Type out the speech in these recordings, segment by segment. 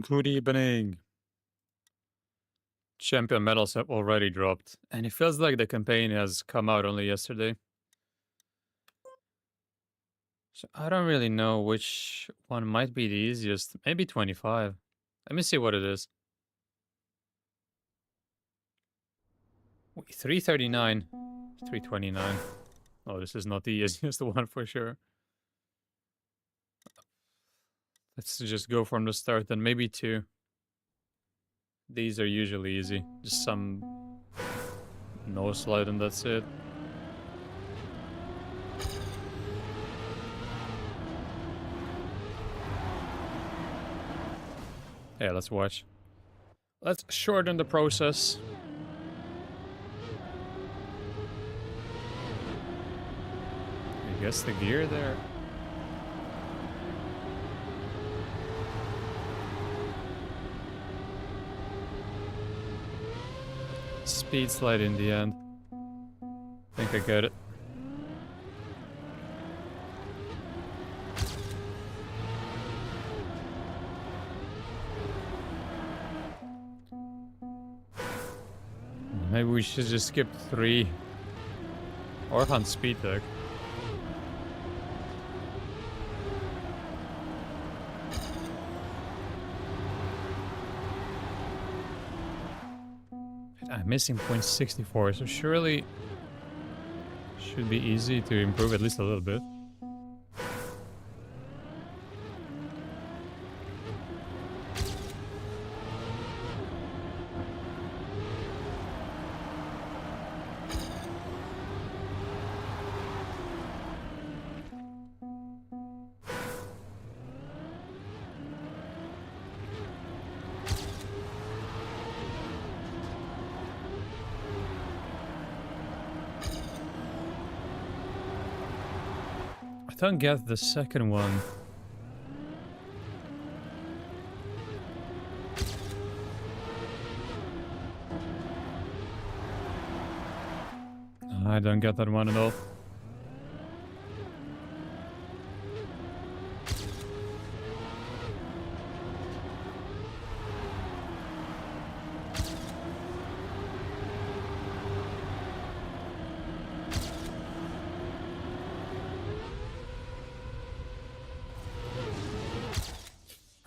Good evening. Champion medals have already dropped, and it feels like the campaign has come out only yesterday. So I don't really know which one might be the easiest. Maybe 25. Let me see what it is. Wait, 339. 329. Oh, this is not the easiest one for sure. Let's just go from the start then. Maybe 2. These are usually easy. Just some no slide and that's it. Yeah, let's watch. Let's shorten the process. I guess the gear there. Speed slide in the end. I think I get it. Maybe we should just skip 3. Or hunt speed deck. I'm missing 0.64, so surely should be easy to improve at least a little bit. I don't get the second one. I don't get that one at all.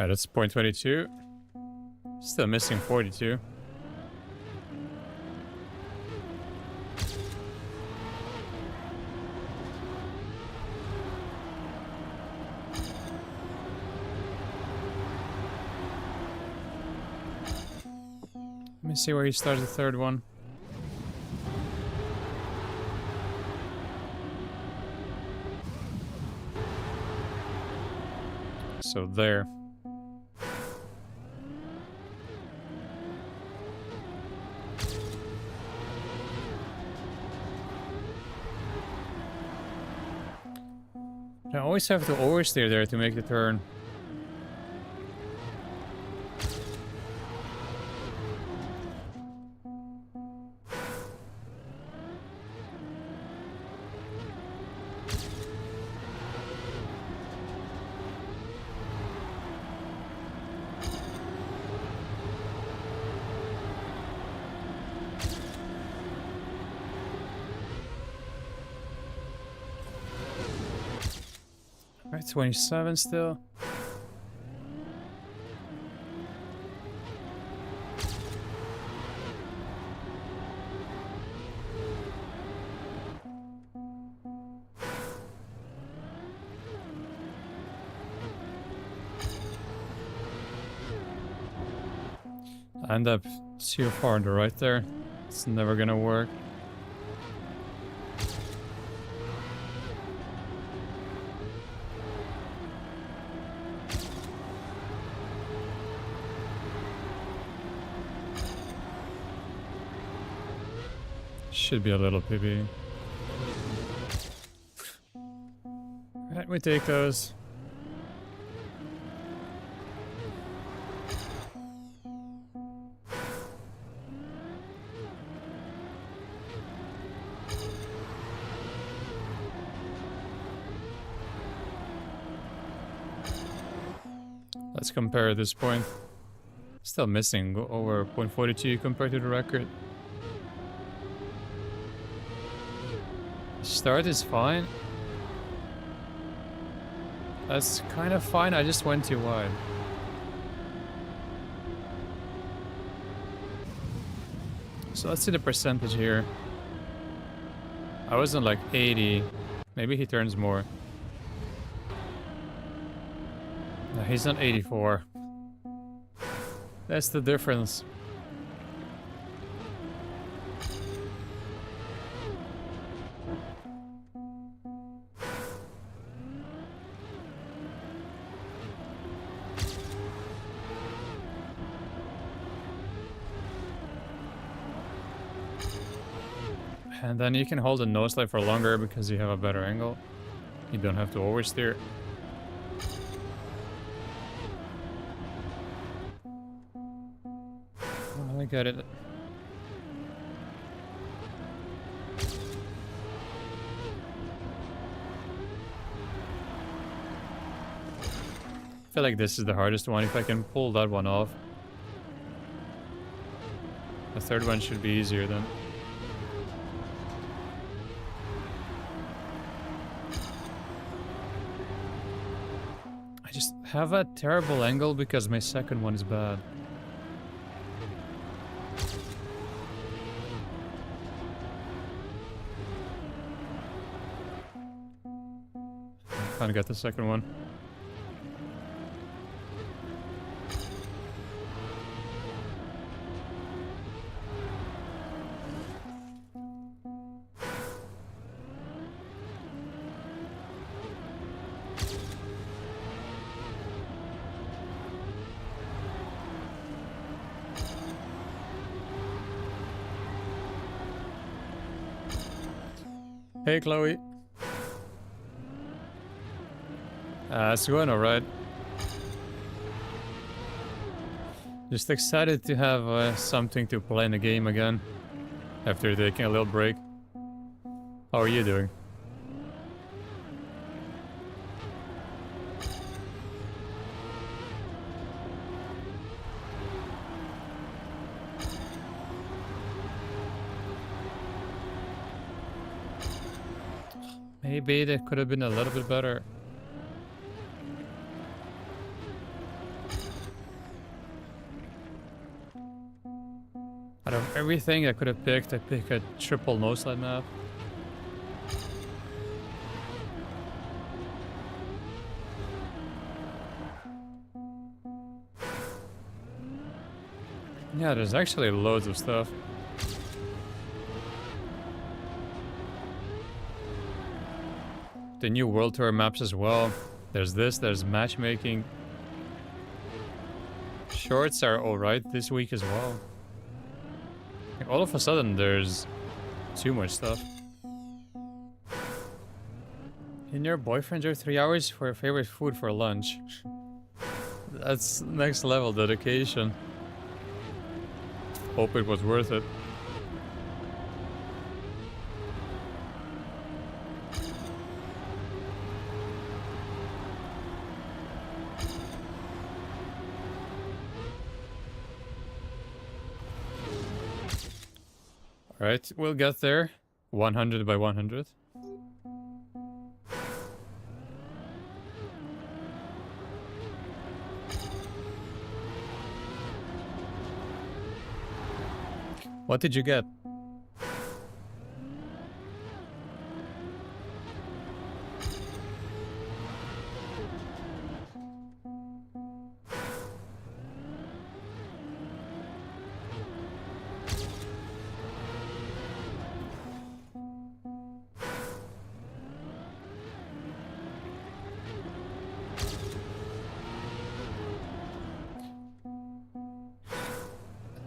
Alright, that's 0.22. Still missing 42. Let me see where he starts the third one. So there. I always have to oversteer there to make the turn. Right, 27 still. I end up too far on the right there. It's never gonna work. Should be a little PB. Right, we take those. Let's compare at this point. Still missing over 0.42 compared to the record. Start is fine. That's kind of fine, I just went too wide. So let's see the percentage here. I was on like 80. Maybe he turns more. No, he's on 84. That's the difference. And then you can hold a nose slide for longer because you have a better angle. You don't have to oversteer. Oh, I got it. I feel like this is the hardest one. If I can pull that one off, the third one should be easier then. I just have a terrible angle because my second one is bad. Can't get the second one. Hey, Chloe. It's going alright. Just excited to have something to play in the game again after taking a little break. How are you doing? Maybe that could have been a little bit better. Out of everything I could have picked, I picked a triple nose slide map. Yeah, there's actually loads of stuff. The new World Tour maps as well. There's this, there's matchmaking. Shorts are alright this week as well. Like, all of a sudden there's too much stuff. And your boyfriend drove 3 hours for your favorite food for lunch. That's next level dedication. Hope it was worth it. Alright, we'll get there. 100 by 100. What did you get?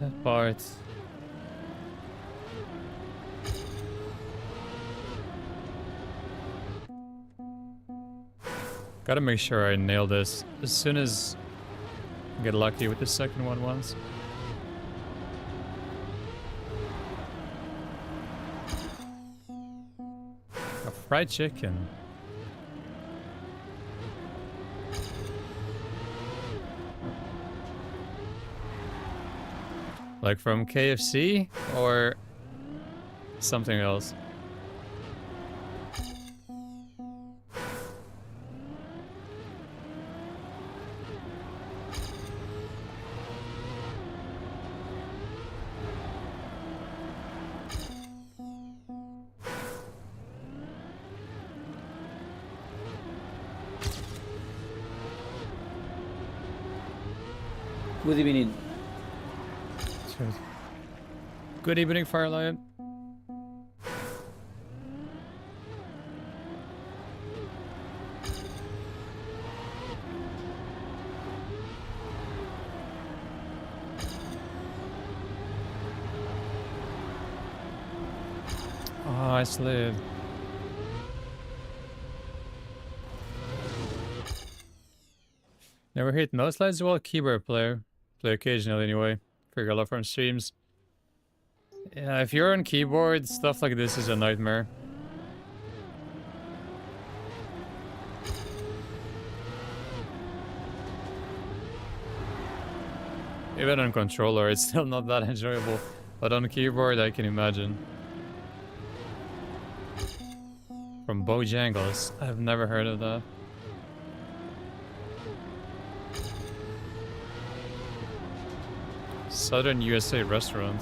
That part. Gotta make sure I nail this as soon as I get lucky with the second one once. A fried chicken. Like from KFC or something else? Good evening. Good evening, Firelight. Oh, I slid. Never hit no slides. Well, keyboard player. Play occasionally anyway. Figure a lot from streams. Yeah, if you're on keyboard, stuff like this is a nightmare. Even on controller, it's still not that enjoyable. But on keyboard, I can imagine. From Bojangles. I've never heard of that. Southern USA restaurant.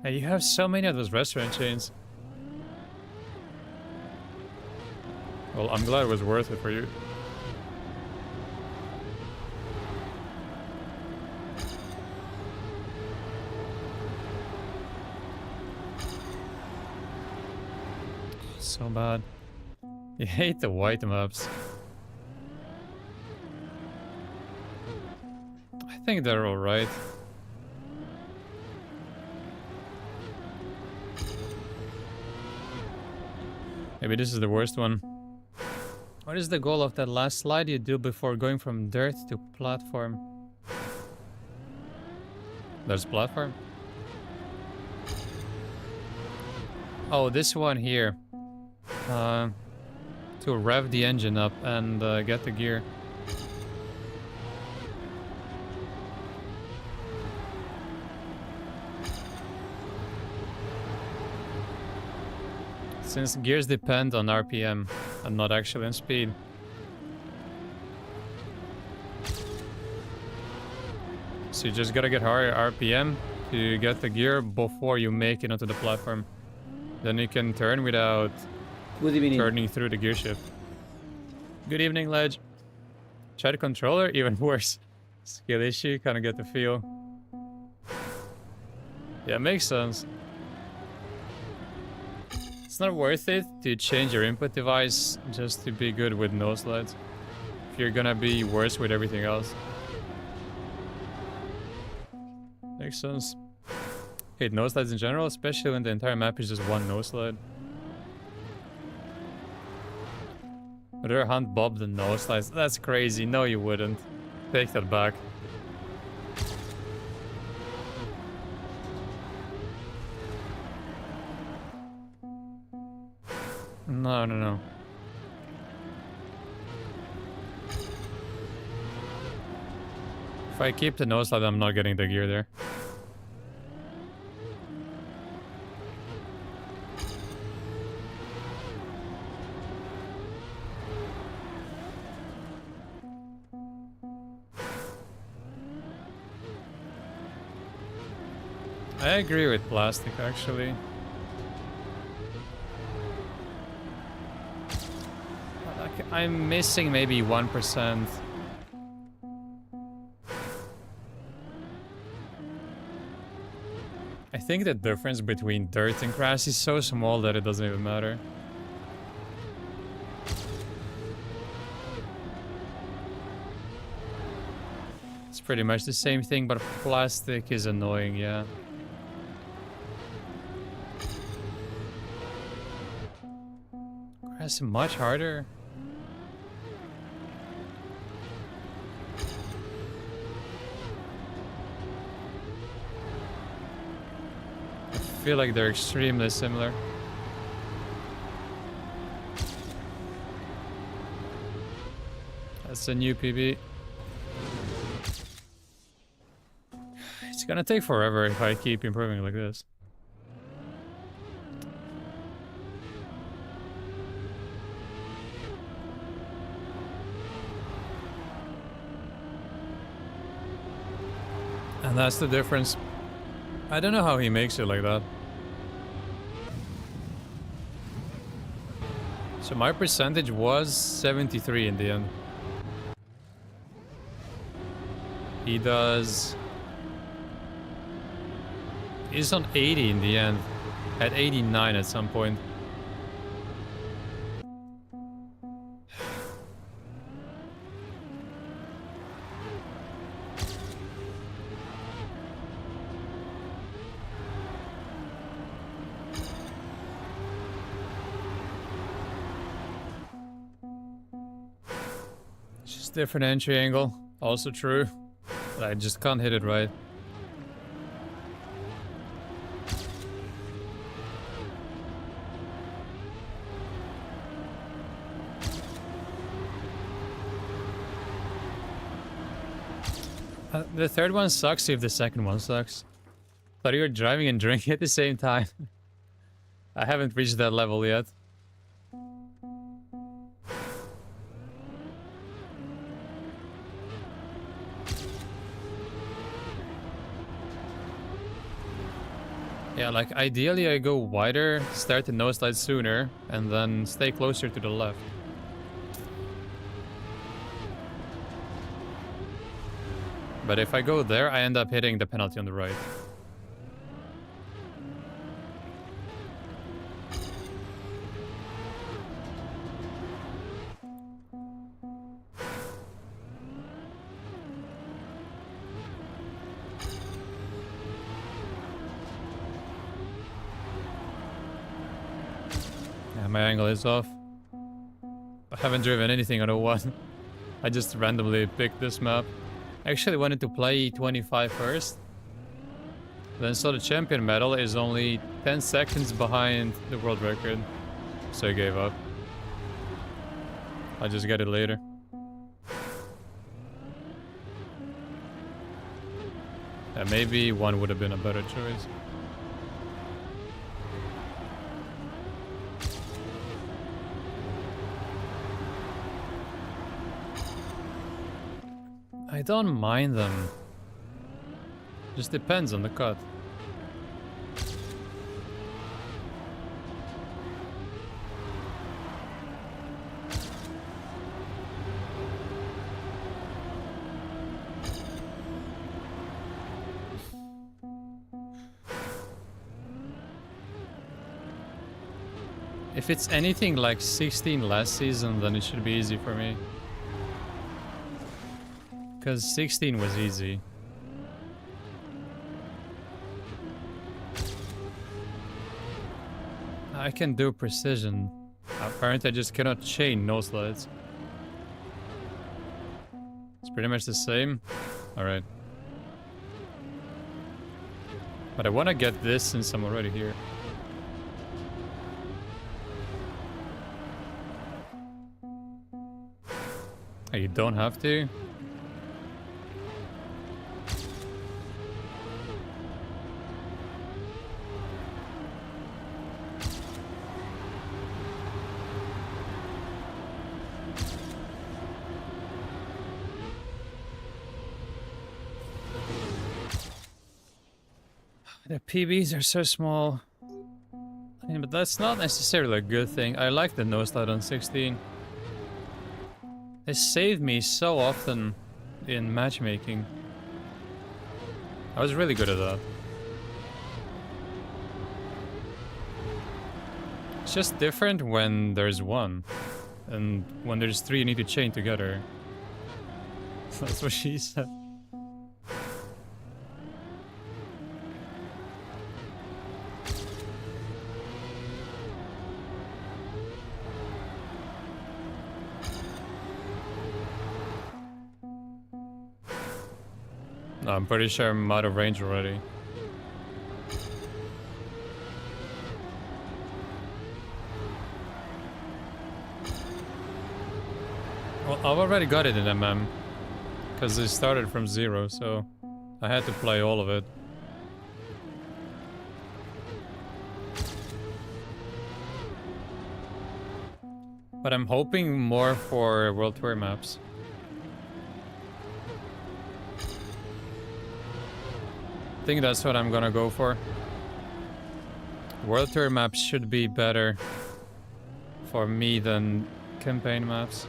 Hey, you have so many of those restaurant chains. Well, I'm glad it was worth it for you. So bad. You hate the white maps. I think they're alright. Maybe this is the worst one. What is the goal of that last slide you do before going from dirt to platform? There's platform? Oh, this one here. To rev the engine up and get the gear. Since gears depend on RPM and not actually on speed. So you just gotta get higher RPM to get the gear before you make it onto the platform. Then you can turn without turning through the gear shift. Good evening, Ledge. Try the controller, even worse. Skill issue, kinda get the feel. Yeah, makes sense. It's not worth it to change your input device just to be good with no slides. If you're gonna be worse with everything else. Makes sense. Hate no slides in general, especially when the entire map is just one no slide. Would you hunt Bob the no slides? That's crazy. No, you wouldn't. Take that back. No, no, no. If I keep the no slide, I'm not getting the gear there. I agree with plastic, actually. I'm missing maybe 1%. I think the difference between dirt and grass is so small that it doesn't even matter. It's pretty much the same thing, but plastic is annoying, yeah. Grass is much harder. I feel like they're extremely similar. That's a new PB. It's gonna take forever if I keep improving like this. And that's the difference. I don't know how he makes it like that. So my percentage was 73 in the end. He does... He's on 80 in the end. At 89 at some point. Just different entry angle. Also true. But I just can't hit it right. The third one sucks if the second one sucks. Thought you were driving and drinking at the same time. I haven't reached that level yet. Yeah, like ideally I go wider, start the nose slide sooner, and then stay closer to the left. But if I go there, I end up hitting the penalty on the right. Yeah, my angle is off. I haven't driven anything on 01. I just randomly picked this map. I actually wanted to play E25 first. Then saw the champion medal is only 10 seconds behind the world record. So I gave up. I'll just get it later. Yeah, maybe one would have been a better choice. I don't mind them. Just depends on the cut. If it's anything like 16 last season, then it should be easy for me. Because 16 was easy. I can do precision. Apparently I just cannot chain nose slides. It's pretty much the same. Alright. But I want to get this since I'm already here. Oh, you don't have to? The PBs are so small. I mean, but that's not necessarily a good thing. I like the nose slide on 16. It saved me so often in matchmaking. I was really good at that. It's just different when there's one. And when there's three, you need to chain together. That's what she said. No, I'm pretty sure I'm out of range already. Well, I've already got it in MM. Because it started from 0, so I had to play all of it. But I'm hoping more for World Tour maps. I think that's what I'm gonna go for. World Tour maps should be better for me than campaign maps.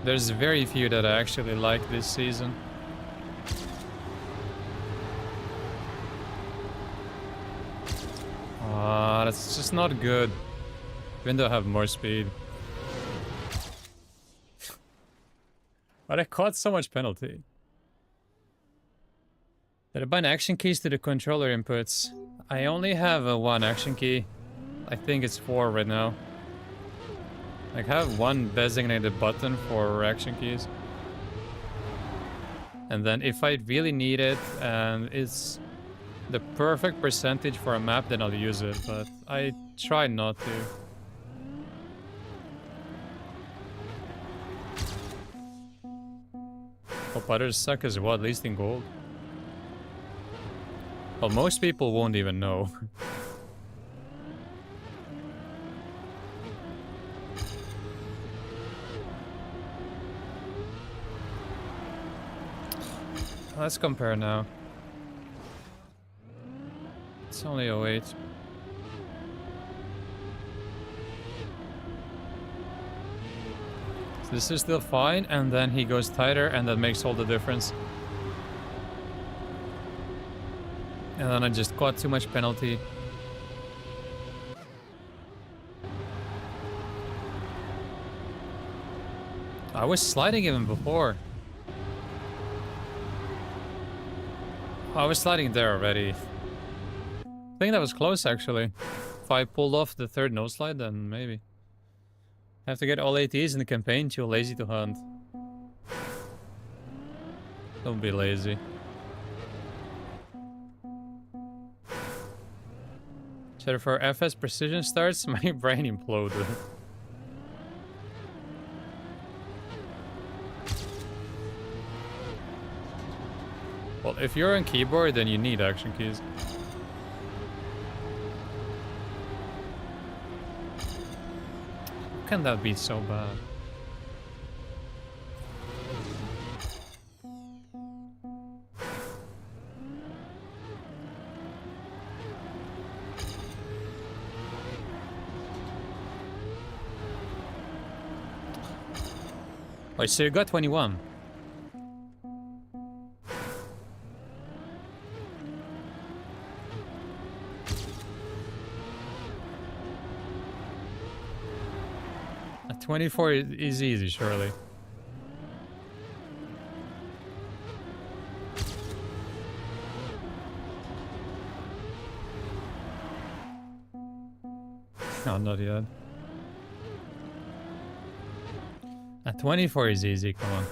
There's very few that I actually like this season. That's just not good. Even though I have more speed. But I caught so much penalty. Did I bind action keys to the controller inputs? I only have one action key. I think it's 4 right now. I have one designated button for action keys. And then if I really need it and it's the perfect percentage for a map, then I'll use it, but I try not to. Hope others suck as well, at least in gold. Well, most people won't even know. Let's compare now. It's only 08. So this is still fine, and then he goes tighter, and that makes all the difference. And then I just caught too much penalty. I was sliding even before. I was sliding there already. I think that was close, actually. If I pulled off the third no slide, then maybe. I have to get all ATs in the campaign, too lazy to hunt. Don't be lazy. So for FS precision starts, my brain imploded. Well, if you're on keyboard, then you need action keys. How can that be so bad? Wait, so you got 21? A 24 is easy, surely. No, not yet. A 24 is easy, come on.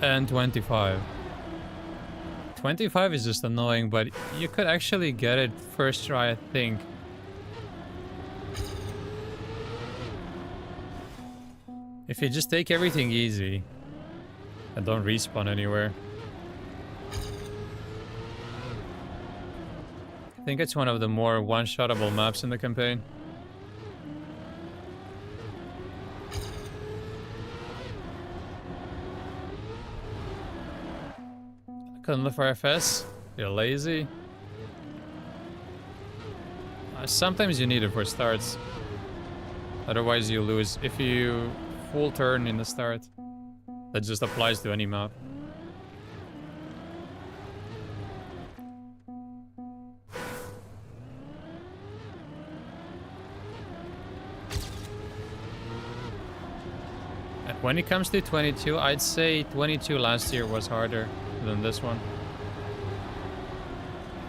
And 25. 25 is just annoying, but you could actually get it first try, I think. If you just take everything easy and don't respawn anywhere. I think it's one of the more one-shottable maps in the campaign. Couldn't look for FS? You're lazy? Sometimes you need it for starts. Otherwise you lose. If you full turn in the start, that just applies to any map. When it comes to 22, I'd say 22 last year was harder than this one.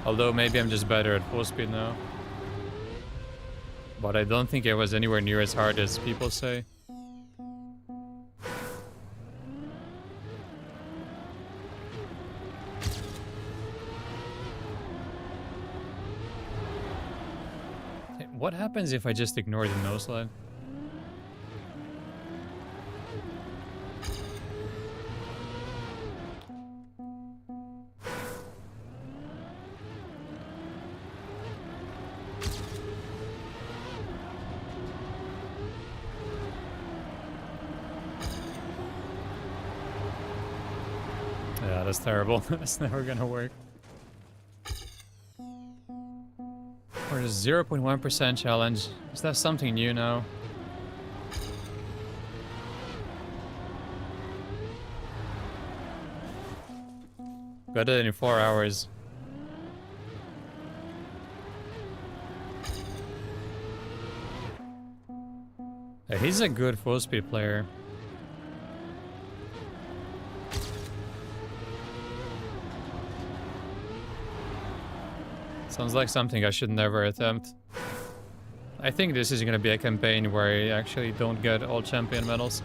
Although maybe I'm just better at full speed now. But I don't think it was anywhere near as hard as people say. What happens if I just ignore the no slide? Yeah, that's terrible. That's never gonna work. Or the 0.1% challenge. Is that something new now? Got it in 4 hours. Yeah, he's a good full speed player. Sounds like something I should never attempt. I think this is gonna be a campaign where I actually don't get all champion medals.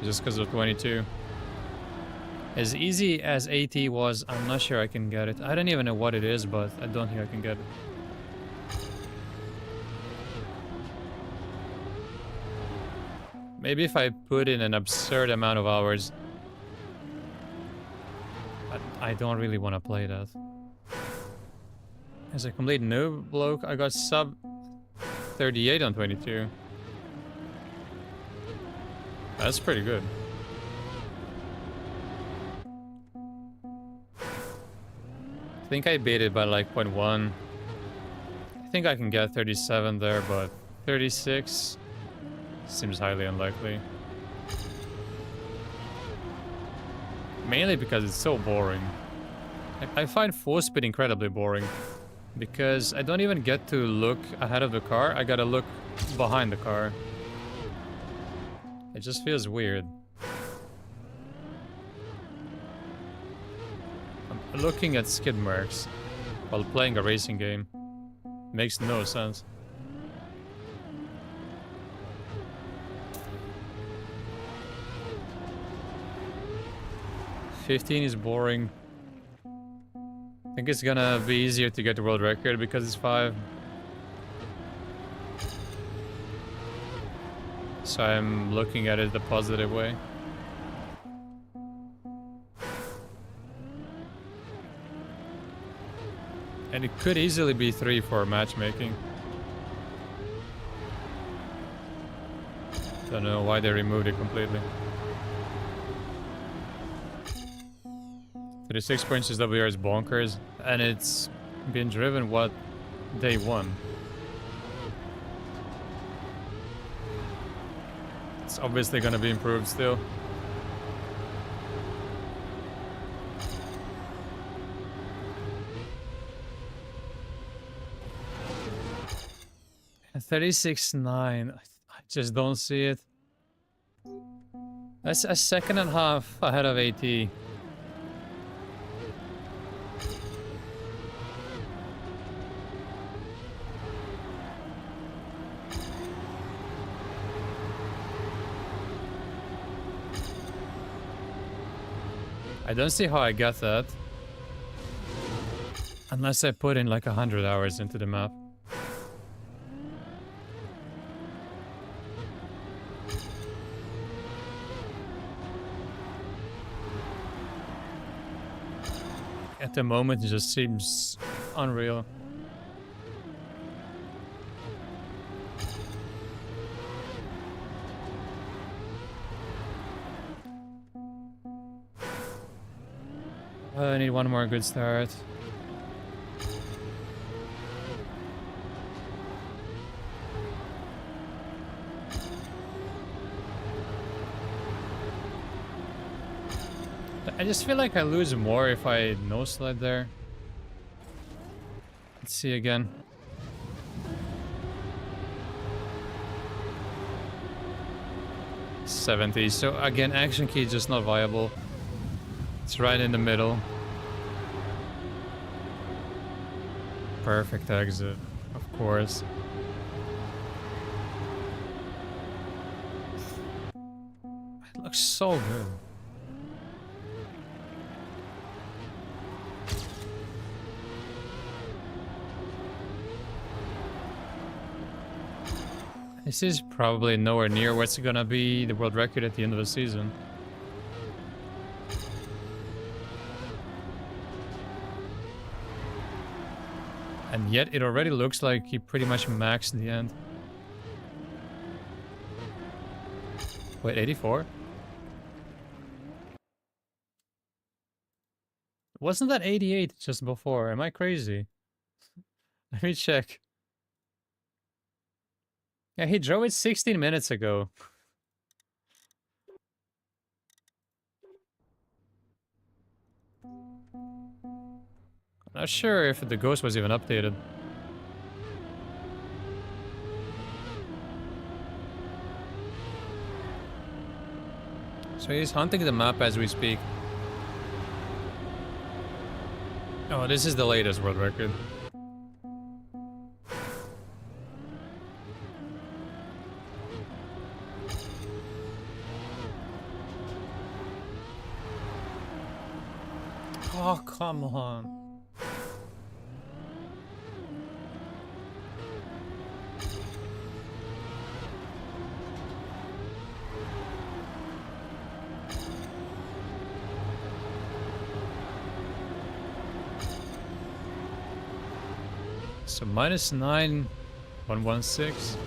Just because of 22. As easy as AT was, I'm not sure I can get it. I don't even know what it is, but I don't think I can get it. Maybe if I put in an absurd amount of hours. But I don't really want to play that. As a complete noob bloke, I got sub 38 on 22. That's pretty good. I think I beat it by like 0.1. I think I can get 37 there, but 36 seems highly unlikely. Mainly because it's so boring. I find full speed incredibly boring. Because I don't even get to look ahead of the car, I gotta look behind the car. It just feels weird. I'm looking at skid marks while playing a racing game. Makes no sense. $15 is boring. I think it's gonna be easier to get the world record because it's 5. So I'm looking at it the positive way. And it could easily be 3 for matchmaking. Don't know why they removed it completely. 36 points SWR is bonkers, and it's been driven, what, day 1? It's obviously gonna be improved still. At 36.9, I just don't see it. That's a second and a half ahead of AT. I don't see how I get that. Unless I put in like 100 hours into the map. At the moment, it just seems unreal. I need one more good start. I just feel like I lose more if I no slide there. Let's see again. $70. So again, action key is just not viable. It's right in the middle. Perfect exit, of course. It looks so good. This is probably nowhere near what's gonna be the world record at the end of the season. And yet it already looks like he pretty much maxed the end. Wait, 84? Wasn't that 88 just before? Am I crazy? Let me check. Yeah, he drove it 16 minutes ago. Not sure if the ghost was even updated. So he's hunting the map as we speak. Oh, this is the latest world record. Oh, come on. So -9, 116.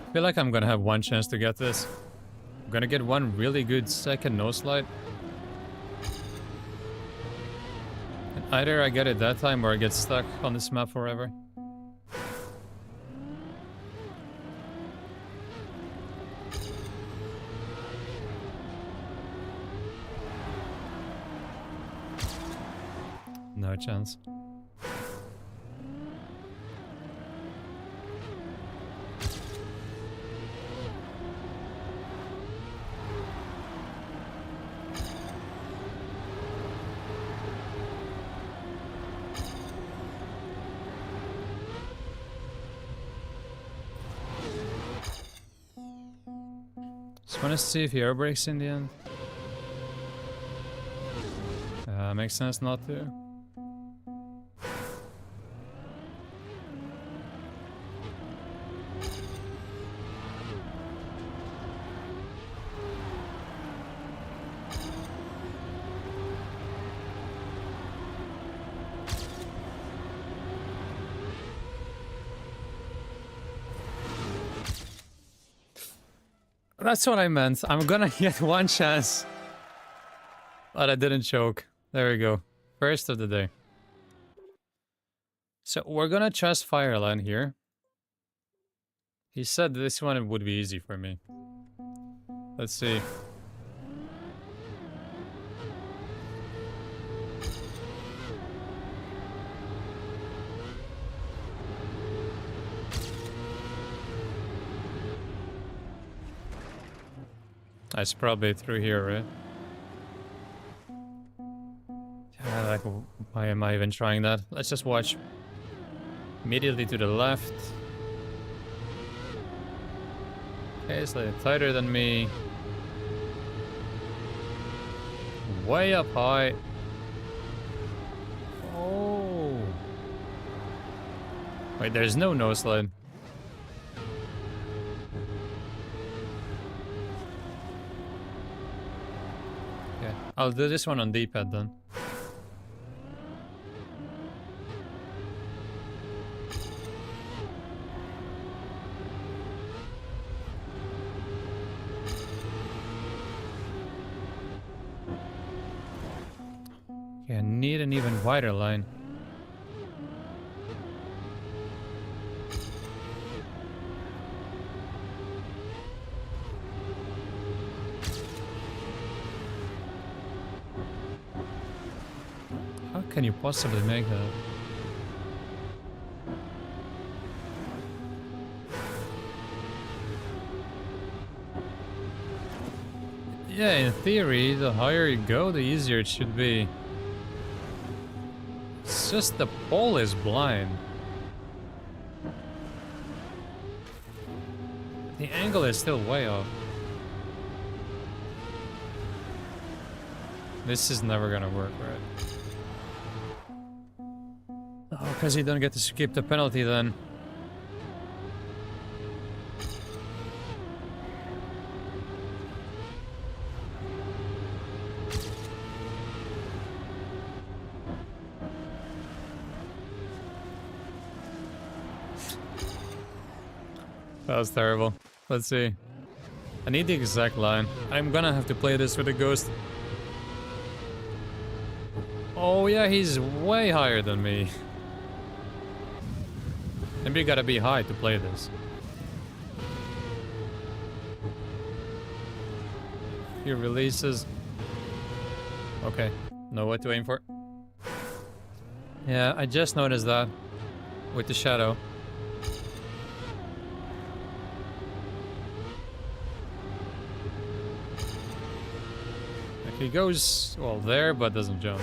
I feel like I'm gonna have one chance to get this. I'm gonna get one really good second no slide. And either I get it that time or I get stuck on this map forever. No chance. Just wanna see if he air brakes in the end. Makes sense not to. That's what I meant. I'm gonna get one chance. But I didn't choke. There we go. First of the day. So we're gonna trust Fireline here. He said this one would be easy for me. Let's see. It's probably through here, right? Like, why am I even trying that? Let's just watch. Immediately to the left. Okay, slightly tighter than me. Way up high. Oh. Wait, there's no no slide. Okay, I'll do this one on D-pad then. Okay, I need an even wider line. How can you possibly make that? Yeah, in theory, the higher you go, the easier it should be. It's just the pole is blind. The angle is still way off. This is never gonna work, right? Oh, because you don't get to skip the penalty then. That was terrible. Let's see. I need the exact line. I'm gonna have to play this with a ghost. Oh yeah, he's way higher than me. Maybe you gotta be high to play this. Few releases. Okay, know what to aim for. Yeah, I just noticed that with the shadow. Like he goes, well, there, but doesn't jump.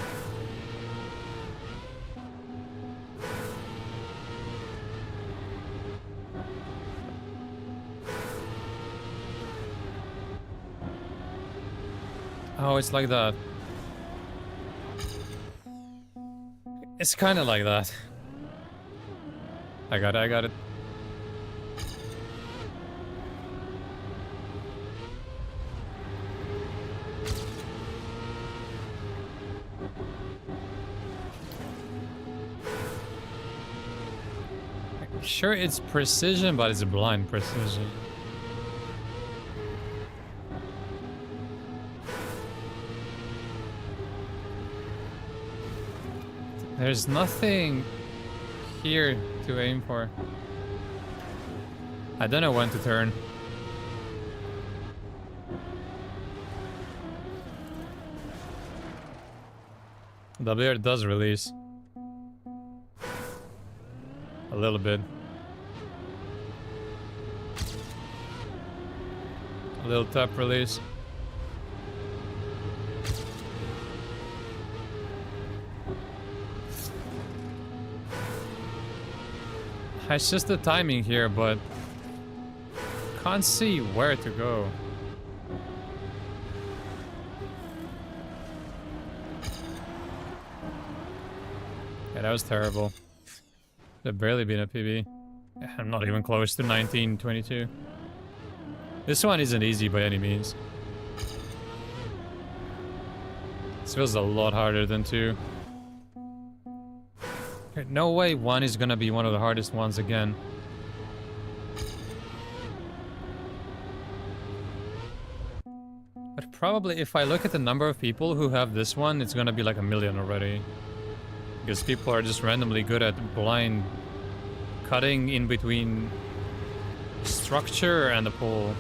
Oh, it's like that. It's kind of like that. I got it. Sure, it's precision, but it's blind precision. There's nothing here to aim for. I don't know when to turn. WR does release. A little bit. A little tap release. It's just the timing here, but can't see where to go. Yeah, that was terrible. I've barely been a PB. I'm not even close to 1922. This one isn't easy by any means. This feels a lot harder than 2. No way 1 is gonna be one of the hardest ones again. But probably if I look at the number of people who have this one, it's gonna be like 1,000,000 already. Because people are just randomly good at blind cutting in between structure and the pole.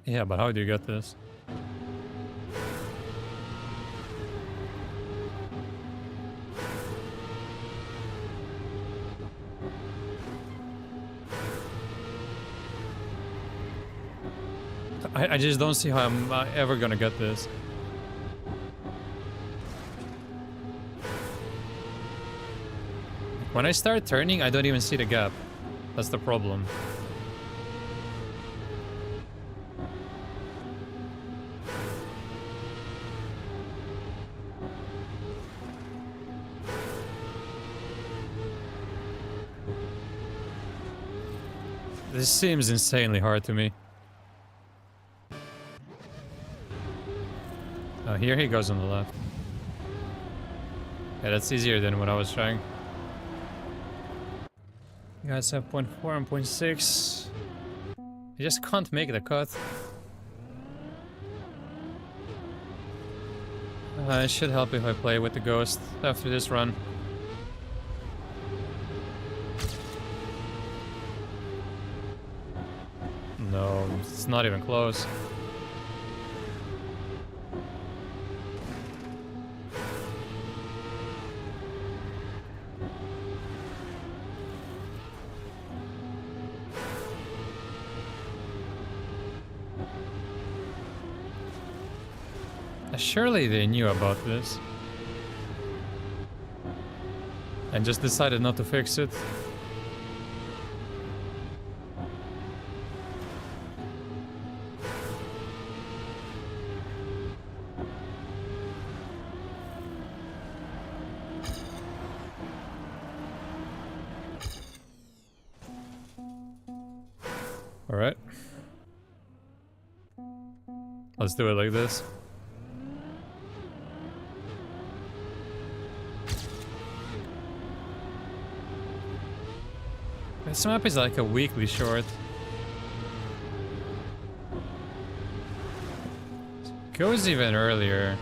Yeah, but how do you get this? I just don't see how I'm ever gonna get this. When I start turning, I don't even see the gap. That's the problem. This seems insanely hard to me. Oh, here he goes on the left. Yeah, that's easier than what I was trying. You guys have 0.4 and 0.6. I just can't make the cut. It should help if I play with the ghost after this run. No, it's not even close. Surely they knew about this. And just decided not to fix it. All right. Let's do it like this. This map is like a weekly short. Goes even earlier.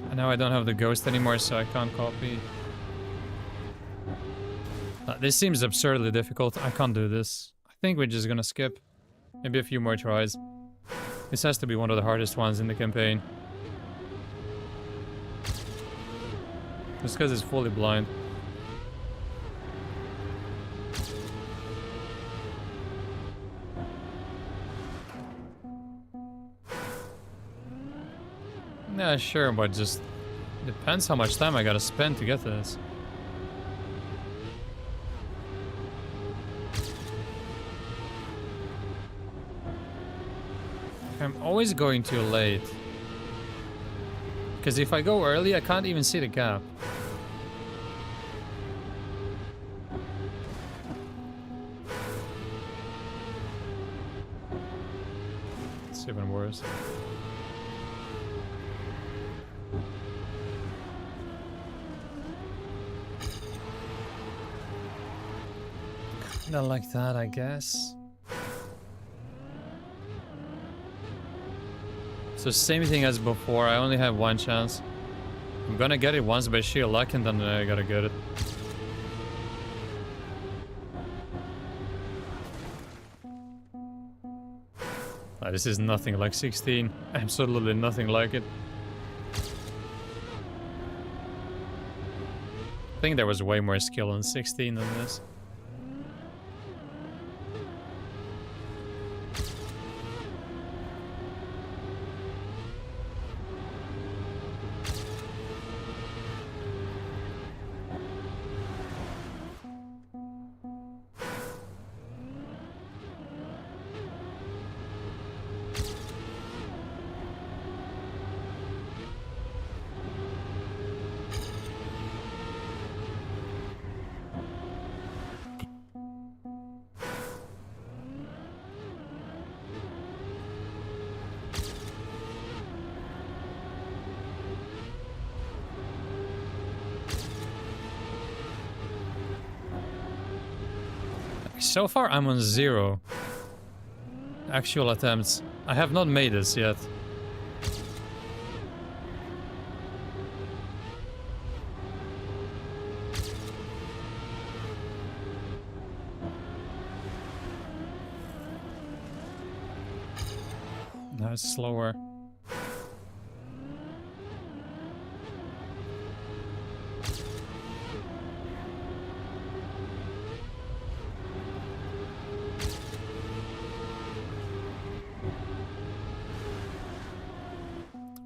And now I don't have the ghost anymore, so I can't copy. This seems absurdly difficult. I can't do this. I think we're just gonna skip. Maybe a few more tries. This has to be one of the hardest ones in the campaign. Just because it's fully blind. Yeah, sure, but just depends how much time I gotta spend to get this. I'm always going too late. Because if I go early, I can't even see the gap. It's even worse. Kinda like that, I guess. So same thing as before, I only have one chance. I'm gonna get it once by sheer luck and then I gotta get it. This is nothing like 16. Absolutely nothing like it. I think there was way more skill in 16 than this. So far, I'm on 0 actual attempts. I have not made this yet. Now it's slower.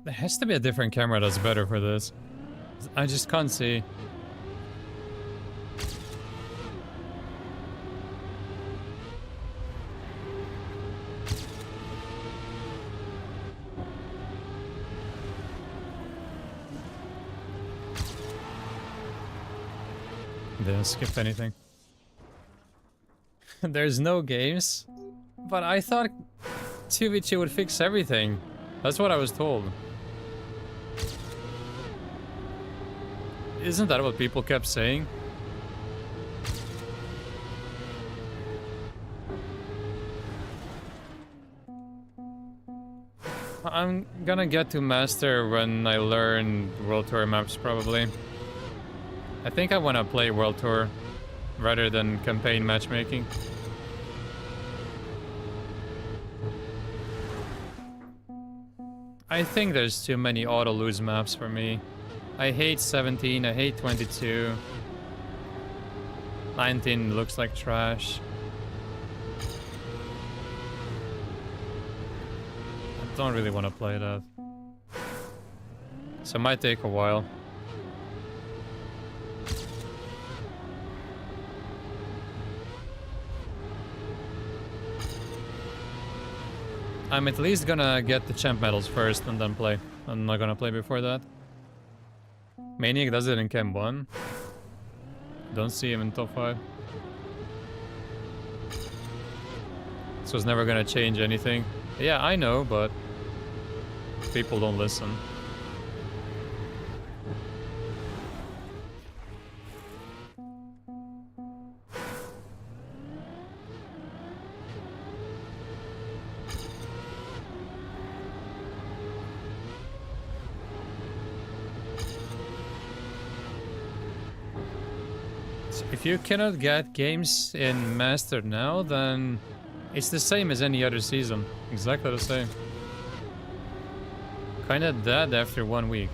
There has to be a different camera that's better for this. I just can't see. Didn't skip anything. There's no games, but I thought 2v2 would fix everything. That's what I was told. Isn't that what people kept saying? I'm gonna get to master when I learn World Tour maps, probably. I think I wanna play World Tour rather than campaign matchmaking. I think there's too many auto-lose maps for me. I hate 17, I hate 22. 19 looks like trash. I don't really want to play that. So it might take a while. I'm at least gonna get the champ medals first and then play. I'm not gonna play before that. Maniac does it in Chem 1. Don't see him in top 5. So it's never gonna change anything. Yeah, I know, but people don't listen. So if you cannot get games in Master now, then it's the same as any other season. Exactly the same. Kinda dead after 1 week.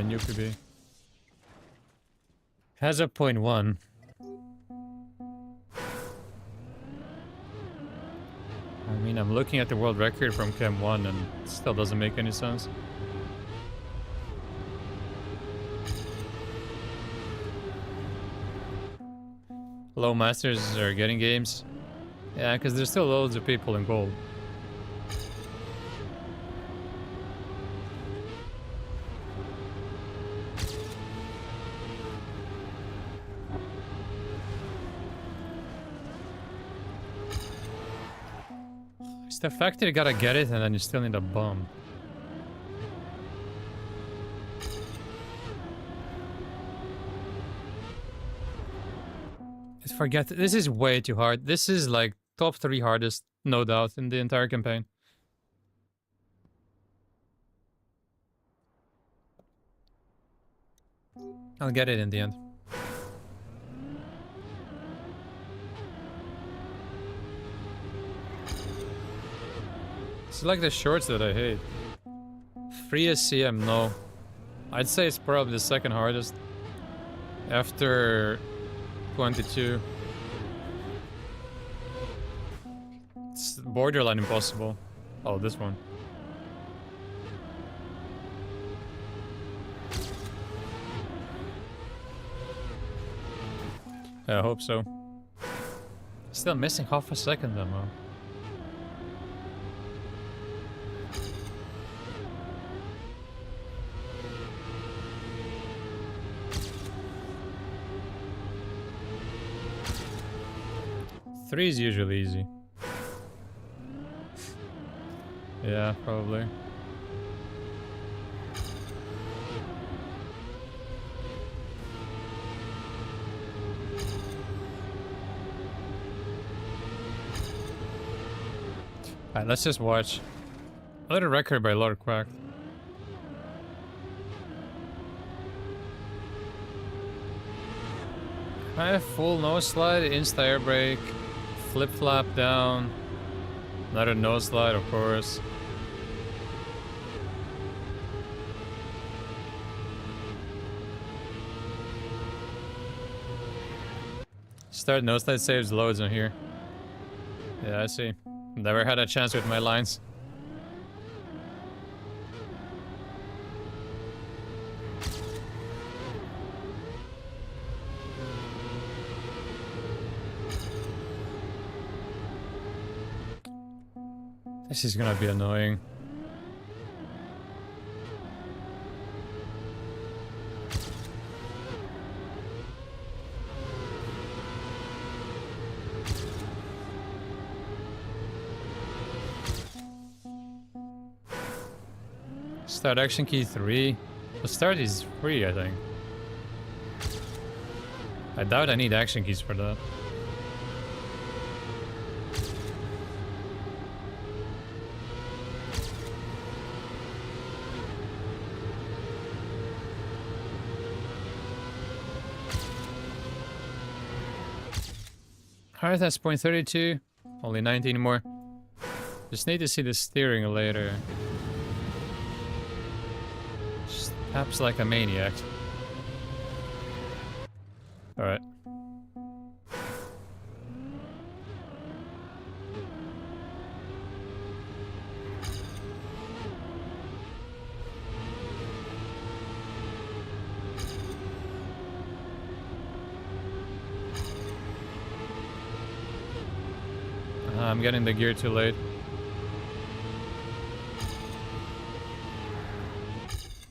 New PB. Has a 0.1. I mean, I'm looking at the world record from Chem 1 and it still doesn't make any sense. Low masters are getting games. Yeah, because there's still loads of people in gold. It's the fact that you gotta get it and then you still need a bomb. Just forget, this is way too hard. This is like top 3 hardest, no doubt, in the entire campaign. I'll get it in the end. It's like the shorts that I hate. Free SCM, no. I'd say it's probably the second hardest. After 22. It's borderline impossible. Oh, this one. I hope so. Still missing half a second though, man. Three is usually easy. Yeah, probably. Alright, let's just watch. A little record by Lord Quack. I have full nose slide, insta air brake, flip flap down, another nose slide, of course. Start nose slide saves loads on here. Yeah, I see. Never had a chance with my lines. This is gonna be annoying. Start action key 3. The start is free, I think. I doubt I need action keys for that. Alright, that's point 32. Only 19 more. Just need to see the steering later. Just taps like a maniac. Alright. I'm getting the gear too late.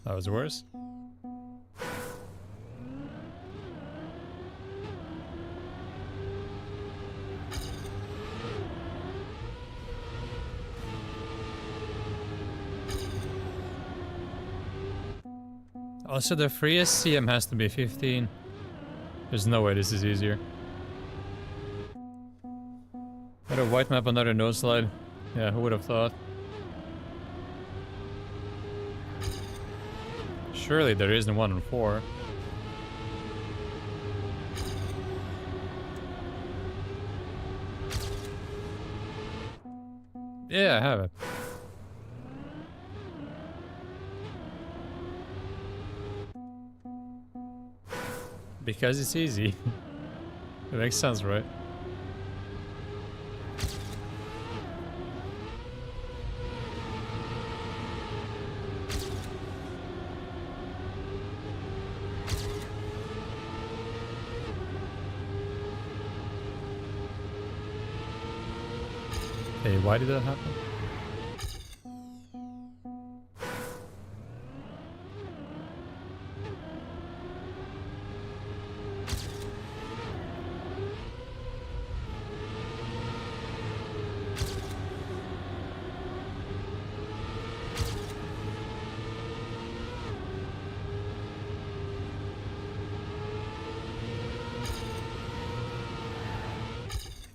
That was worse. Also, the freest CM has to be 15. There's no way this is easier. Another white map, another no slide. Yeah, who would have thought? Surely there isn't 1 on 4. Yeah, I have it. Because it's easy. It makes sense, right? Hey, why did that happen?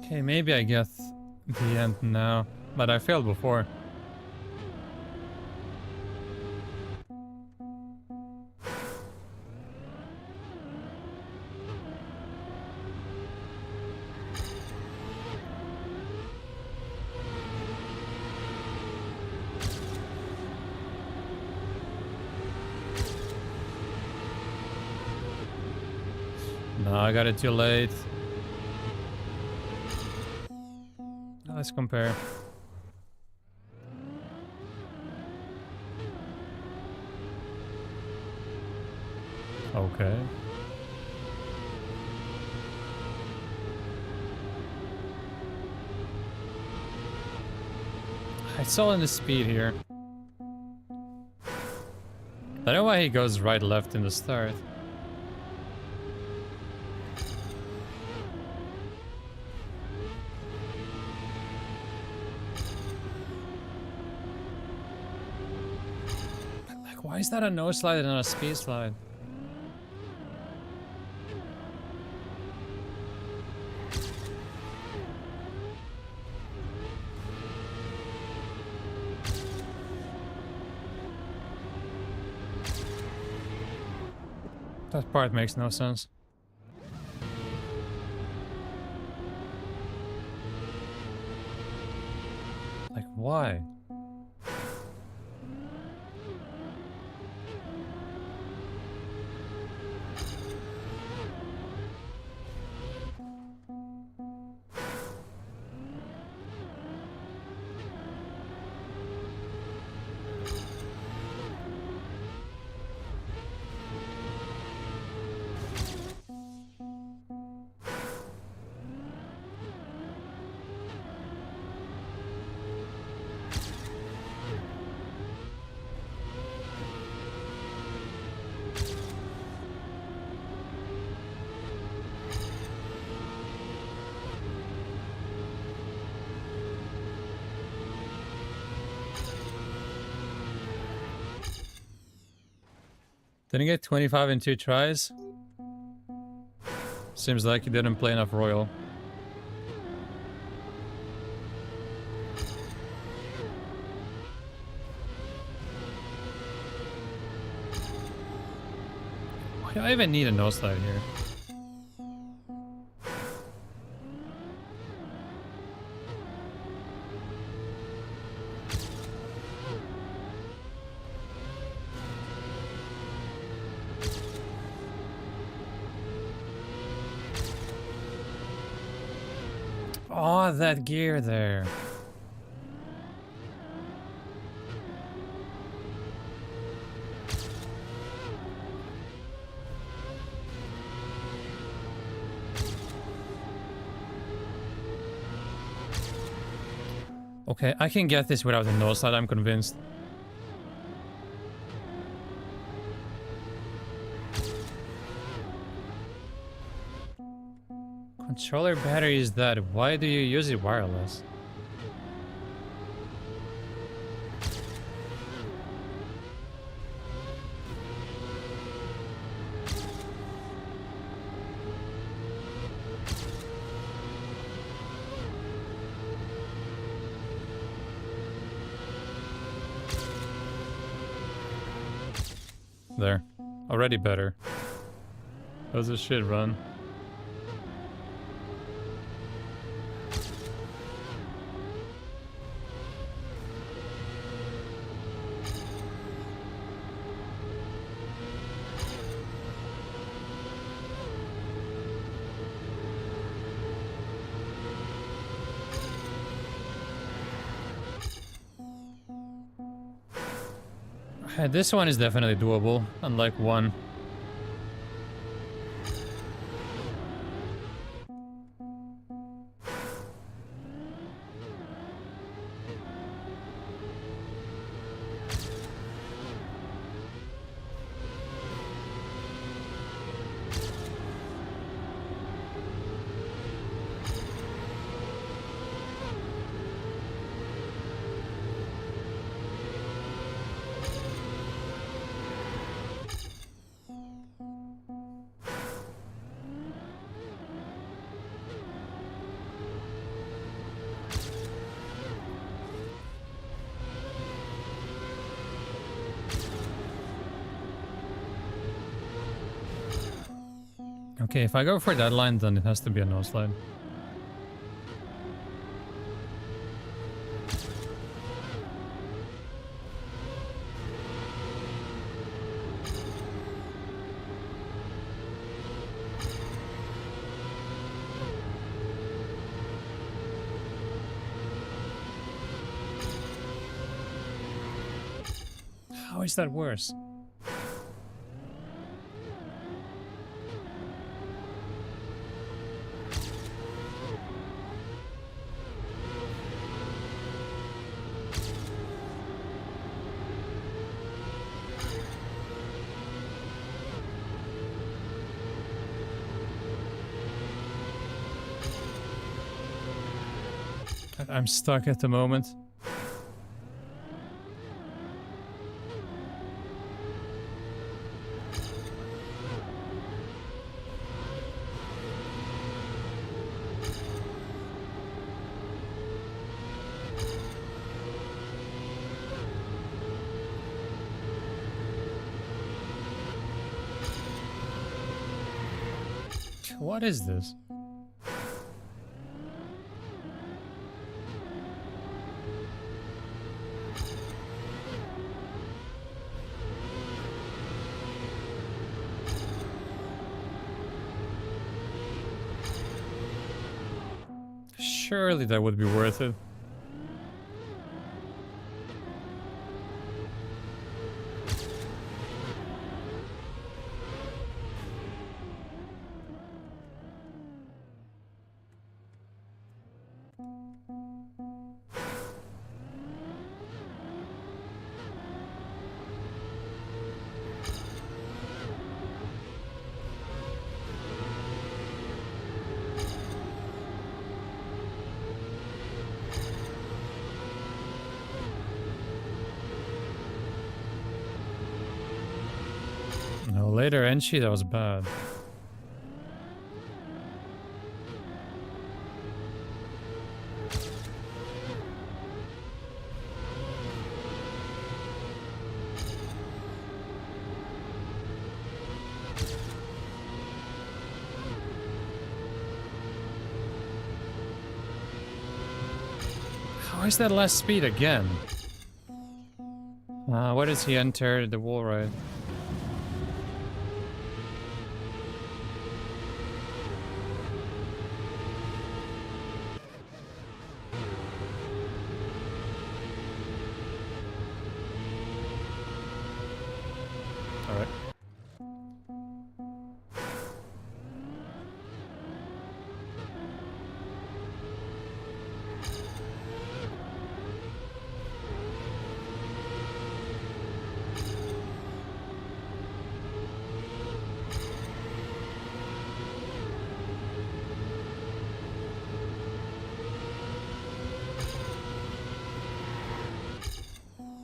Okay, maybe I get the end now, but I failed before. No, I got it too late. Let's compare. Okay. I saw in the speed here. I don't know why he goes right left in the start. Like, why is that a no slide and not a speed slide? That part makes no sense. Like, why? Didn't get 25 in 2 tries? Seems like he didn't play enough Royal. Why do I even need a no slide here? Oh, that gear there. Okay, I can get this without a no slide, I'm convinced. Controller battery is dead. Why do you use it wireless? There. Already better. How's this shit run? This one is definitely doable, unlike one. Okay, if I go for that line, then it has to be a no slide. How is that worse? I'm stuck at the moment. What is this? Surely that would be worth it. No, later entry, that was bad. How is that less speed again? Where does he enter the wall ride? Alright.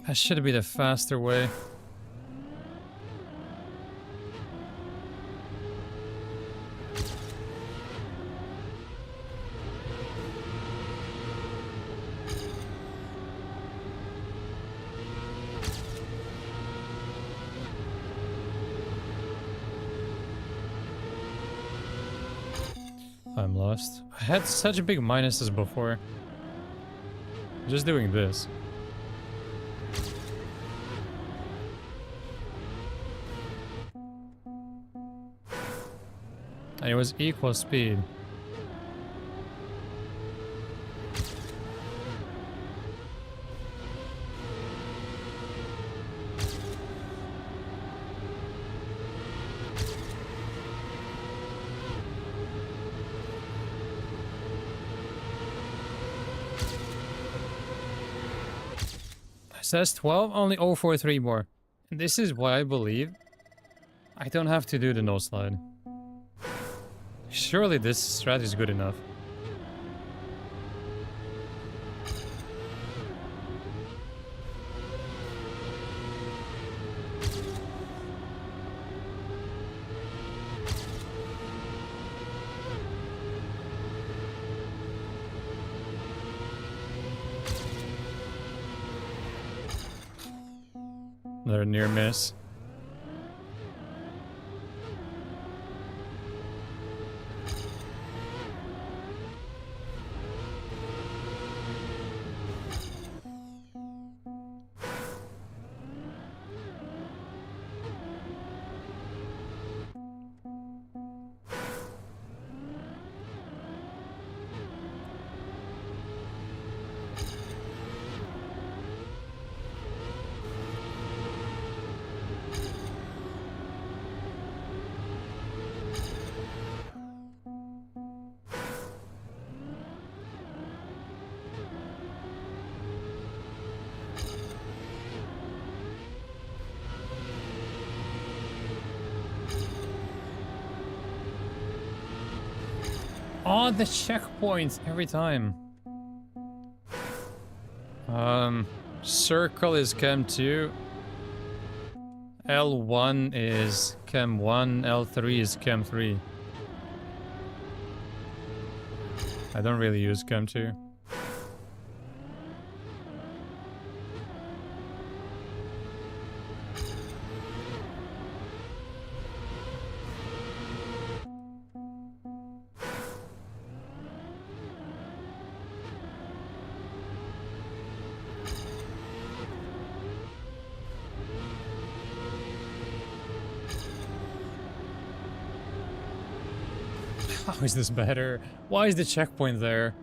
That should be the faster way. I'm lost. I had such big minuses before. Just doing this. And it was equal speed. It says 12, only 043 more. And this is why I believe I don't have to do the no slide. Surely this strat is good enough. Another near miss. Oh, the checkpoints every time. Circle is chem 2. L1 is chem 1. L3 is chem 3. I don't really use chem 2. How is this better? Why is the checkpoint there?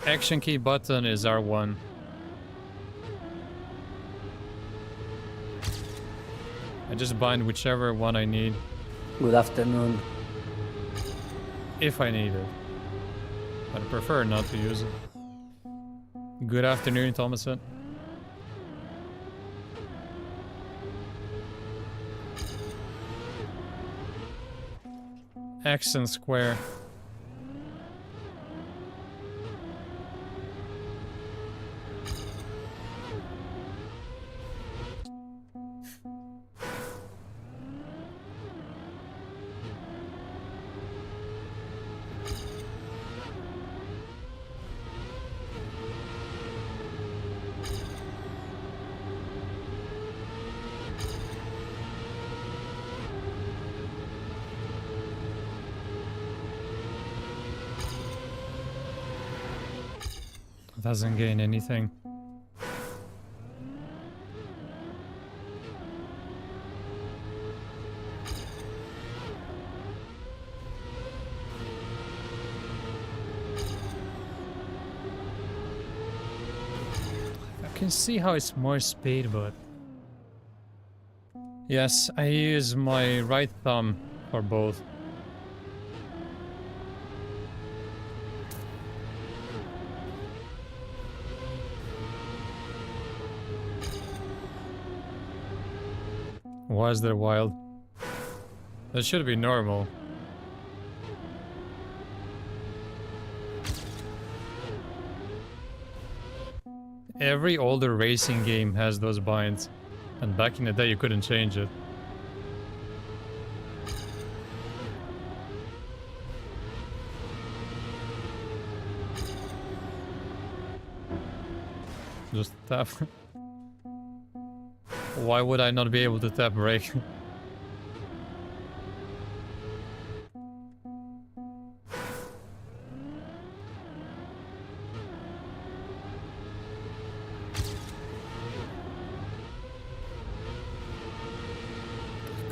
Action key button is R1. I just bind whichever one I need. Good afternoon. If I need it. But I prefer not to use it. Good afternoon, Thomason. X and square. Doesn't gain anything. I can see how it's more speed, but... Yes, I use my right thumb for both. Why is there wild? That should be normal. Every older racing game has those binds, and back in the day you couldn't change it. Just tap. Why would I not be able to tap brake?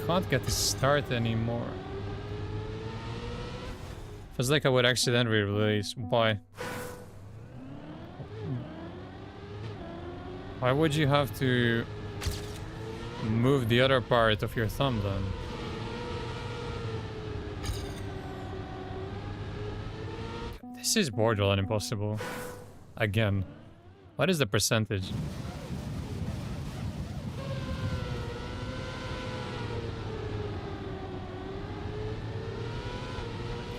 can't get the start anymore. Feels like I would accidentally release. Why? Why would you have to move the other part of your thumb then? This is borderline impossible. Again. What is the percentage?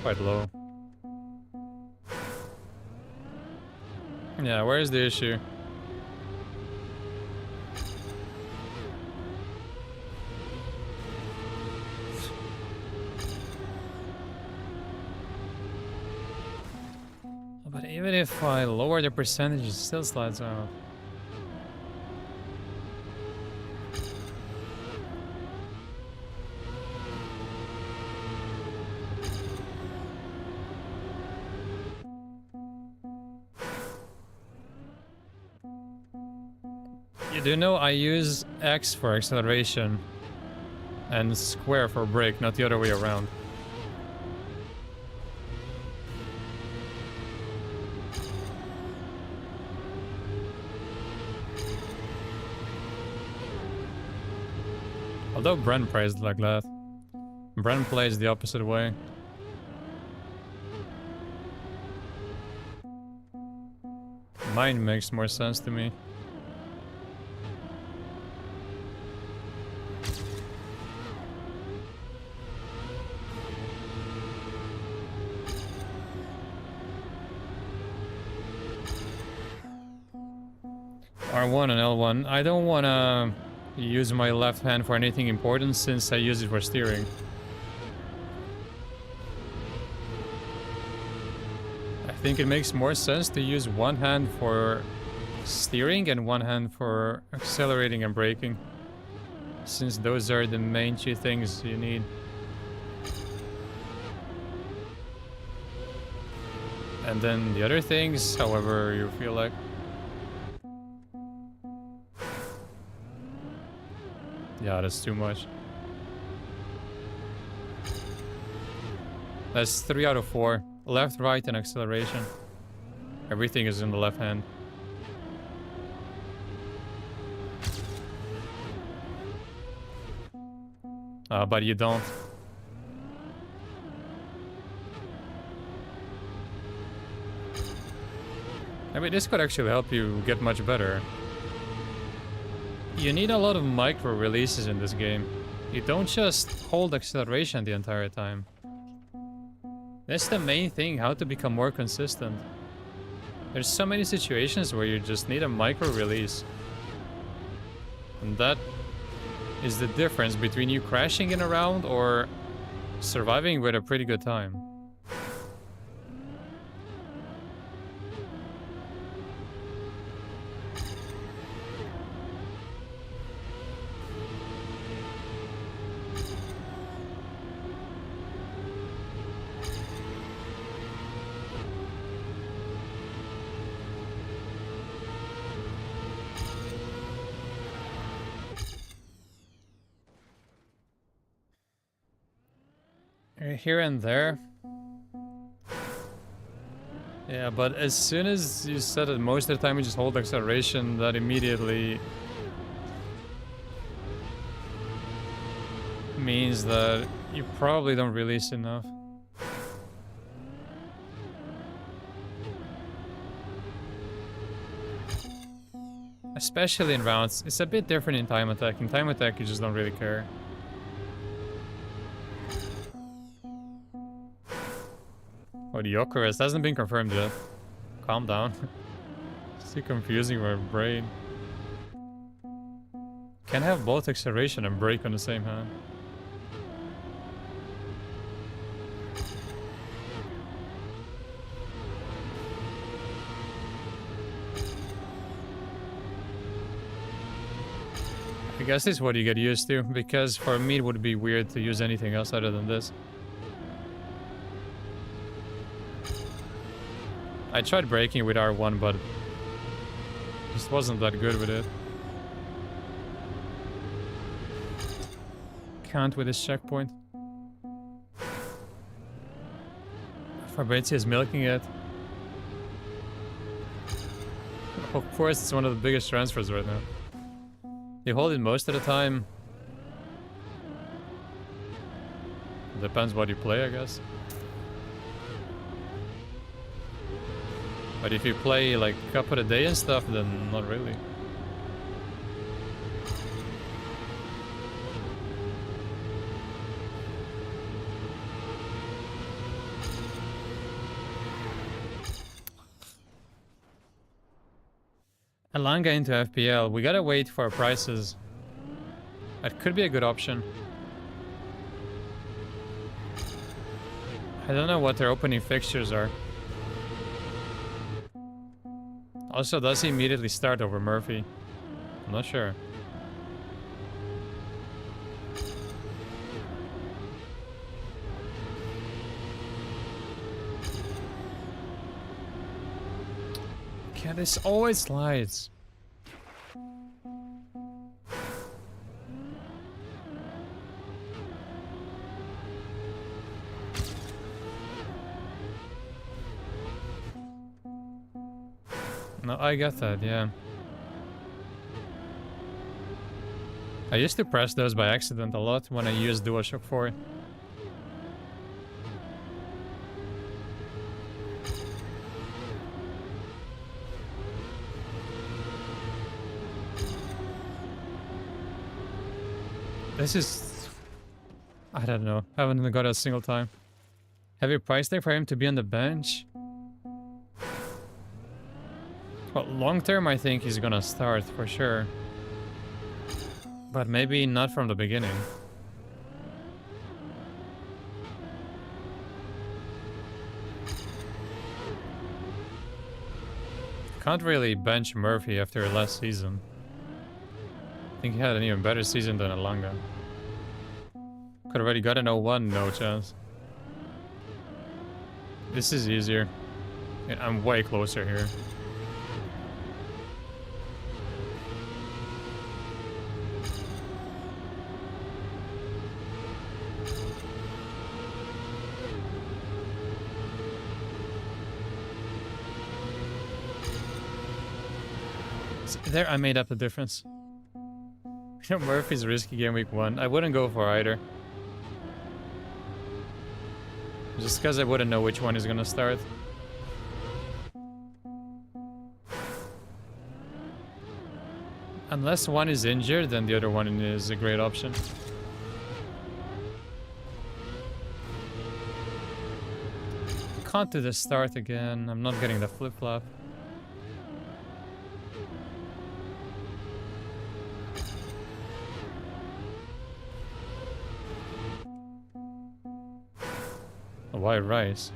Quite low. Yeah, where's the issue? But even if I lower the percentage, it still slides out. You do know I use X for acceleration and square for brake, not the other way around. Although Brent plays like that. Brent plays the opposite way. Mine makes more sense to me. R1 and L1. I don't wanna use my left hand for anything important since I use it for steering. I think it makes more sense to use one hand for steering and one hand for accelerating and braking, since those are the main two things you need. And then the other things, however you feel like. Yeah, that's too much. That's 3 out of 4. Left, right, and acceleration. Everything is in the left hand. But you don't. I mean, this could actually help you get much better. You need a lot of micro releases in this game. You don't just hold acceleration the entire time. That's the main thing, how to become more consistent. There's so many situations where you just need a micro release. And that is the difference between you crashing in a round or surviving with a pretty good time. Here and there. Yeah, but as soon as you said it, most of the time you just hold acceleration, that immediately means that you probably don't release enough. Especially in rounds. It's a bit different in time attack. In time attack, you just don't really care. Oh, the Ocarus hasn't been confirmed yet. Calm down. It's too confusing for my brain. Can't have both acceleration and brake on the same hand. I guess this is what you get used to, because for me it would be weird to use anything else other than this. I tried braking with R1, but just wasn't that good with it. Can't with this checkpoint. Fabrizio is milking it. Of course, it's one of the biggest transfers right now. You hold it most of the time. Depends what you play, I guess. But if you play like Cup of the Day and stuff, then not really. Alanga into FPL. We gotta wait for prices. That could be a good option. I don't know what their opening fixtures are. Also, does he immediately start over Murphy? I'm not sure. Yeah, this always slides. No, I get that, yeah. I used to press those by accident a lot when I used DualShock 4. This is... I don't know. I haven't got it a single time. Heavy price tag for him to be on the bench? Well, long term I think he's gonna start for sure. But maybe not from the beginning. Can't really bench Murphy after last season. I think he had an even better season than Alanga. Could already got an 0-1, no chance. This is easier. I'm way closer here. There, I made up the difference. Murphy's risky game week 1. I wouldn't go for either. Just because I wouldn't know which one is gonna start. Unless one is injured, then the other one is a great option. Can't do the start again. I'm not getting the flip-flop. Why rice?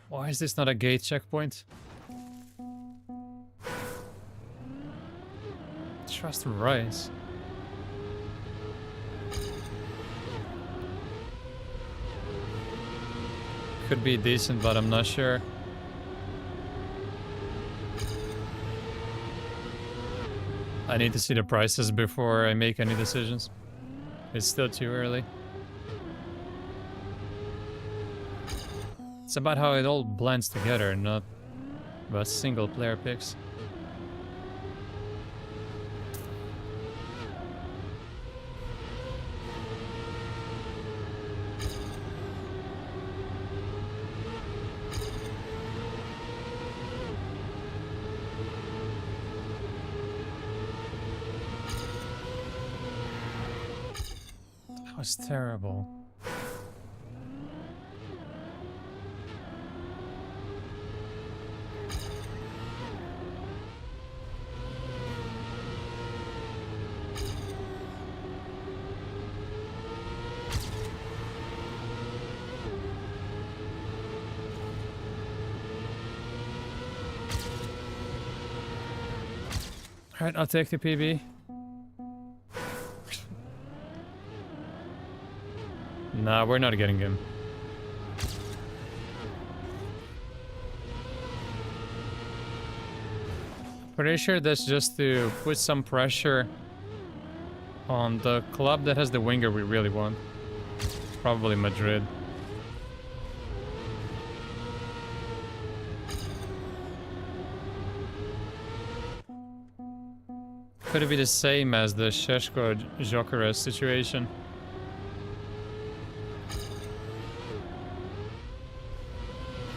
Why is this not a gate checkpoint? Trust rice. Could be decent, but I'm not sure. I need to see the prices before I make any decisions. It's still too early. It's about how it all blends together, not about single player picks. That was terrible. Alright, I'll take the PB. Nah, we're not getting him. Pretty sure that's just to put some pressure on the club that has the winger we really want. Probably Madrid. Could it be the same as the Šeško-Gyökeres situation?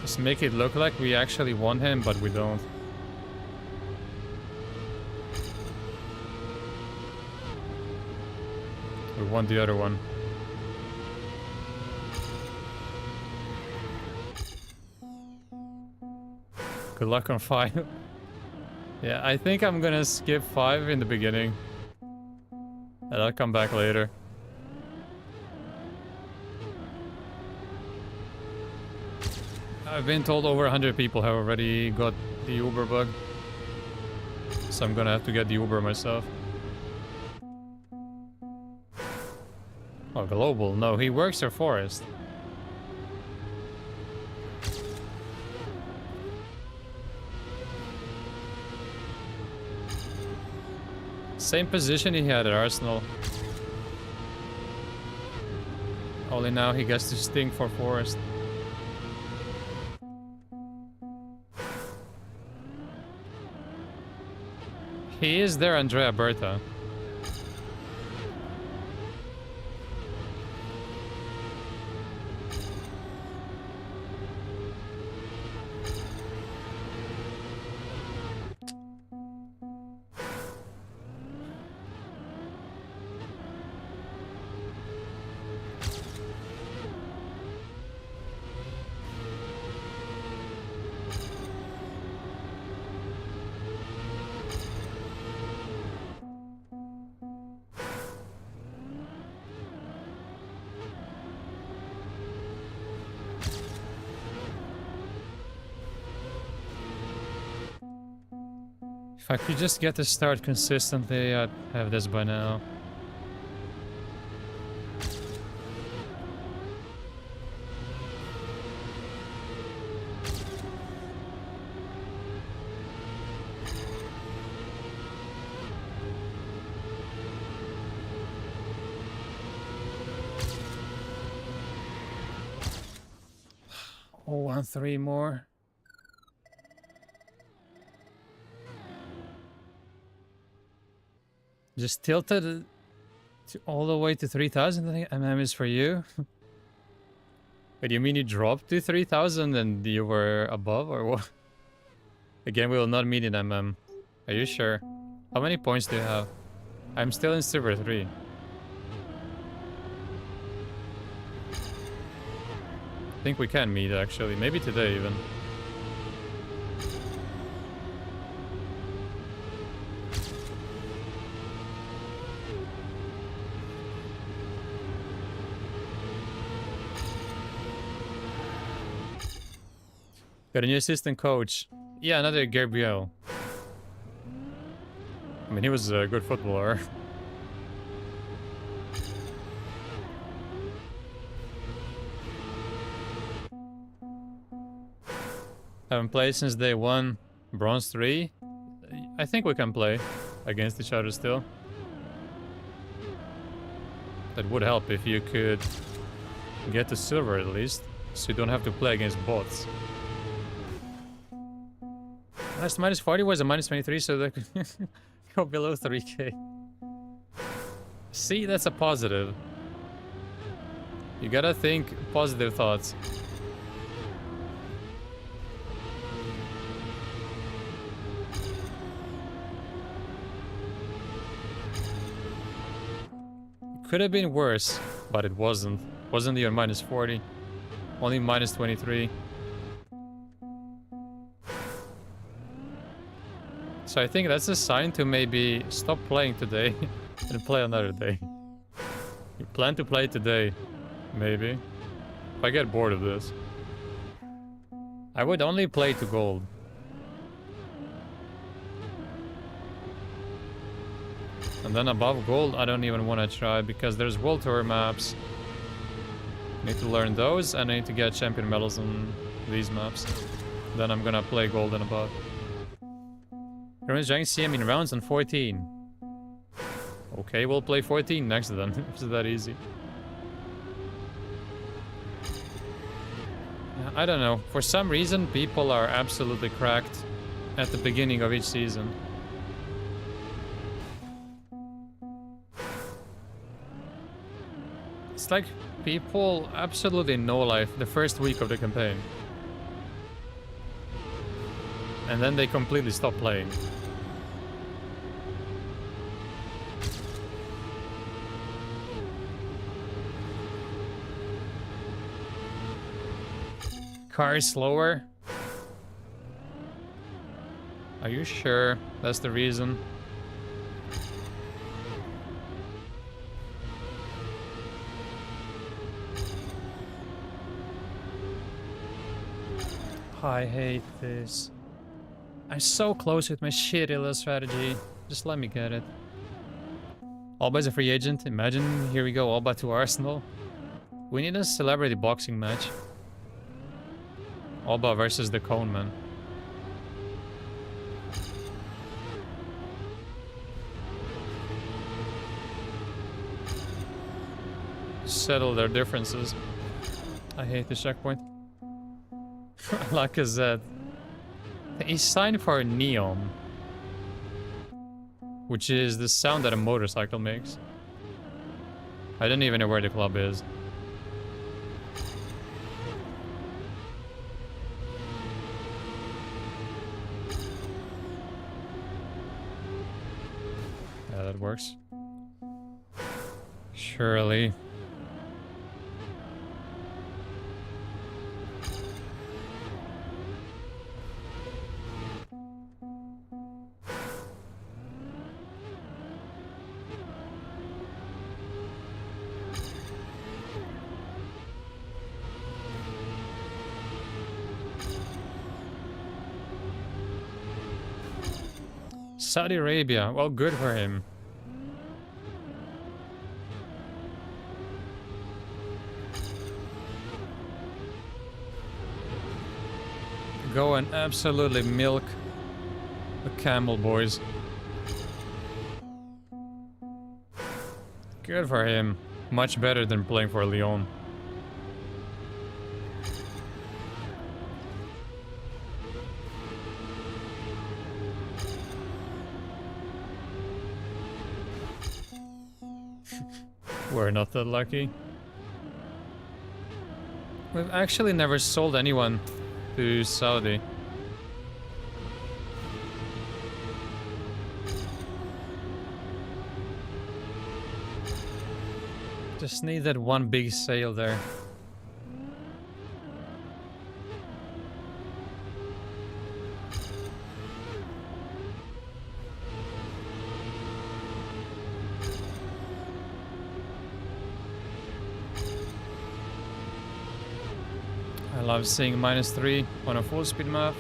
Just make it look like we actually want him, but we don't. We want the other one. Good luck on 5. Yeah, I think I'm gonna skip 5 in the beginning. And I'll come back later. I've been told over 100 people have already got the Uber bug. So I'm gonna have to get the Uber myself. Oh, Global. No, he works for Forest. Same position he had at Arsenal. Only now he gets to sting for Forest. He is there, Andrea Berta. If I could just get to start consistently, I'd have this by now. Oh, 1-3 more. Just tilted to all the way to 3,000, I think MM is for you. Wait, you mean you dropped to 3,000 and you were above, or what? Again, we will not meet in MM. Are you sure? How many points do you have? I'm still in Silver 3. I think we can meet, actually. Maybe today, even. Got a new assistant coach. Yeah, another Gabriel. I mean, he was a good footballer. Haven't played since day 1. Bronze 3. I think we can play against each other still. That would help if you could get to silver at least, so you don't have to play against bots. Last minus 40 was a minus 23, so they could go below 3k. See, that's a positive. You gotta think positive thoughts. It could have been worse, but it wasn't. Wasn't even minus 40. Only minus 23. So I think that's a sign to maybe stop playing today and play another day. You plan to play today, maybe. If I get bored of this. I would only play to gold. And then above gold, I don't even want to try because there's World Tour maps. Need to learn those, and I need to get champion medals on these maps. Then I'm gonna play gold and above. Everyone's trying CM in rounds on 14. Okay, we'll play 14 next then. It's that easy. Yeah, I don't know. For some reason, people are absolutely cracked at the beginning of each season. It's like people absolutely know life the first week of the campaign. And then they completely stop playing. Car is slower? Are you sure that's the reason? I hate this. I'm so close with my shitty little strategy. Just let me get it. Alba's a free agent. Imagine, here we go, Alba to Arsenal. We need a celebrity boxing match. Alba versus the Cone Man. Settle their differences. I hate this checkpoint. Lacazette. He signed for Neon, which is the sound that a motorcycle makes. I don't even know where the club is. Yeah, that works. Surely. Saudi Arabia, well, good for him. Go and absolutely milk the camel boys. Good for him. Much better than playing for Lyon. We're not that lucky. We've actually never sold anyone to Saudi. Just need that one big sale there. I love seeing -3 on a full speed map.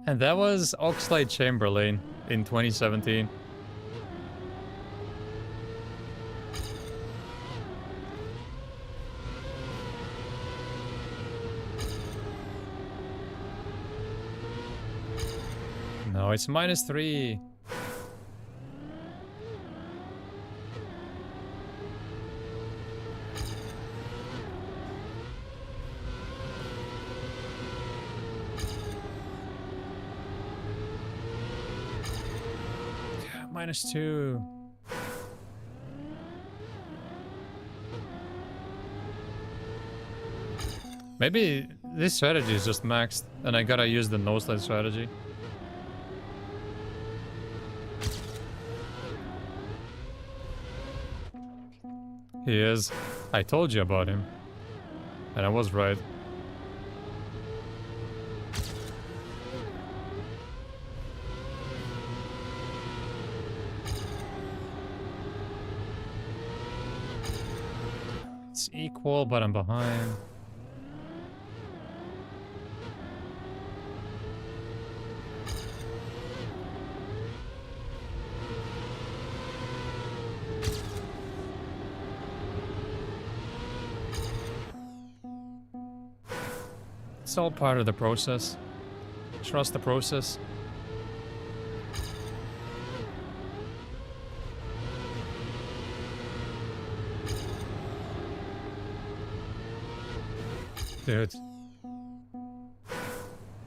And that was Oxlade Chamberlain in 2017. No, it's -3. -2. Maybe this strategy is just maxed and I gotta use the no slide strategy. He is. I told you about him. And I was right. It's equal, but I'm behind. It's all part of the process. Trust the process. Dude.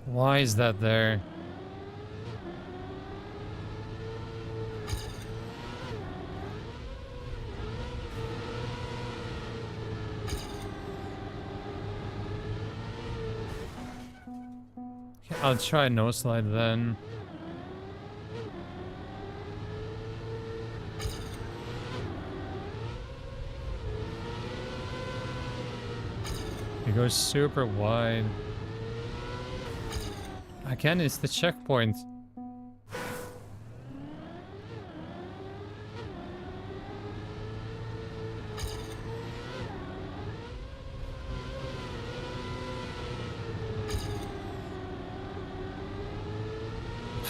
Why is that there? Okay, I'll try no slide then. It goes super wide. Again, it's the checkpoint.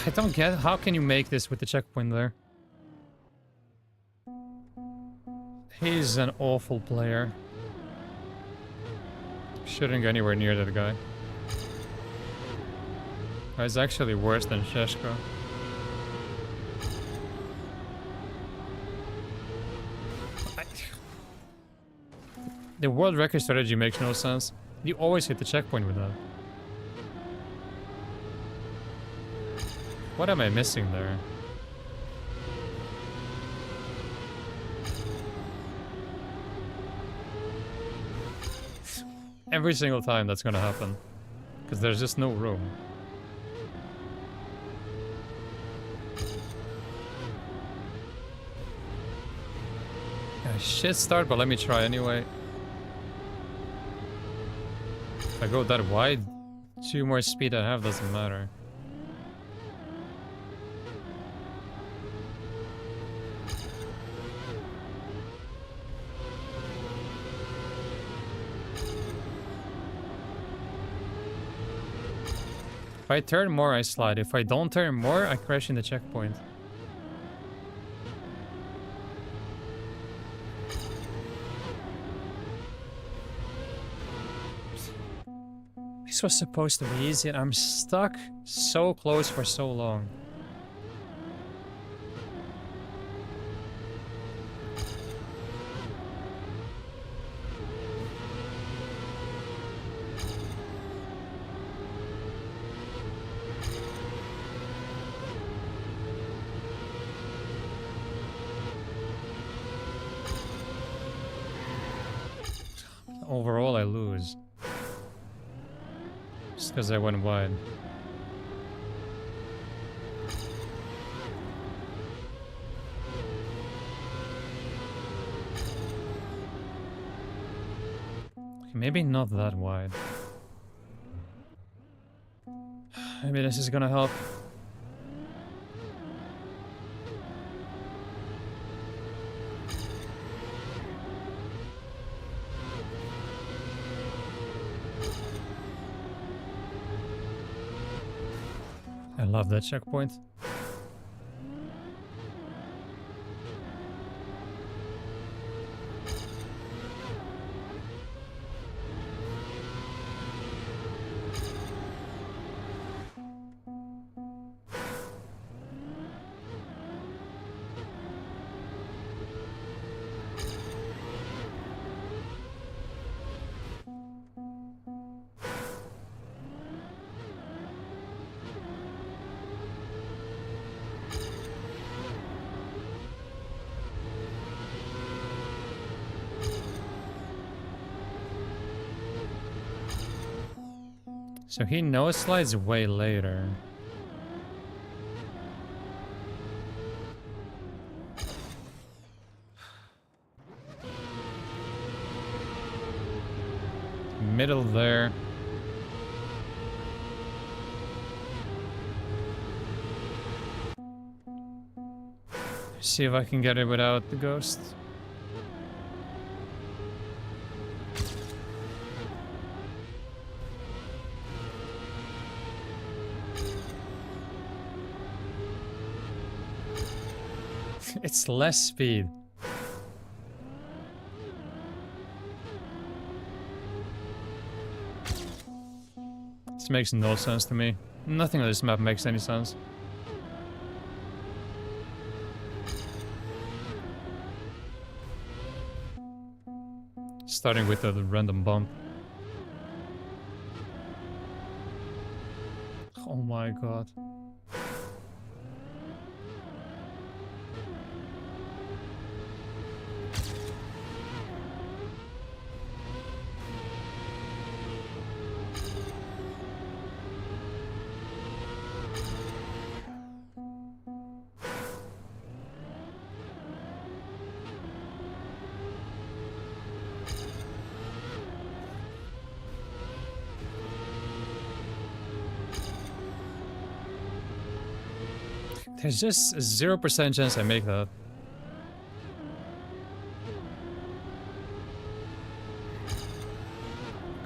I don't get how can you make this with the checkpoint there? He's an awful player. Shouldn't go anywhere near that guy. Guy's actually worse than Sheshko. The world record strategy makes no sense. You always hit the checkpoint with that. What am I missing there? Every single time that's gonna happen. Because there's just no room. Yeah, shit start, but let me try anyway. If I go that wide, 2 more speed I have doesn't matter. If I turn more, I slide. If I don't turn more, I crash in the checkpoint. This was supposed to be easy and I'm stuck so close for so long. Overall, I lose. Just because I went wide. Okay, maybe not that wide. Maybe this is gonna help. I love that checkpoint. So he no slides way later. Middle there. See if I can get it without the ghost. It's less speed. This makes no sense to me. Nothing on this map makes any sense. Starting with a random bump. Oh my god. There's just a 0% chance I make that.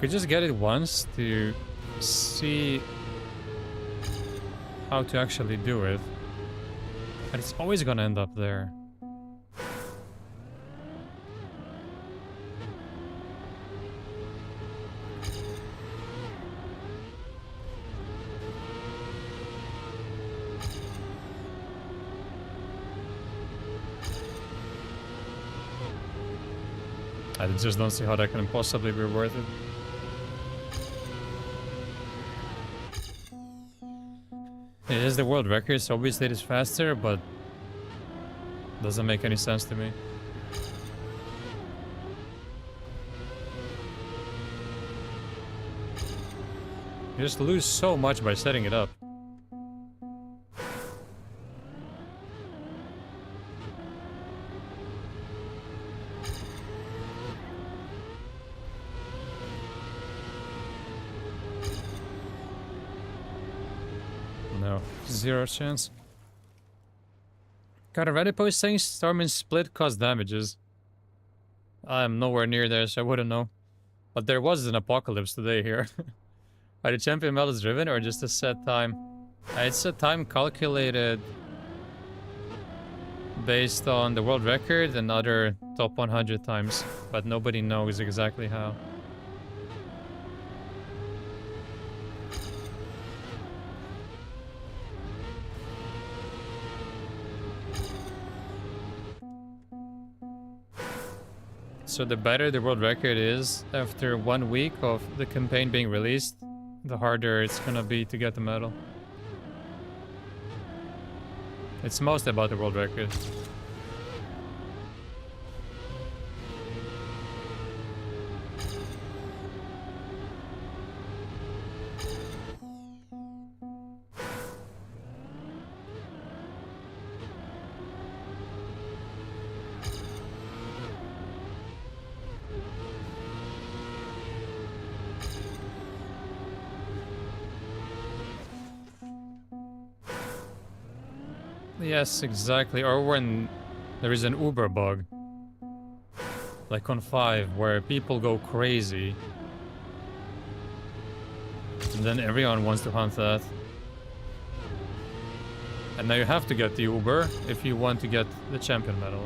Could just get it once to see how to actually do it. But it's always gonna end up there. I just don't see how that can possibly be worth it. It is the world record, so obviously it is faster, but doesn't make any sense to me. You just lose so much by setting it up. No, 0 chance. Got a Reddit post saying Storm and Split cause damages. I am nowhere near there, so I wouldn't know. But there was an apocalypse today here. Are the champion medals driven or just a set time? It's a time calculated based on the world record and other top 100 times, but nobody knows exactly how. So the better the world record is after 1 week of the campaign being released, the harder it's gonna be to get the medal. It's mostly about the world record. Yes, exactly. Or when there is an Uber bug. Like on 5, where people go crazy. And then everyone wants to hunt that. And now you have to get the Uber if you want to get the champion medal.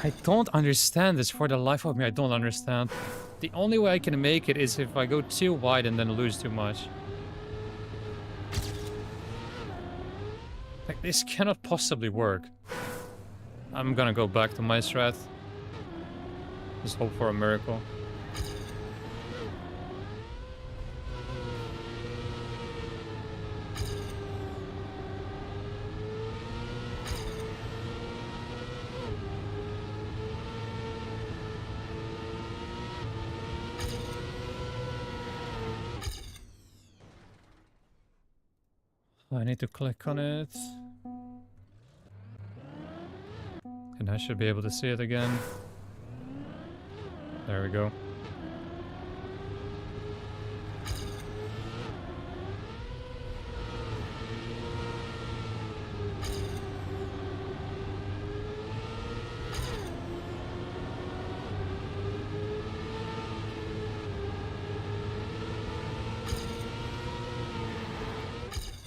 I don't understand this for the life of me. I don't understand. The only way I can make it is if I go too wide and then lose too much. Like, this cannot possibly work. I'm gonna go back to my strat. Just hope for a miracle. I need to click on it. And I should be able to see it again. There we go.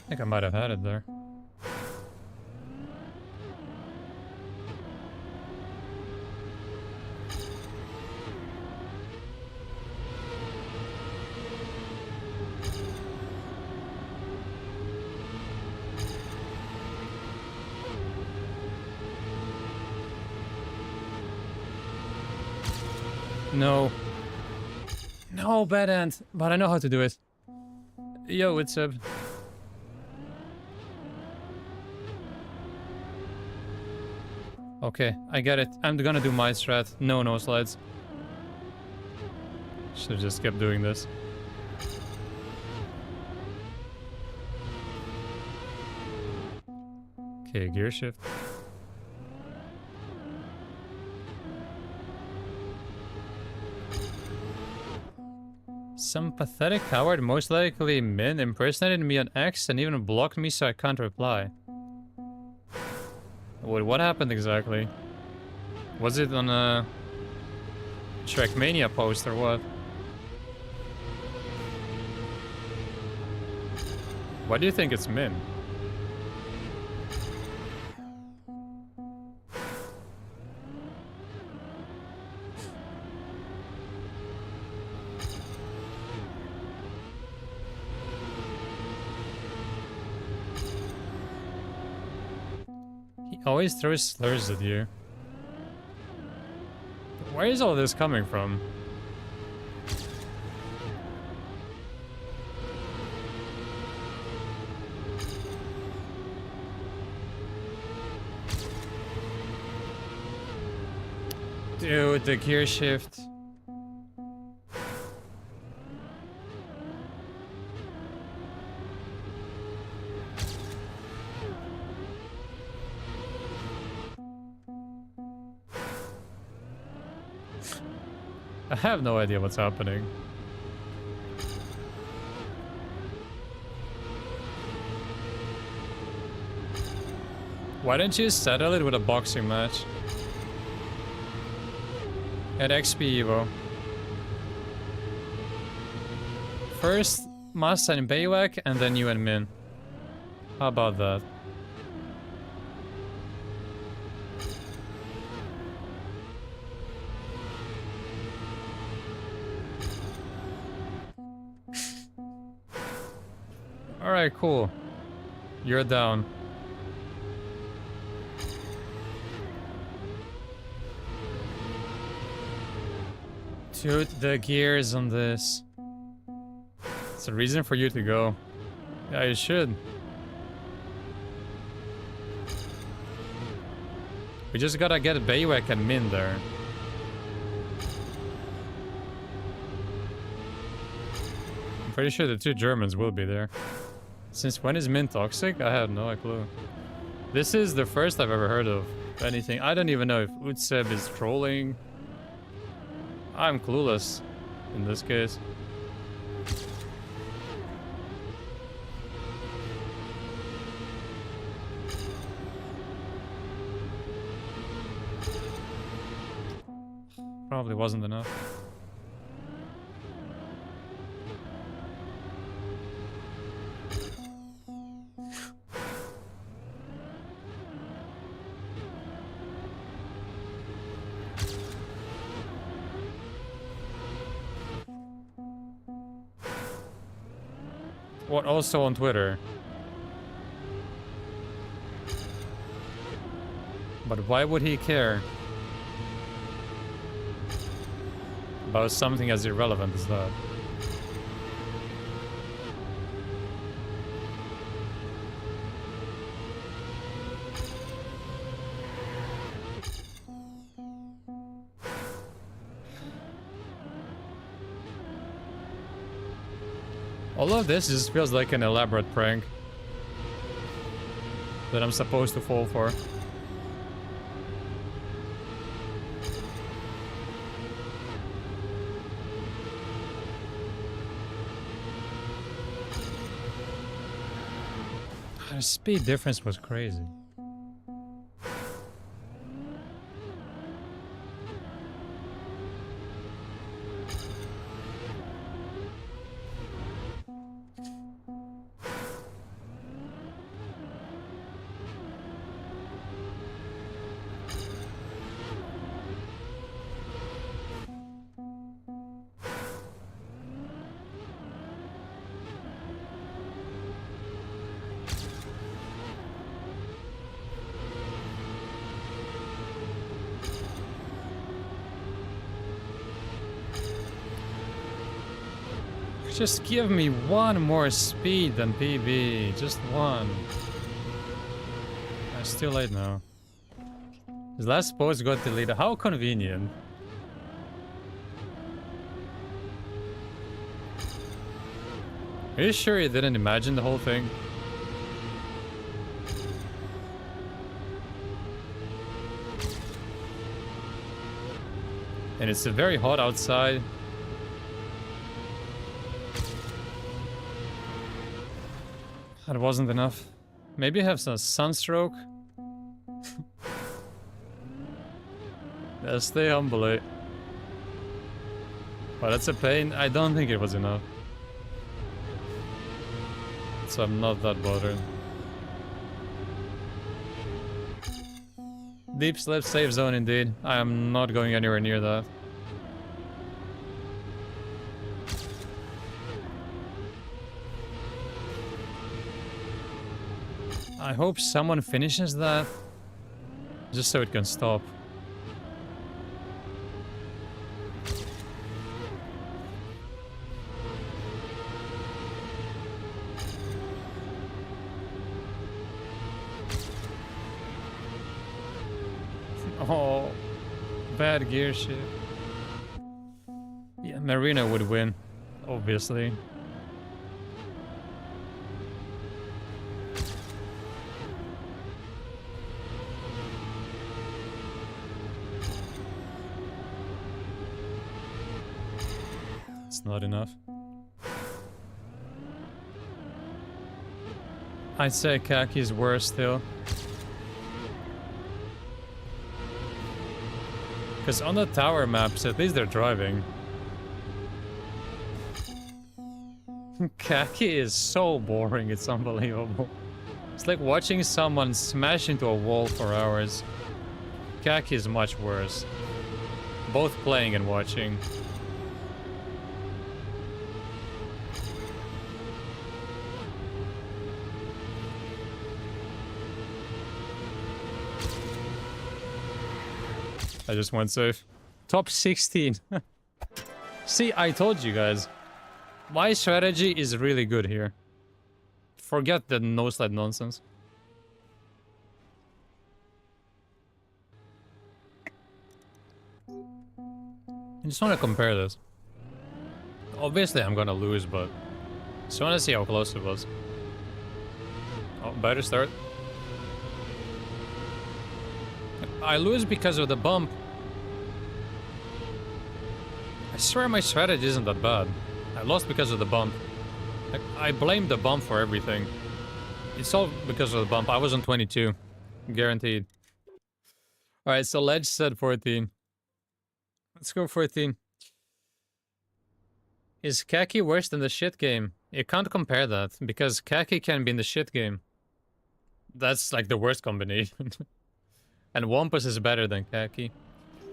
think I might have had it there. No. No, bad end. But I know how to do it. Yo, what's up? Okay, I get it. I'm gonna do my strat. No slides. Should've just kept doing this. Okay, gear shift. Some pathetic coward, most likely Min, impersonated me on X and even blocked me so I can't reply. Wait, what happened exactly? Was it on a Trackmania post or what? Why do you think it's Min? He always throws slurs at you. Where is all this coming from? Dude, the gear shift. I have no idea what's happening. Why don't you settle it with a boxing match? At XP Evo. First, Masa and Baywak, and then you and Min. How about that? Alright, cool. You're down. Dude, the gears on this. It's a reason for you to go. Yeah, you should. We just gotta get Baywak and Min there. I'm pretty sure the two Germans will be there. Since when is Min toxic? I have no clue. This is the first I've ever heard of anything. I don't even know if Utseb is trolling. I'm clueless in this case. Probably wasn't enough. What, also on Twitter? But why would he care about something as irrelevant as that? All of this just feels like an elaborate prank that I'm supposed to fall for. The speed difference was crazy. Just give me one more speed than PB. Just one. It's too late now. His last post got deleted. How convenient. Are you sure you didn't imagine the whole thing? And it's very hot outside. That wasn't enough. Maybe have some sunstroke. Yeah, stay humble, eh? But that's a pain. I don't think it was enough. So I'm not that bothered. Deep slip safe zone indeed. I am not going anywhere near that. I hope someone finishes that. Just so it can stop. Oh, bad gear shift. Yeah, Marina would win, obviously. It's not enough. I'd say Kaki's worse still. Because on the tower maps, at least they're driving. Kaki is so boring, it's unbelievable. It's like watching someone smash into a wall for hours. Kaki is much worse. Both playing and watching. I just went safe. Top 16. See, I told you guys. My strategy is really good here. Forget the no-slide nonsense. I just want to compare this. Obviously, I'm gonna lose, but I just want to see how close it was. Oh, better start. I lose because of the bump. I swear my strategy isn't that bad. I lost because of the bump. I blame the bump for everything. It's all because of the bump. I was on 22. Guaranteed. Alright, so Ledge said 14. Let's go 14. Is Kaki worse than the shit game? You can't compare that, because Kaki can be in the shit game. That's like the worst combination. And Wampus is better than Kaki.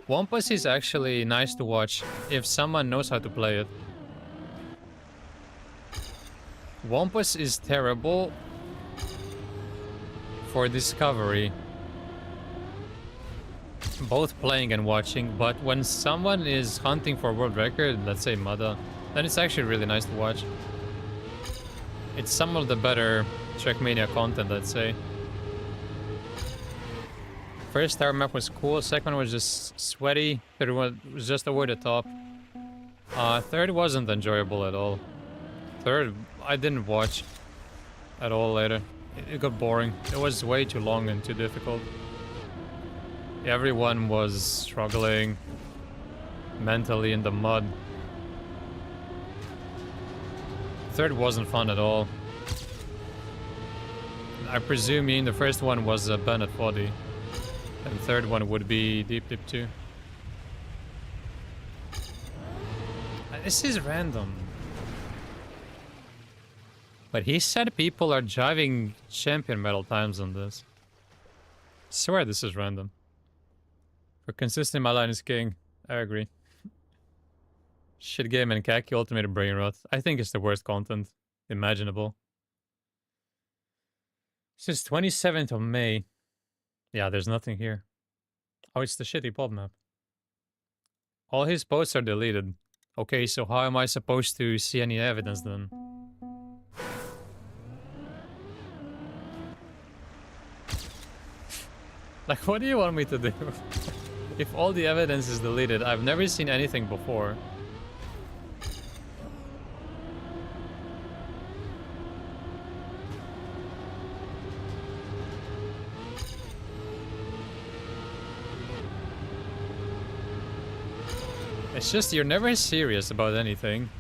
Wampus is actually nice to watch if someone knows how to play it. Wampus is terrible for discovery. Both playing and watching, but when someone is hunting for world record, let's say Mada, then it's actually really nice to watch. It's some of the better Trackmania content, I'd say. First tower map was cool, second one was just sweaty, third one was just over the top. Third wasn't enjoyable at all. Third, I didn't watch at all later. It got boring. It was way too long and too difficult. Everyone was struggling mentally in the mud. Third wasn't fun at all. I presume the first one was Bennett Body. And third one would be Deep Dip 2. This is random. But he said people are driving champion medal times on this. I swear this is random. For consistent, my line is king. I agree. Shit game and Kaki Ultimate Brain Rot. I think it's the worst content imaginable. Since 27th of May. Yeah, there's nothing here. Oh, it's the shitty pub map. All his posts are deleted. Okay, so how am I supposed to see any evidence then? Like, what do you want me to do? If all the evidence is deleted, I've never seen anything before. It's just you're never serious about anything.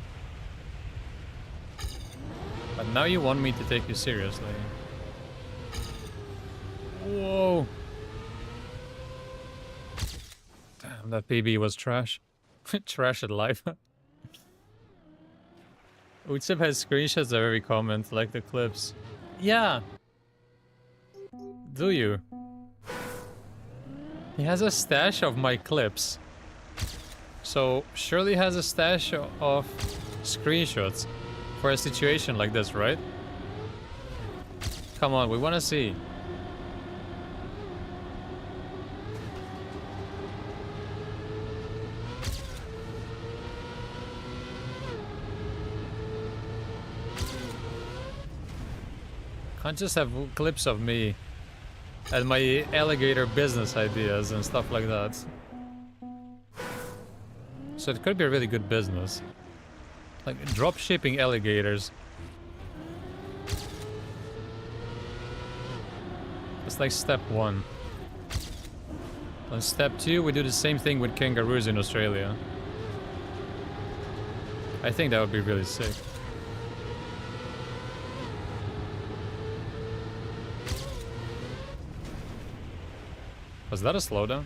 But now you want me to take you seriously. Whoa. Damn, that PB was trash. Trash at life. Utsip has screenshots of every comment, like the clips. Yeah. Do you? He has a stash of my clips. So, surely has a stash of screenshots for a situation like this, right? Come on, we want to see. Can't just have clips of me and my alligator business ideas and stuff like that. So it could be a really good business. Like drop shipping alligators. It's like step 1. On step 2, we do the same thing with kangaroos in Australia. I think that would be really sick. Was that a slowdown?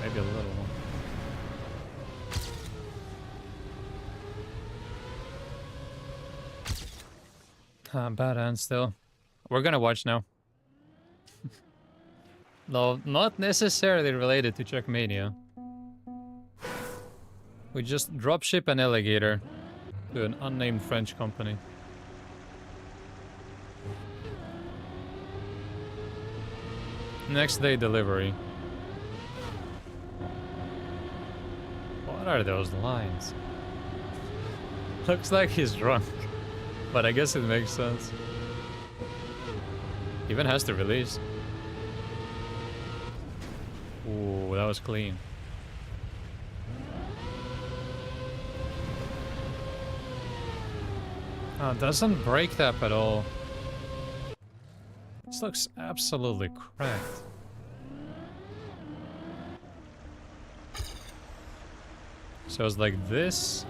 Maybe a little one. Bad hand still. We're gonna watch now. No, not necessarily related to Trackmania. We just dropship an alligator to an unnamed French company. Next day delivery. What are those lines? Looks like he's drunk. But I guess it makes sense. Even has to release. Ooh, that was clean. Oh, doesn't break tap at all. This looks absolutely cracked. So it's like this.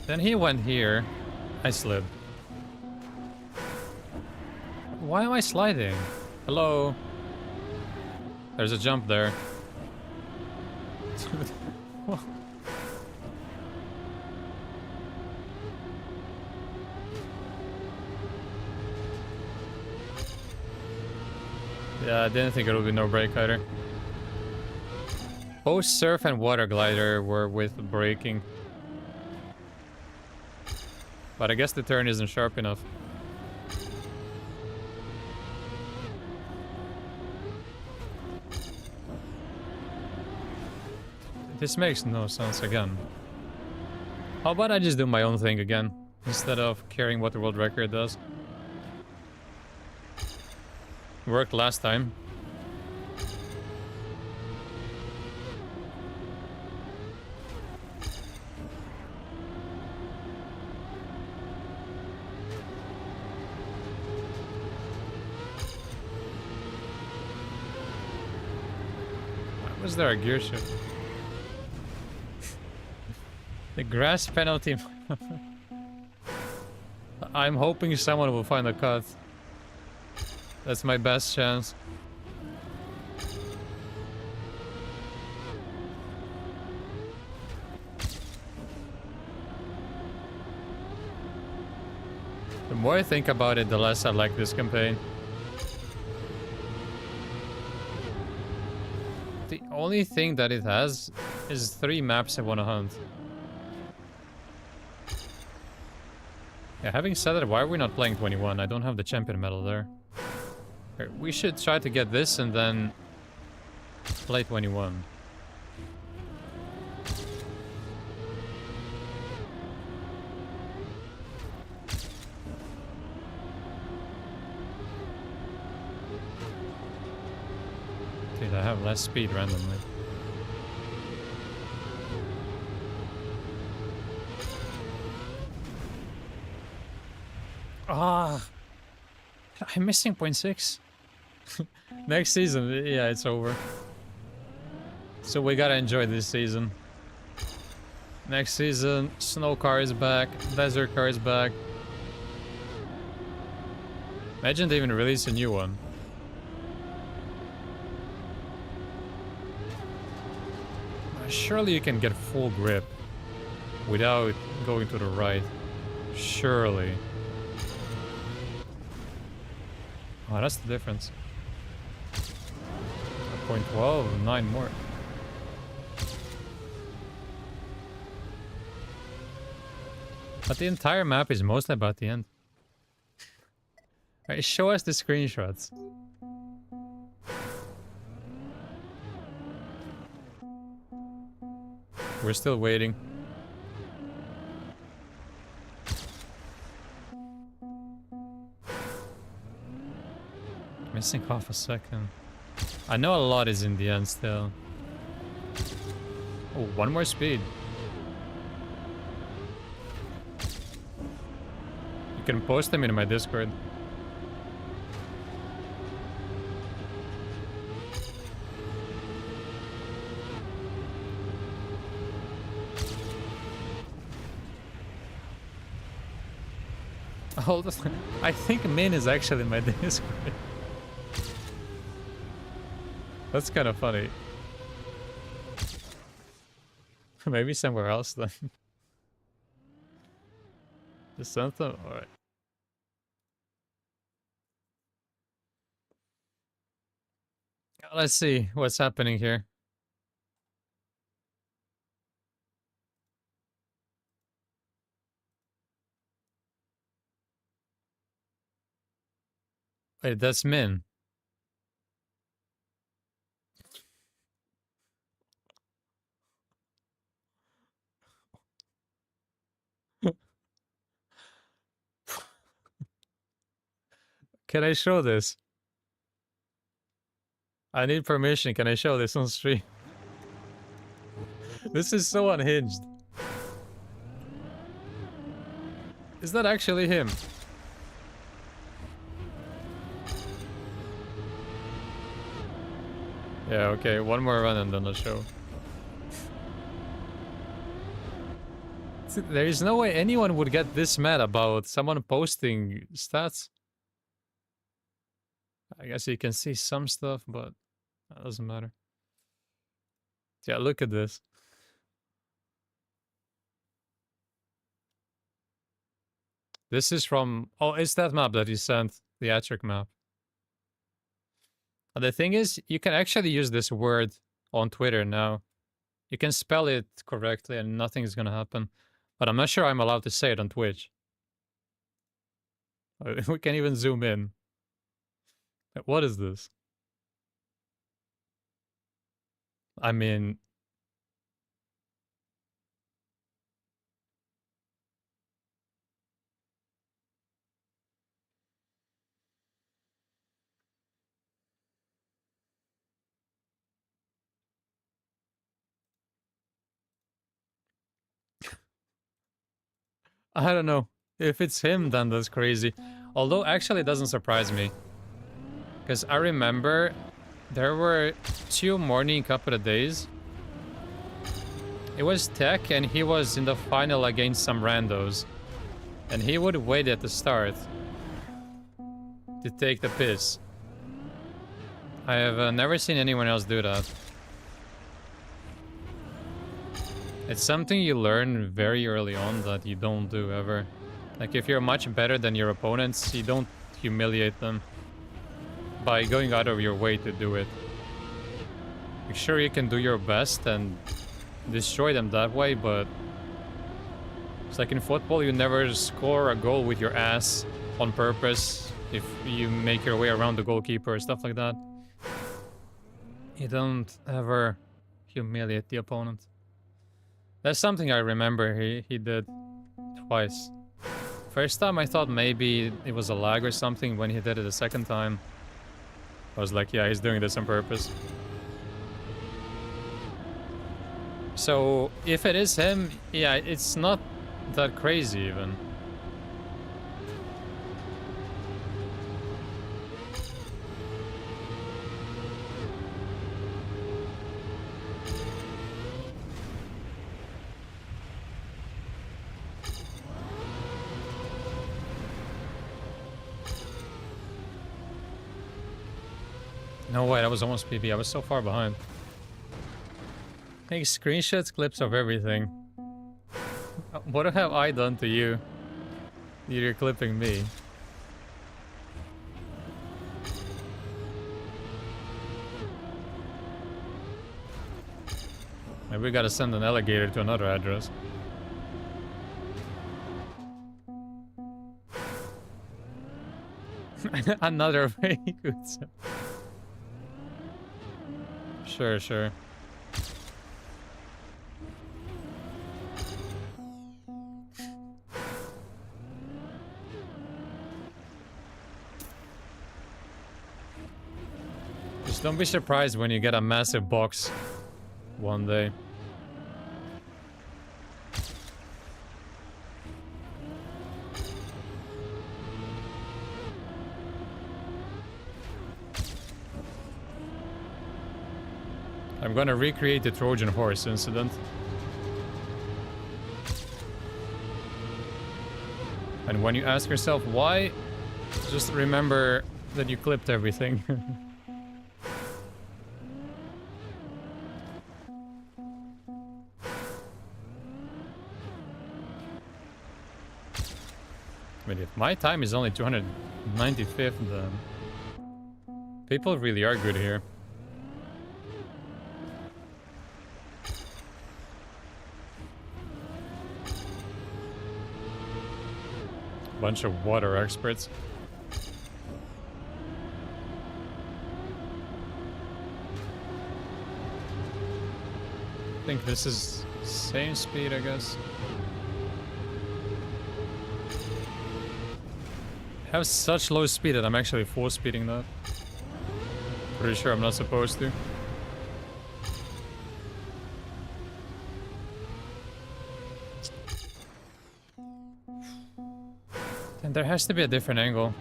Then he went here. I slipped. Why am I sliding? Hello? There's a jump there. Yeah, I didn't think it would be no brake either. Both surf and water glider were with braking. But I guess the turn isn't sharp enough. This makes no sense again. How about I just do my own thing again, instead of caring what the world record does? Worked last time. Why was there a gear shift? The grass penalty. I'm hoping someone will find a cut. That's my best chance. The more I think about it, the less I like this campaign. The only thing that it has is 3 maps I want to hunt. Yeah, having said that, why are we not playing 21? I don't have the champion medal there. We should try to get this and then Play 21. Dude, I have less speed randomly. Ah, I'm missing 0.6. Next season, yeah, it's over. So we gotta enjoy this season. Next season, snow car is back, desert car is back. Imagine they even release a new one. Surely you can get full grip without going to the right. Surely. Oh, that's the difference. 0.12, 9 more. But the entire map is mostly about the end. Alright, show us the screenshots. We're still waiting. Missing half a second. I know a lot is in the end still. Oh, one more speed. You can post them in my Discord. Hold on. I think Min is actually in my Discord. That's kind of funny. Maybe somewhere else then. Just sent them? Alright. Let's see what's happening here. Wait, that's Min. Can I show this? I need permission. Can I show this on stream? This is so unhinged. Is that actually him? Yeah, okay. One more run and then I'll show. There is no way anyone would get this mad about someone posting stats. I guess you can see some stuff, but that doesn't matter. Yeah, look at this. This is from... Oh, it's that map that you sent. The Attrick map. And the thing is, you can actually use this word on Twitter now. You can spell it correctly and nothing's gonna happen. But I'm not sure I'm allowed to say it on Twitch. We can even zoom in. What is this? I mean... I don't know. If it's him, then that's crazy. Although, actually, it doesn't surprise me. Because I remember there were 2 morning couple of days. It was Tech, and he was in the final against some randos. And he would wait at the start to take the piss. I have never seen anyone else do that. It's something you learn very early on that you don't do ever. Like, if you're much better than your opponents, you don't humiliate them by going out of your way to do it. Like, sure, you can do your best and destroy them that way, but it's like in football, you never score a goal with your ass on purpose if you make your way around the goalkeeper or stuff like that. You don't ever humiliate the opponent. That's something I remember he did twice. First time I thought maybe it was a lag or something. When he did it the second time, I was like, yeah, he's doing this on purpose. So if it is him, yeah, it's not that crazy even. No way, that was almost PB. I was so far behind. Take screenshots, clips of everything. What have I done to you? You're clipping me. Maybe we gotta send an alligator to another address. Another very good. Sure, sure. Just don't be surprised when you get a massive box one day. I'm gonna recreate the Trojan horse incident. And when you ask yourself why, just remember that you clipped everything. I mean, if my time is only 295th, then people really are good here. Bunch of water experts. I think this is same speed, I guess. I have such low speed that I'm actually full speeding that. Pretty sure I'm not supposed to. And there has to be a different angle.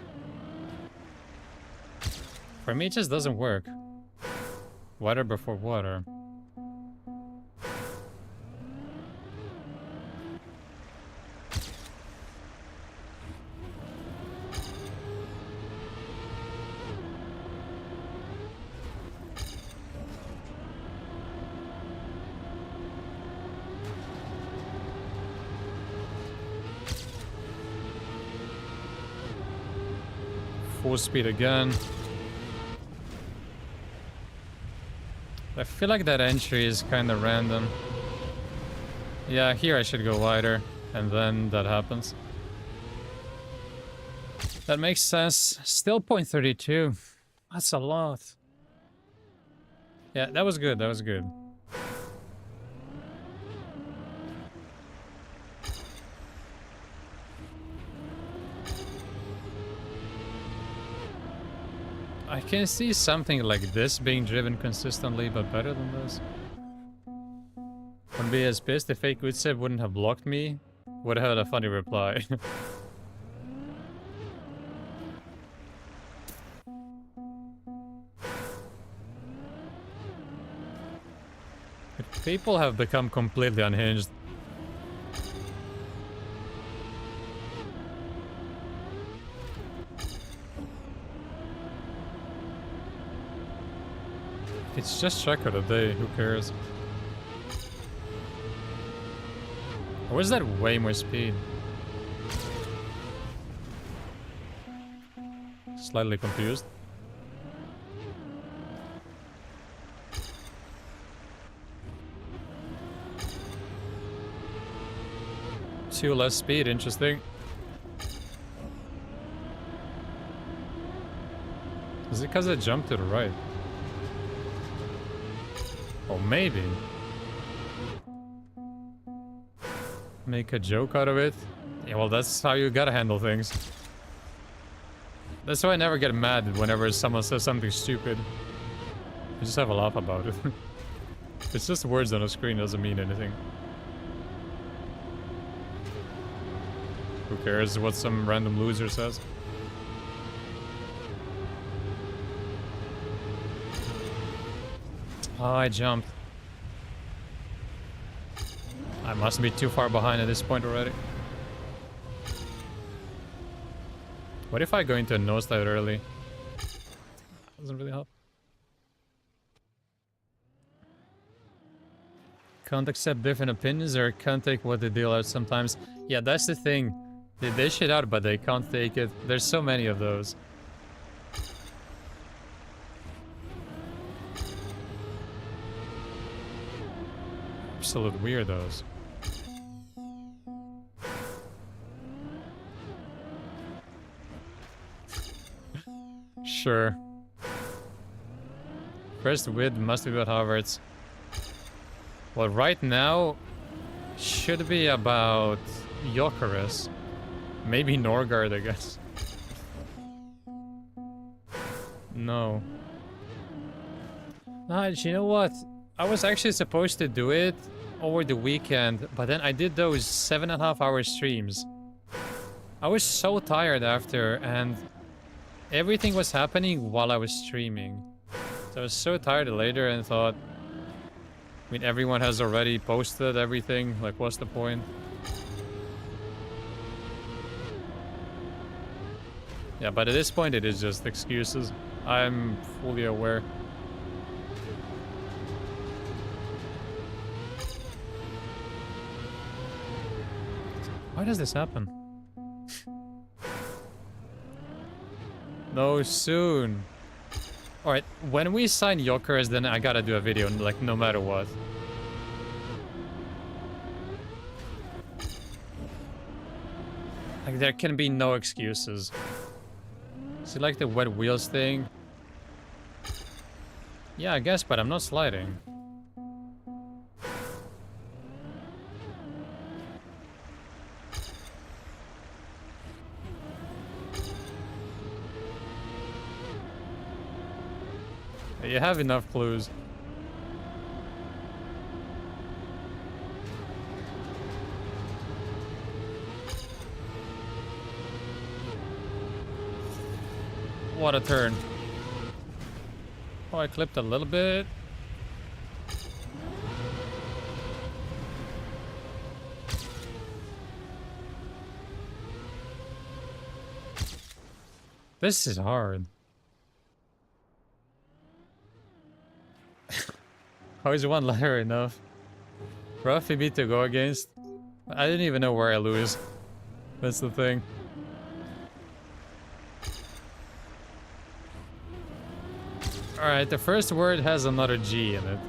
For me, it just doesn't work. Water before water. Full speed again. I feel like that entry is kind of random. Yeah, here I should go wider, and then that happens. That makes sense. Still 0.32. That's a lot. Yeah, that was good, that was good. I can see something like this being driven consistently, but better than this. Wouldn't be as pissed if fake Utsev wouldn't have blocked me. Would have had a funny reply. People have become completely unhinged. It's just checker today, who cares? Or is that way more speed? Slightly confused. Two less speed, interesting. Is it because I jumped to the right? Or maybe make a joke out of it. Yeah, well, that's how you gotta handle things. That's why I never get mad whenever someone says something stupid. I just have a laugh about it. It's just words on a screen, doesn't mean anything. Who cares what some random loser says? Oh, I jumped. I must be too far behind at this point already. What if I go into a nosedive early? Doesn't really help. Can't accept different opinions or can't take what they deal out sometimes. Yeah, that's the thing. They dish it out, but they can't take it. There's so many of those. Absolute weirdos. Sure. First width must be about Havertz. Well, right now should be about Gyökeres. Maybe Norgard, I guess. No. You know what? I was actually supposed to do it over the weekend, but then I did those 7.5-hour streams. I was so tired after, and everything was happening while I was streaming. So I was so tired later and thought, I mean, everyone has already posted everything, like what's the point? Yeah, but at this point it is just excuses. I'm fully aware. Why does this happen? No, soon. Alright, when we sign Gyökeres, then I gotta do a video, like, no matter what. Like, there can be no excuses. See, like the wet wheels thing? Yeah, I guess, but I'm not sliding. You have enough clues. What a turn. Oh, I clipped a little bit. This is hard. How is one letter enough? Rough beat to go against. I didn't even know where I lose. That's the thing. Alright, the first word has another G in it.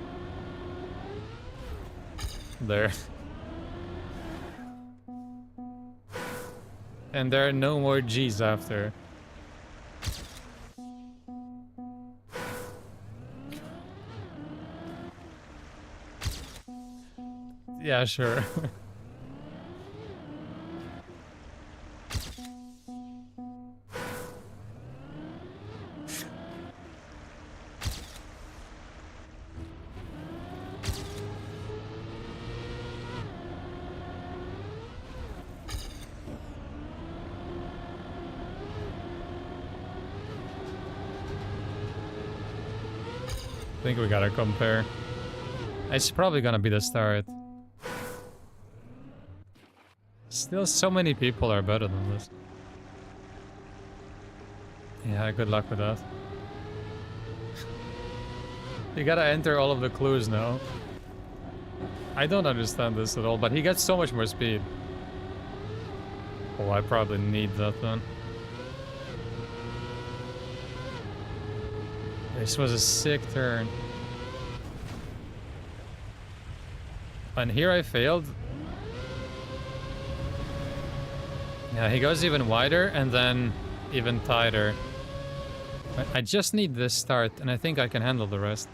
There. And there are no more G's after. Yeah, sure. I think we gotta compare. It's probably gonna be the start. Still, so many people are better than this. Yeah, good luck with that. You gotta enter all of the clues now. I don't understand this at all, but he gets so much more speed. Oh, I probably need that then. This was a sick turn. And here I failed. Yeah, he goes even wider and then even tighter. I just need this start and I think I can handle the rest.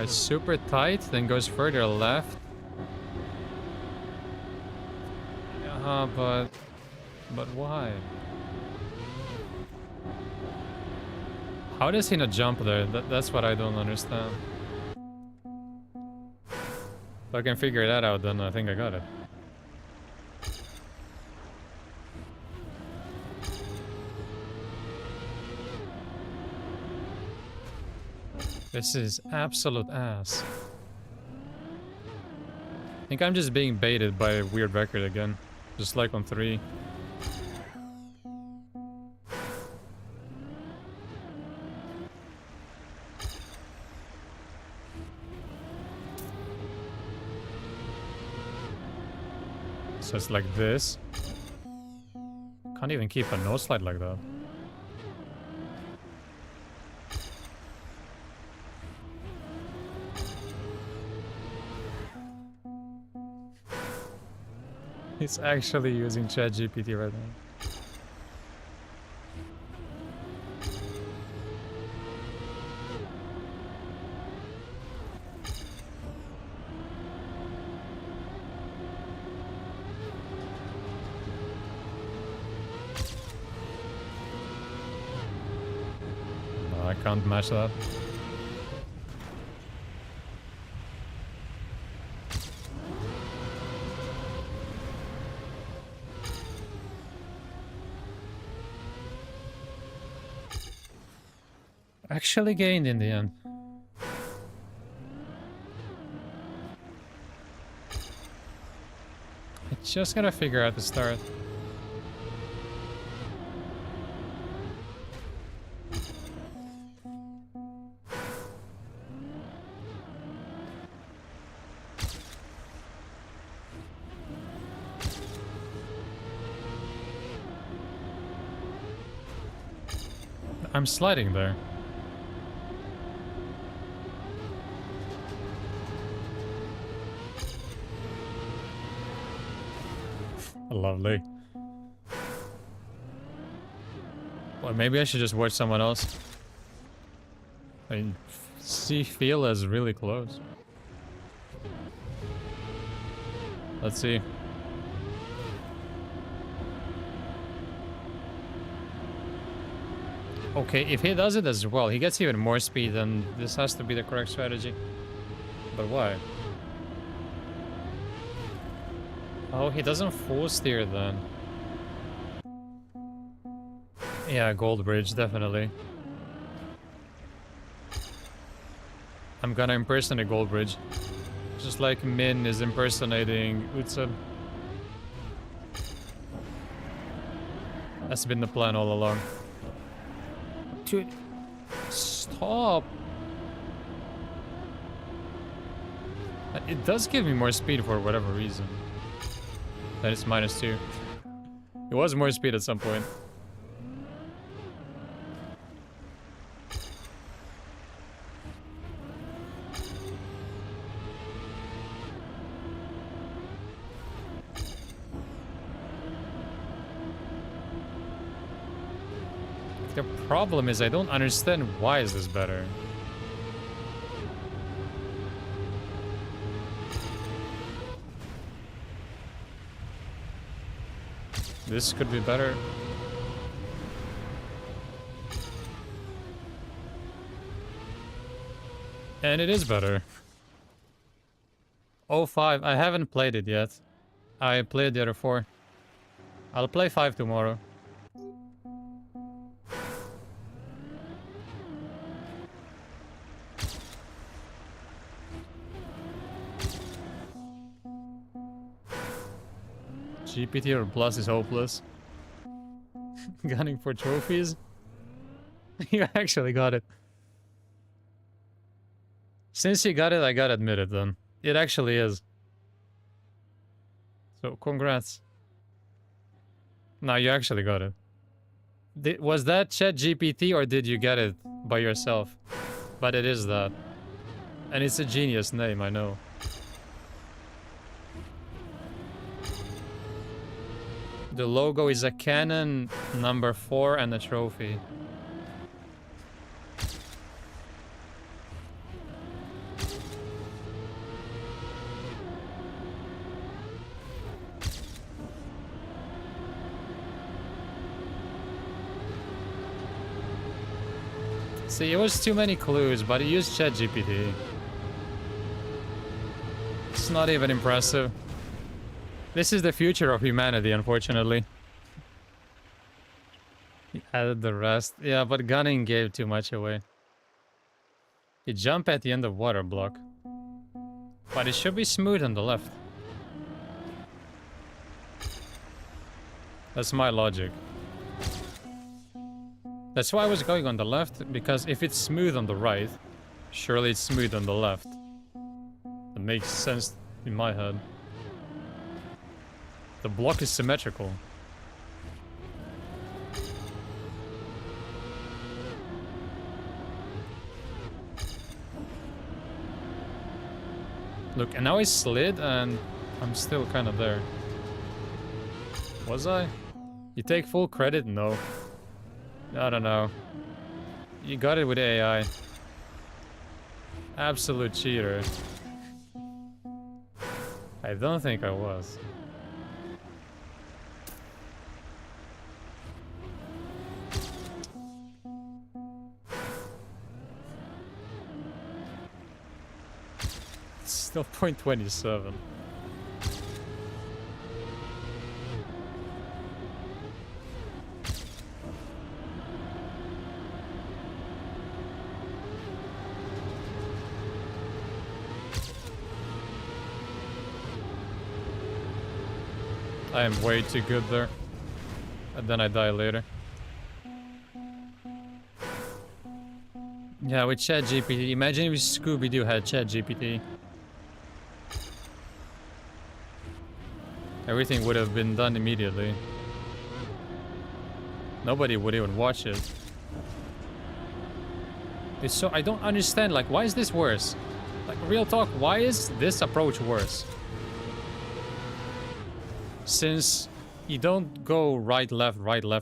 Alright, super tight, then goes further left. Yeah, but why? How does he not jump there? That's what I don't understand. If I can figure that out, then I think I got it. This is absolute ass. I think I'm just being baited by a weird record again. Just like on 3. So it's like this. Can't even keep a no slide like that. He's actually using ChatGPT right now. No, I can't match that. Actually gained in the end. I just gotta figure out the start. I'm sliding there. Lovely. Well, maybe I should just watch someone else. I mean, feel is really close. Let's see. Okay, if he does it as well, he gets even more speed, then this has to be the correct strategy. But why? Oh, he doesn't full steer then. Yeah, gold bridge, definitely. I'm gonna impersonate gold bridge. Just like Min is impersonating Utsa. That's been the plan all along. Dude, stop! It does give me more speed for whatever reason. That is -2. It was more speed at some point. The problem is I don't understand why is this better. This could be better. And it is better. 05, I haven't played it yet. I played the other 4. I'll play 5 tomorrow. GPT or plus is hopeless. Gunning for trophies? You actually got it. Since you got it, I gotta admit it then. It actually is. So, congrats. No, you actually got it. Was that ChatGPT or did you get it by yourself? But it is that. And it's a genius name, I know. The logo is a cannon, number 4, and a trophy. See, it was too many clues, but he used ChatGPT. It's not even impressive. This is the future of humanity, unfortunately. He added the rest. Yeah, but gunning gave too much away. You jump at the end of water block. But it should be smooth on the left. That's my logic. That's why I was going on the left, because if it's smooth on the right, surely it's smooth on the left. That makes sense in my head. The block is symmetrical. Look, and now I slid and I'm still kind of there. Was I? You take full credit? No. I don't know. You got it with AI. Absolute cheater. I don't think I was. It's still 0.27. I am way too good there. And then I die later. Yeah, with ChatGPT. Imagine if Scooby-Doo had ChatGPT. Everything would have been done immediately. Nobody would even watch it. It's so... I don't understand, like, why is this worse? Like, real talk, why is this approach worse? Since you don't go right, left,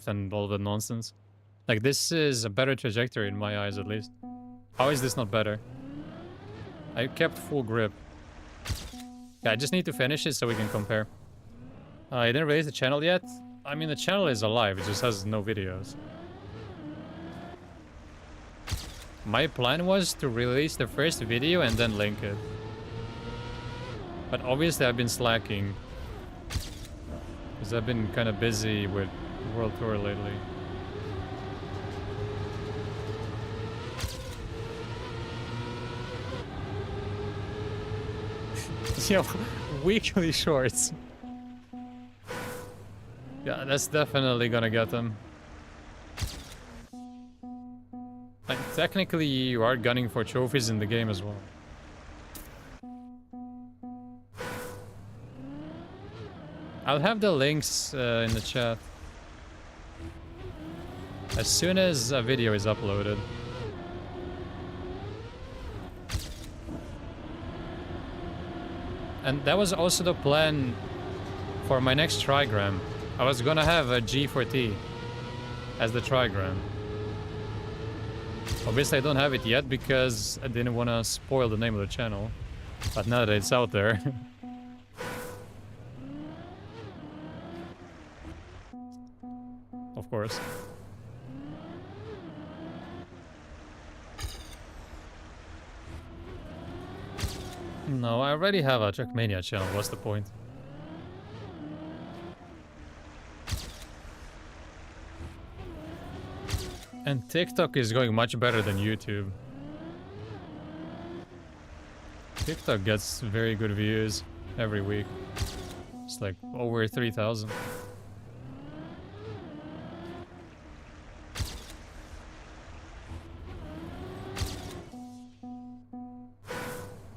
and all the nonsense. Like, this is a better trajectory in my eyes, at least. How is this not better? I kept full grip. Yeah, I just need to finish it so we can compare. I didn't release the channel yet. I mean, the channel is alive, it just has no videos. My plan was to release the first video and then link it. But obviously I've been slacking. Because I've been kind of busy with World Tour lately. Yo, weekly shorts. Yeah, that's definitely gonna get them. Like, technically you are gunning for trophies in the game as well. I'll have the links in the chat as soon as a video is uploaded. And that was also the plan for my next trigram. I was gonna have a G4T as the trigram. Obviously I don't have it yet because I didn't want to spoil the name of the channel. But now that it's out there... Of course. No, I already have a Trackmania channel, what's the point? And TikTok is going much better than YouTube. TikTok gets very good views every week. It's like over 3,000.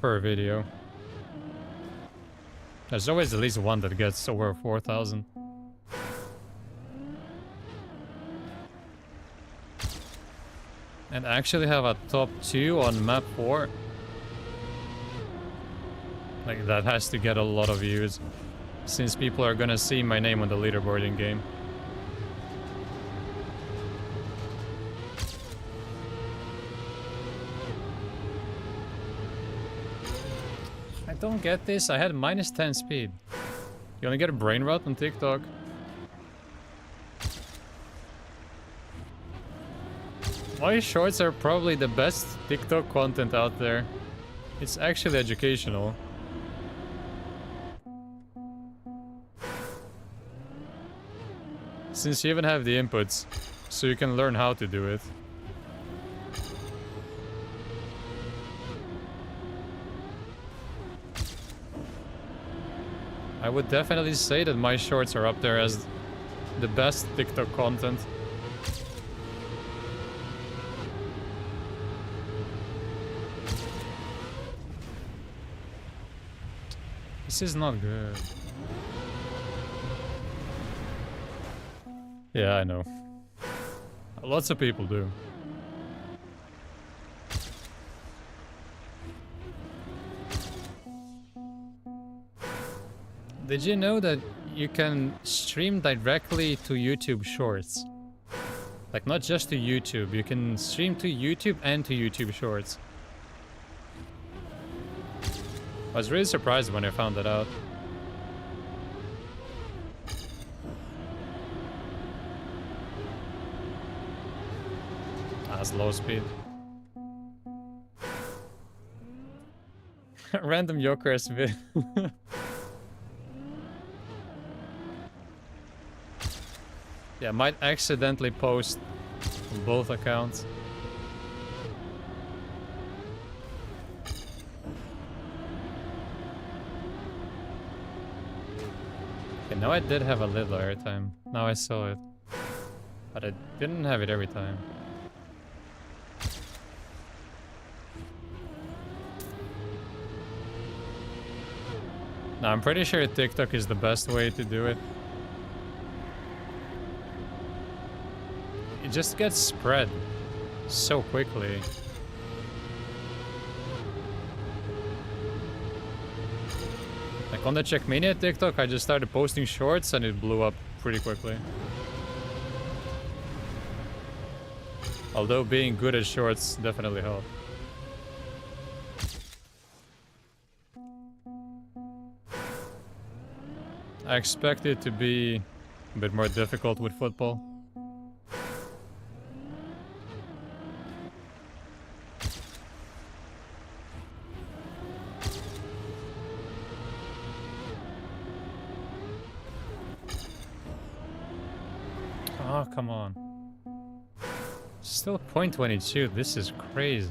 Per video. There's always at least one that gets over 4,000. And I actually have a top 2 on map 4. Like, that has to get a lot of views, since people are gonna see my name on the leaderboard in game. I don't get this. I had -10 speed. You only get a brain rot on TikTok. My shorts are probably the best TikTok content out there. It's actually educational. Since you even have the inputs, so you can learn how to do it. I would definitely say that my shorts are up there as the best TikTok content. This is not good. Yeah, I know. Lots of people do. Did you know that you can stream directly to YouTube Shorts? Like, not just to YouTube, you can stream to YouTube and to YouTube Shorts. I was really surprised when I found that out. That's low speed. Random Joker's vid. Yeah, might accidentally post on both accounts. Okay, now I did have a little airtime. Now I saw it. But I didn't have it every time. No, I'm pretty sure TikTok is the best way to do it. It just gets spread so quickly. Like on the Trackmania TikTok, I just started posting shorts and it blew up pretty quickly. Although being good at shorts definitely helped. I expect it to be a bit more difficult with football. Oh, come on. Still .22, this is crazy.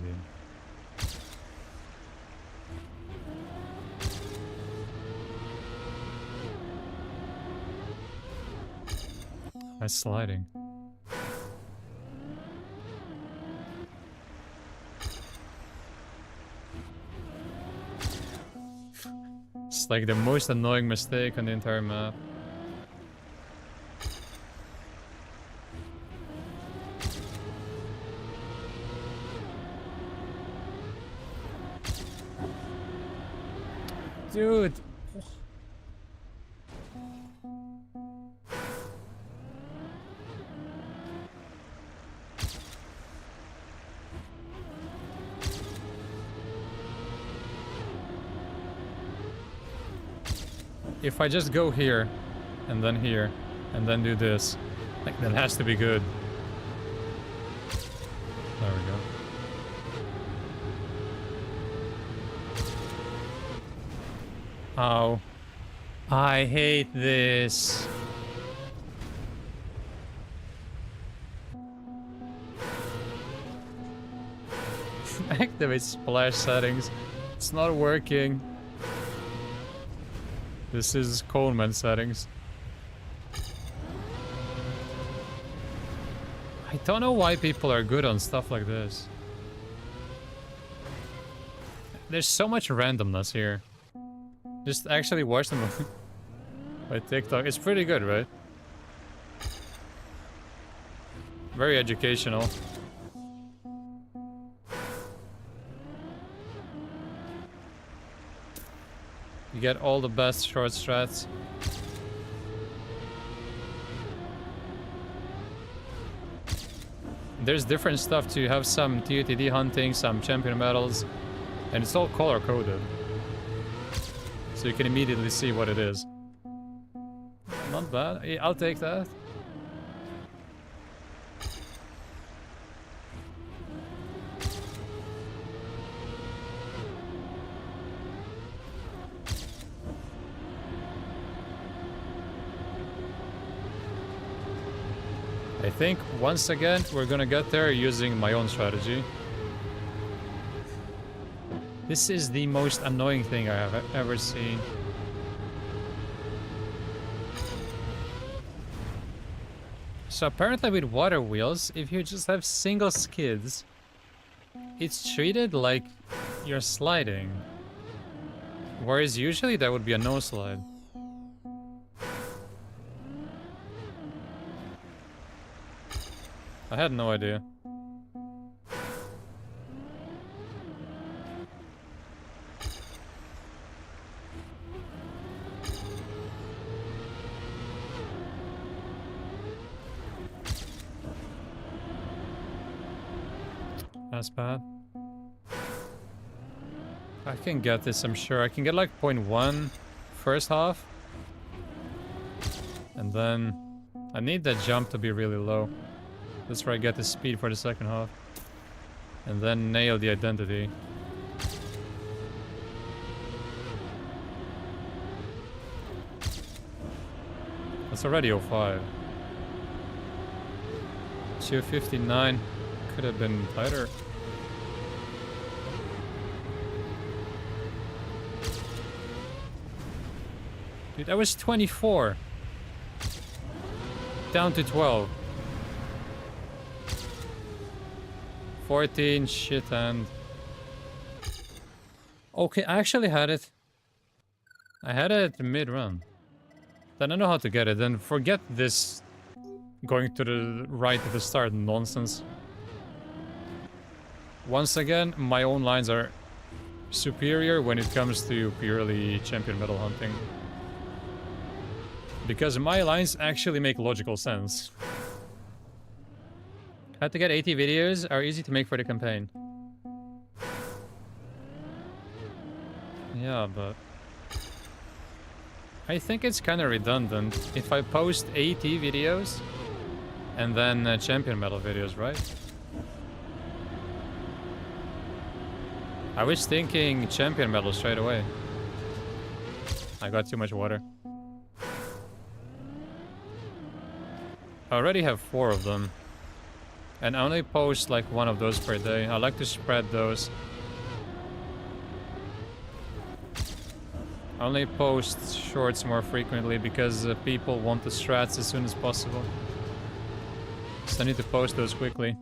Nice sliding. It's like the most annoying mistake on the entire map. Dude. If I just go here, and then do this, like, that has to be good. There we go. Oh. I hate this. Activate splash settings. It's not working. This is Coleman settings. I don't know why people are good on stuff like this. There's so much randomness here. Just actually watch them by TikTok. It's pretty good, right? Very educational. You get all the best short strats. There's different stuff too. You have some TOTD hunting, some champion medals, and it's all color coded. So you can immediately see what it is. Not bad. I'll take that. I think once again we're gonna get there using my own strategy. This is the most annoying thing I have ever seen. So apparently with water wheels, if you just have single skids, it's treated like you're sliding. Whereas usually that would be a no slide. I had no idea. That's bad. I can get this, I'm sure. I can get like 0.1 first half. And then I need that jump to be really low. That's where I get the speed for the second half. And then nail the identity. That's already 05. 259 could have been tighter. Dude, that was 24. Down to 12. 14, shit, and... Okay, I actually had it. I had it mid-run. Then I know how to get it, then forget this going to the right at the start nonsense. Once again, my own lines are superior when it comes to purely champion medal hunting. Because my lines actually make logical sense. How to get 80 videos are easy to make for the campaign. Yeah, but... I think it's kind of redundant if I post 80 videos and then champion medal videos, right? I was thinking champion medal straight away. I got too much water. I already have 4 of them. And I only post like 1 of those per day. I like to spread those. I only post shorts more frequently because people want the strats as soon as possible. So I need to post those quickly.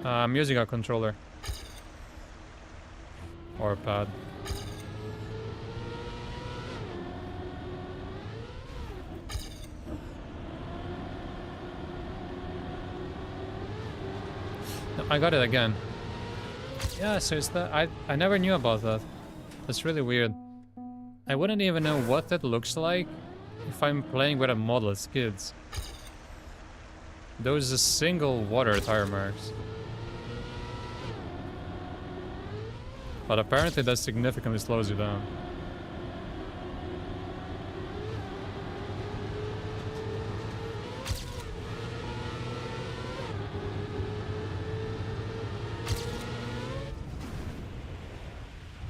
I'm using a controller. Or a pad. No, I got it again. Yeah, so it's that I never knew about that. That's really weird. I wouldn't even know what that looks like if I'm playing with a model as kids. Those are single water tire marks. But apparently that significantly slows you down.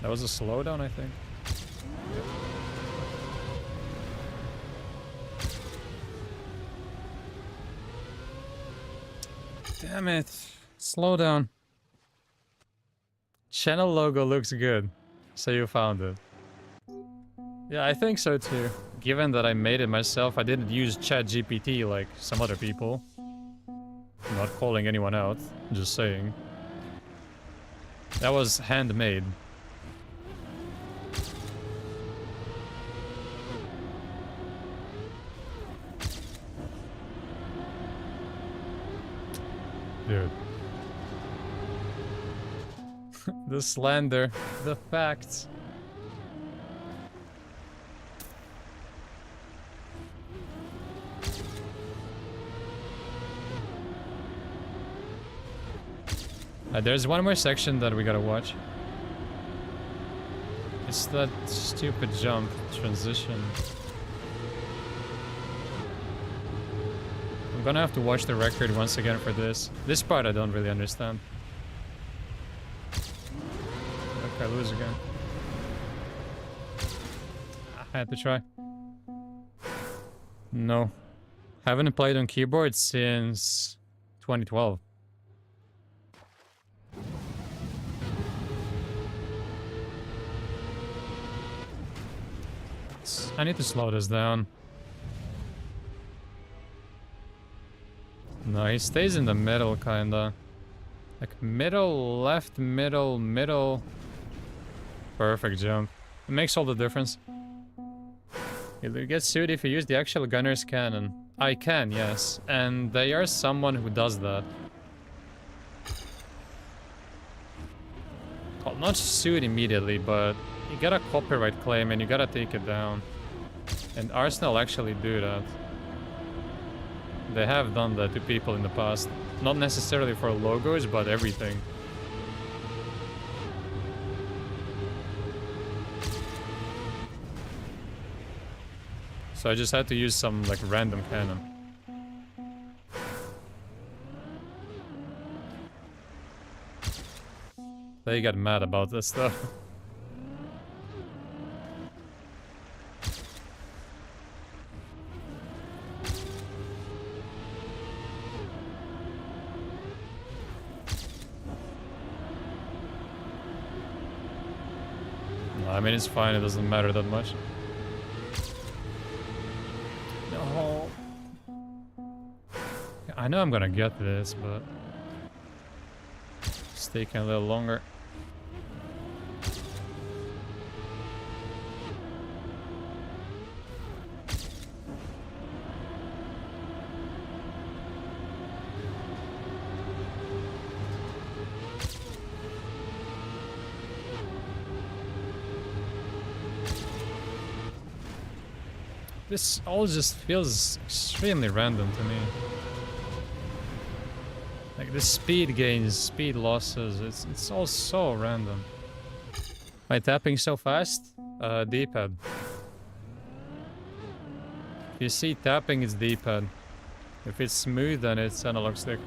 That was a slowdown, I think. Damn it. Slow down. Channel logo looks good. So you found it. Yeah, I think so too. Given that I made it myself, I didn't use ChatGPT like some other people. I'm not calling anyone out, just saying. That was handmade. Dude. The slander, the facts. There's one more section that we gotta watch. It's that stupid jump transition. I'm gonna have to watch the record once again for this. This part I don't really understand. Okay, I lose again. I had to try. No. Haven't played on keyboard since 2012. I need to slow this down. No, he stays in the middle, kinda. Like middle, left, middle, middle. Perfect jump. It makes all the difference. You get sued if you use the actual gunner's cannon. I can, yes. And they are someone who does that. Well, not sued immediately, but you get a copyright claim and you gotta take it down. And Arsenal actually do that. They have done that to people in the past. Not necessarily for logos, but everything. So I just had to use some, like, random cannon. They get mad about this stuff. No, I mean, it's fine, it doesn't matter that much. No. I know I'm gonna get this, but it's taking a little longer. This all just feels extremely random to me. Like the speed gains, speed losses, it's all so random. By tapping so fast, D-pad. If you see tapping, it's D-pad. If it's smooth, then it's analog stick.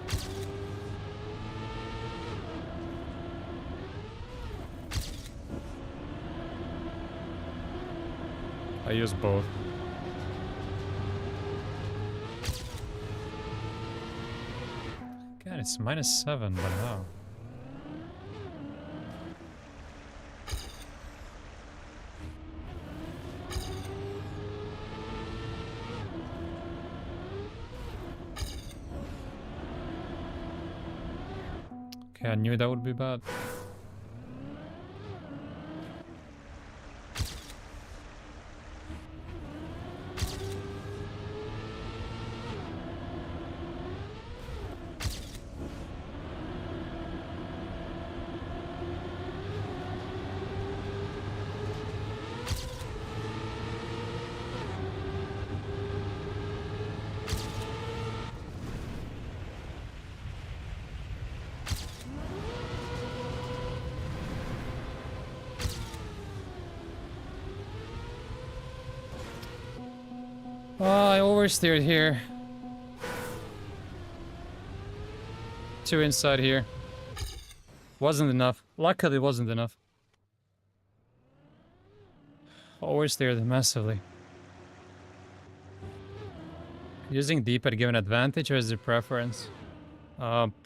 I use both. God, it's -7, but how? Okay, I knew that would be bad. Oh, I oversteered here. 2 inside here. Wasn't enough. Luckily, it wasn't enough. Oversteered massively. Using D-pad give an advantage or is it preference?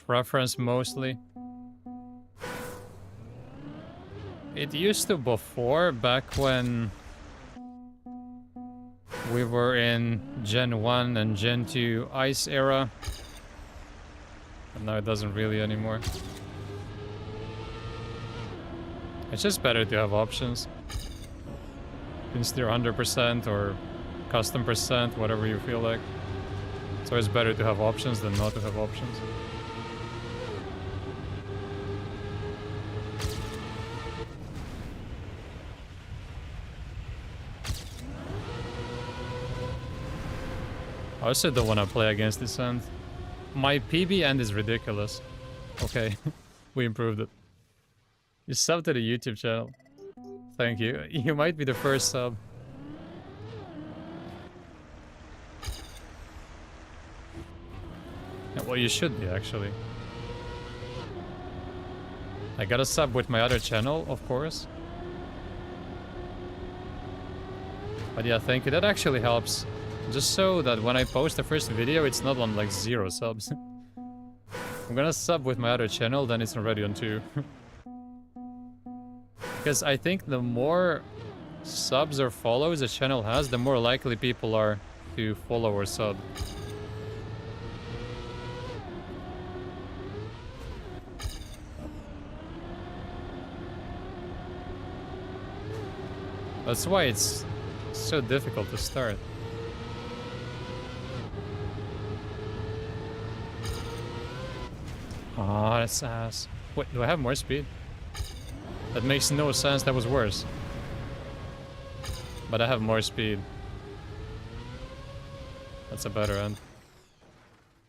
Preference mostly. It used to before, back when we were in Gen 1 and Gen 2 Ice era. But now it doesn't really anymore. It's just better to have options. You can steer 100% or custom percent, whatever you feel like. It's always better to have options than not to have options. I also don't want to play against this end. My PB end is ridiculous. Okay, we improved it. You subbed to the YouTube channel. Thank you. You might be the first sub. Yeah, well, you should be, actually. I got a sub with my other channel, of course. But yeah, thank you. That actually helps. Just so that when I post the first video, it's not on like 0 subs. I'm gonna sub with my other channel, then it's already on 2. Because I think the more subs or follows a channel has, the more likely people are to follow or sub. That's why it's so difficult to start. Oh, that's ass. Wait, do I have more speed? That makes no sense, that was worse. But I have more speed. That's a better end.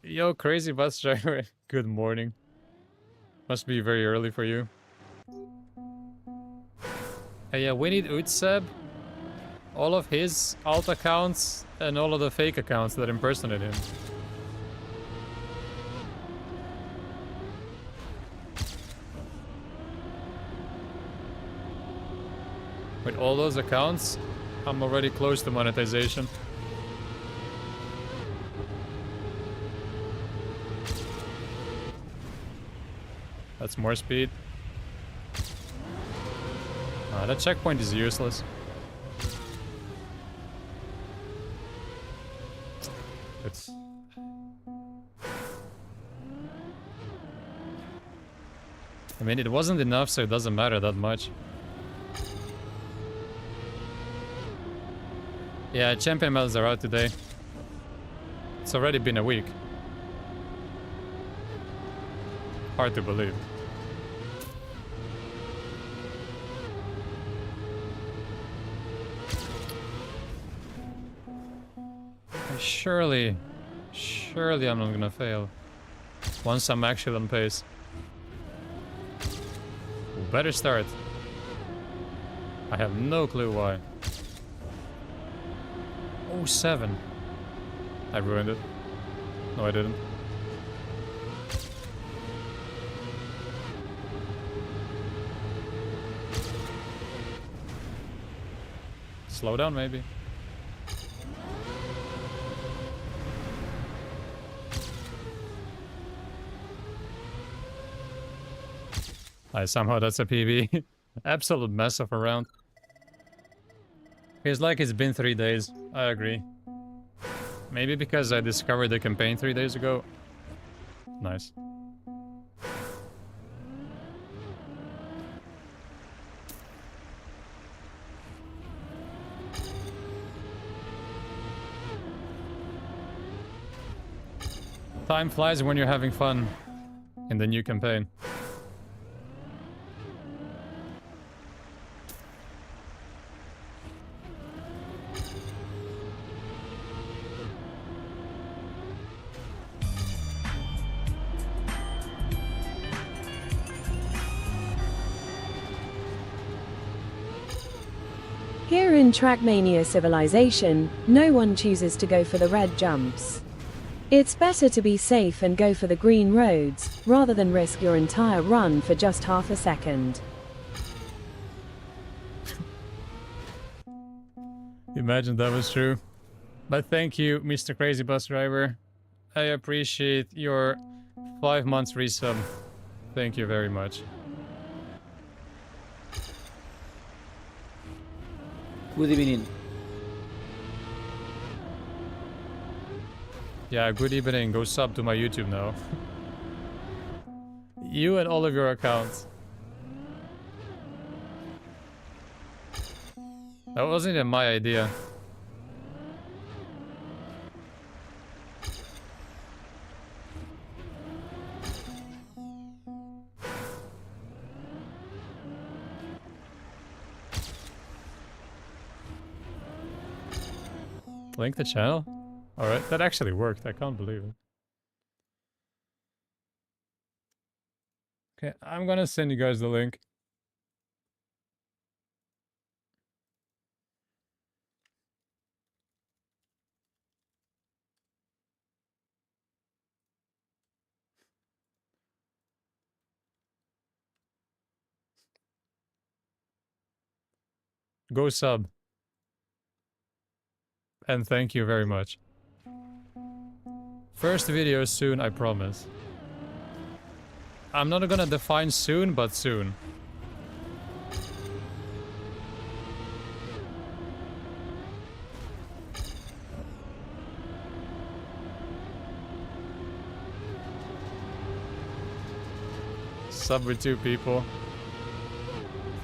Yo, crazy bus driver. Good morning. Must be very early for you. Hey, yeah, we need Utseb. All of his alt accounts and all of the fake accounts that impersonate him. With all those accounts, I'm already close to monetization. That's more speed. That checkpoint is useless. It's... I mean, it wasn't enough, so it doesn't matter that much. Yeah, champion medals are out today. It's already been a week. Hard to believe. Surely I'm not gonna fail. Once I'm actually on pace. Better start. I have no clue why. Oh, 7. I ruined it. No, I didn't. Slow down, maybe. Somehow that's a PB. Absolute mess of a round. Feels like it's been 3 days. I agree. Maybe because I discovered the campaign 3 days ago. Nice. Time flies when you're having fun in the new campaign. Here in Trackmania Civilization, no one chooses to go for the red jumps. It's better to be safe and go for the green roads, rather than risk your entire run for just half a second. Imagine that was true. But thank you, Mr. Crazy Bus Driver. I appreciate your 5 months resub. Thank you very much. Good evening. Yeah, good evening. Go sub to my YouTube now. You and all of your accounts. That wasn't even my idea. Link the channel? Alright, that actually worked. I can't believe it. Okay, I'm gonna send you guys the link. Go sub. And thank you very much. First video soon, I promise. I'm not gonna define soon, but soon. Sub with 2 people.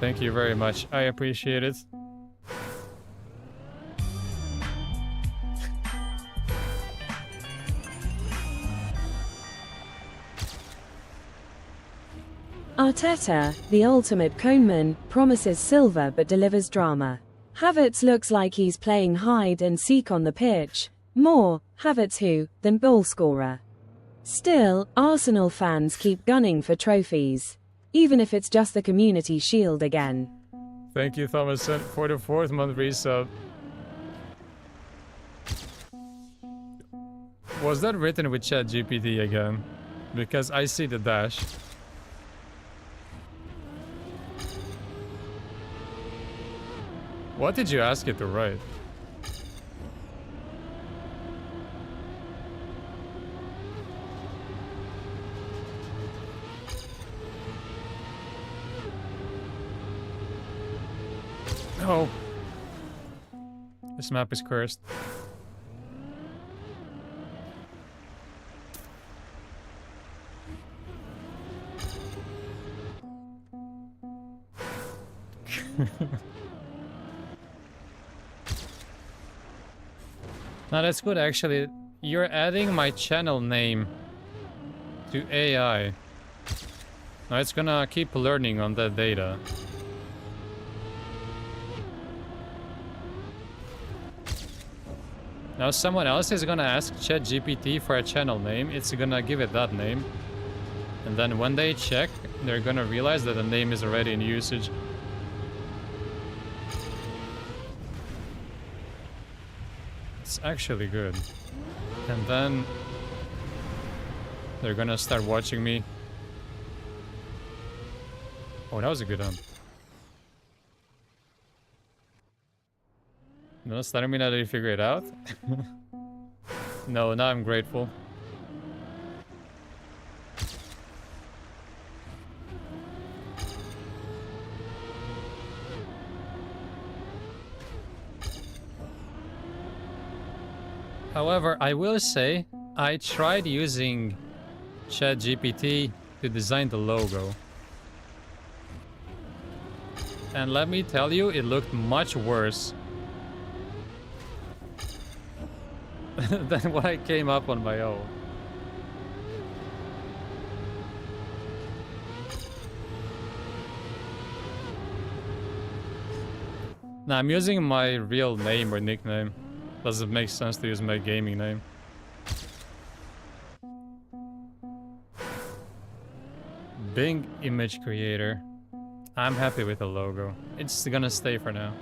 Thank you very much. I appreciate it. Arteta, the ultimate coneman, promises silver but delivers drama. Havertz looks like he's playing hide and seek on the pitch. More Havertz who than goal scorer. Still, Arsenal fans keep gunning for trophies. Even if it's just the Community Shield again. Thank you, Thomason, for the 4th month resub. Was that written with ChatGPT again? Because I see the dash. What did you ask it to write? Oh. This map is cursed. Now that's good actually. You're adding my channel name to AI. Now it's gonna keep learning on that data. Now someone else is gonna ask ChatGPT for a channel name, it's gonna give it that name. And then when they check, they're gonna realize that the name is already in usage. It's actually good. And then they're gonna start watching me. Oh, that was a good one. No, does that mean that you figure it out? No, now I'm grateful. However, I will say, I tried using ChatGPT to design the logo. And let me tell you, it looked much worse than what I came up on my own. Now, I'm using my real name or nickname. Does it make sense to use my gaming name? Bing image creator. I'm happy with the logo. It's gonna stay for now.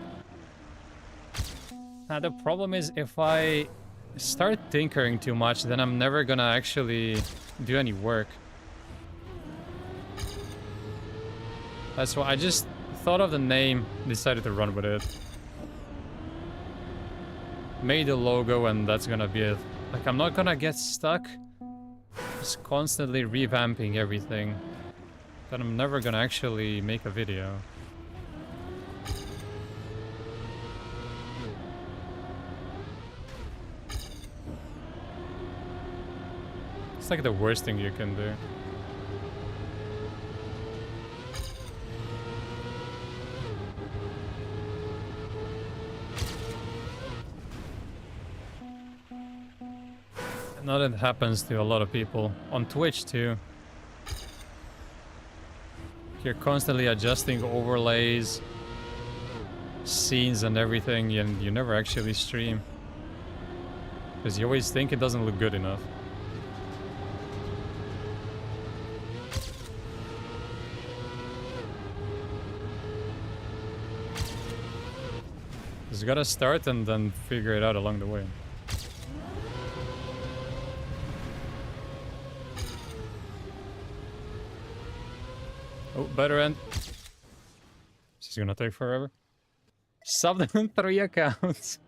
Now the problem is if I start tinkering too much, then I'm never gonna actually do any work. That's why I just thought of the name, decided to run with it. Made a logo and that's gonna be it. Like, I'm not gonna get stuck just constantly revamping everything. Then I'm never gonna actually make a video. It's like the worst thing you can do. Now that happens to a lot of people. On Twitch too. You're constantly adjusting overlays, scenes and everything, and you never actually stream. Because you always think it doesn't look good enough. Just gotta start and then figure it out along the way. Oh, better end. This is gonna take forever. Subbed on 3 accounts.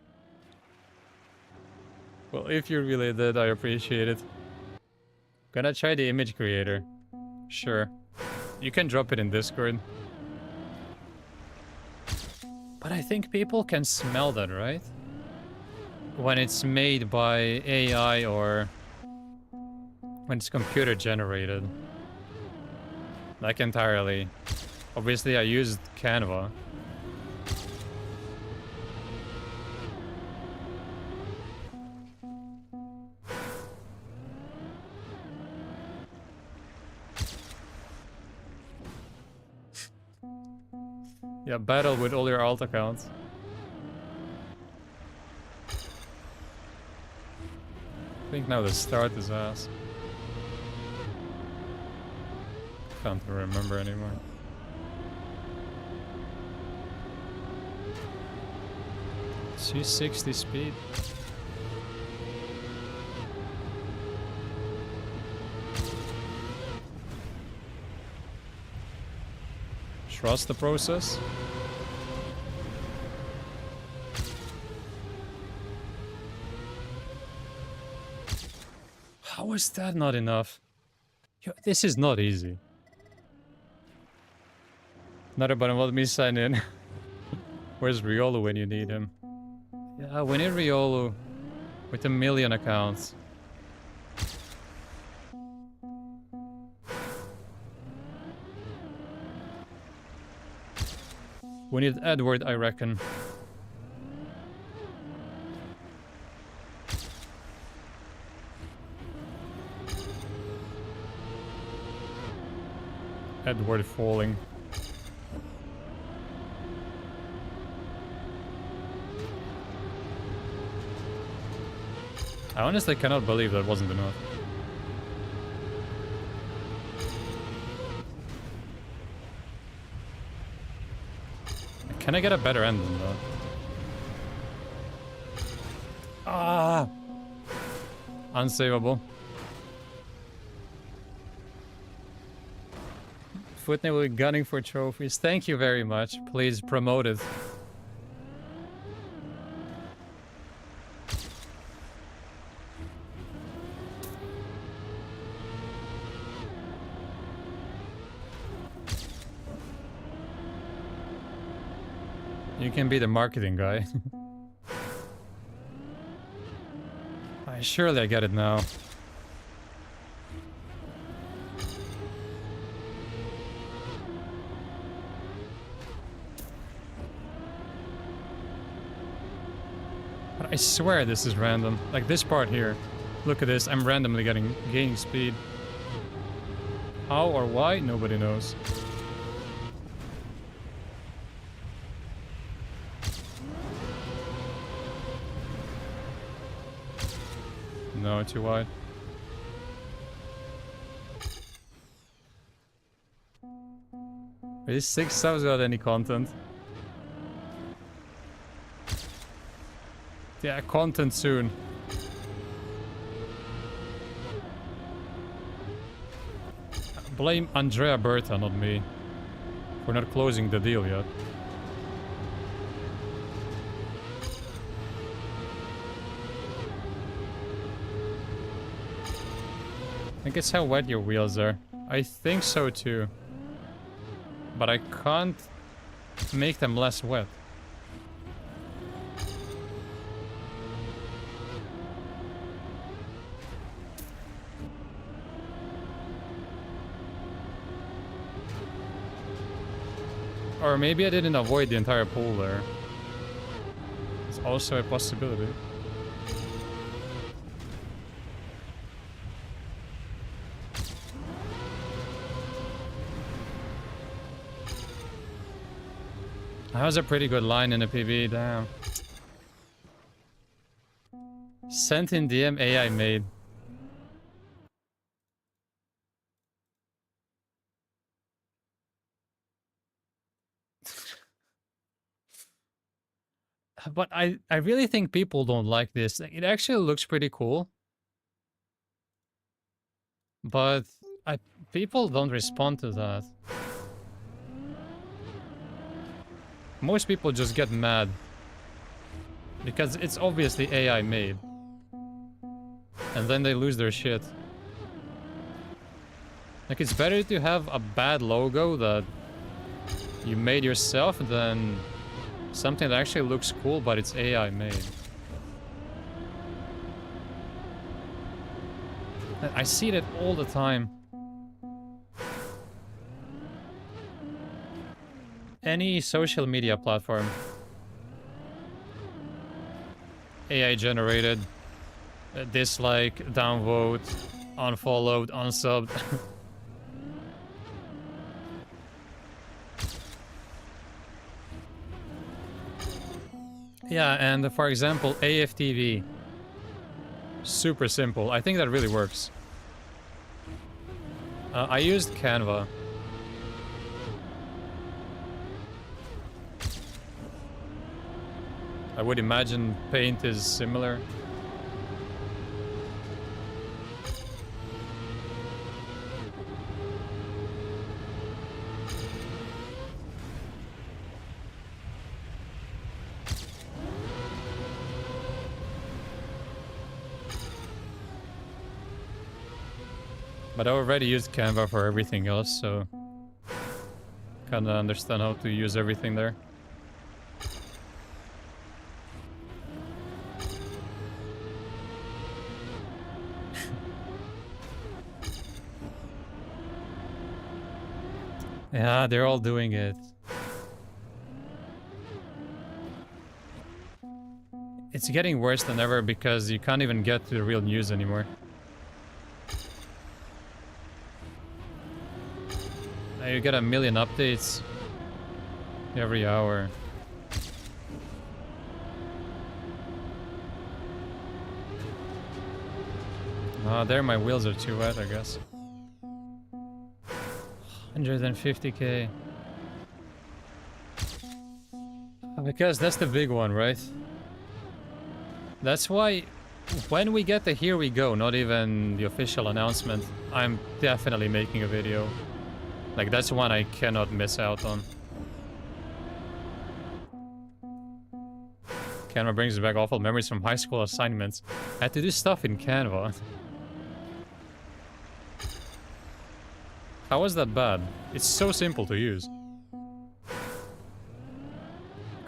Well, if you really did, I appreciate it. Gonna try the image creator. Sure. You can drop it in Discord. But I think people can smell that, right? When it's made by AI or when it's computer generated. Like entirely. Obviously I used Canva. Yeah, battle with all your alt accounts. I think now the start is ass. Can't remember anymore. She's 60 speed. Trust the process. How is that not enough? Yo, this is not easy. Not about let me sign in. Where's Riolo when you need him? Yeah, we need Riolo with 1 million accounts. We need Edward, I reckon. Edward falling. I honestly cannot believe that wasn't enough. Can I get a better end than that? Ah! Unsavable. Footnail will be gunning for trophies. Thank you very much. Please promote it. You can be the marketing guy. Surely I get it now. But I swear this is random. Like this part here. Look at this, I'm randomly gaining speed. How or why? Nobody knows. No, too wide. Is 6 subs got any content? Yeah, content soon. Blame Andrea Berta, not me. We're not closing the deal yet. I think it's how wet your wheels are. I think so too. But I can't make them less wet. Or maybe I didn't avoid the entire pool there. It's also a possibility. That was a pretty good line in the PB, damn. Sent in DM AI made. But I really think people don't like this. It actually looks pretty cool. But people don't respond to that. Most people just get mad. Because it's obviously AI made. And then they lose their shit. Like, it's better to have a bad logo that you made yourself than something that actually looks cool, but it's AI made. I see that all the time. Any social media platform. AI generated. Dislike, downvote, unfollowed, unsubbed. Yeah, and for example, AFTV. Super simple. I think that really works. I used Canva. I would imagine Paint is similar. But I already used Canva for everything else, so kinda understand how to use everything there. Yeah, they're all doing it. It's getting worse than ever because you can't even get to the real news anymore. You get a million updates every hour. There my wheels are too wet, I guess. 150k. Because that's the big one, right? That's why when we get the Here We Go, not even the official announcement, I'm definitely making a video. Like, that's one I cannot miss out on. Canva brings back awful memories from high school assignments. I had to do stuff in Canva. How was that bad? It's so simple to use.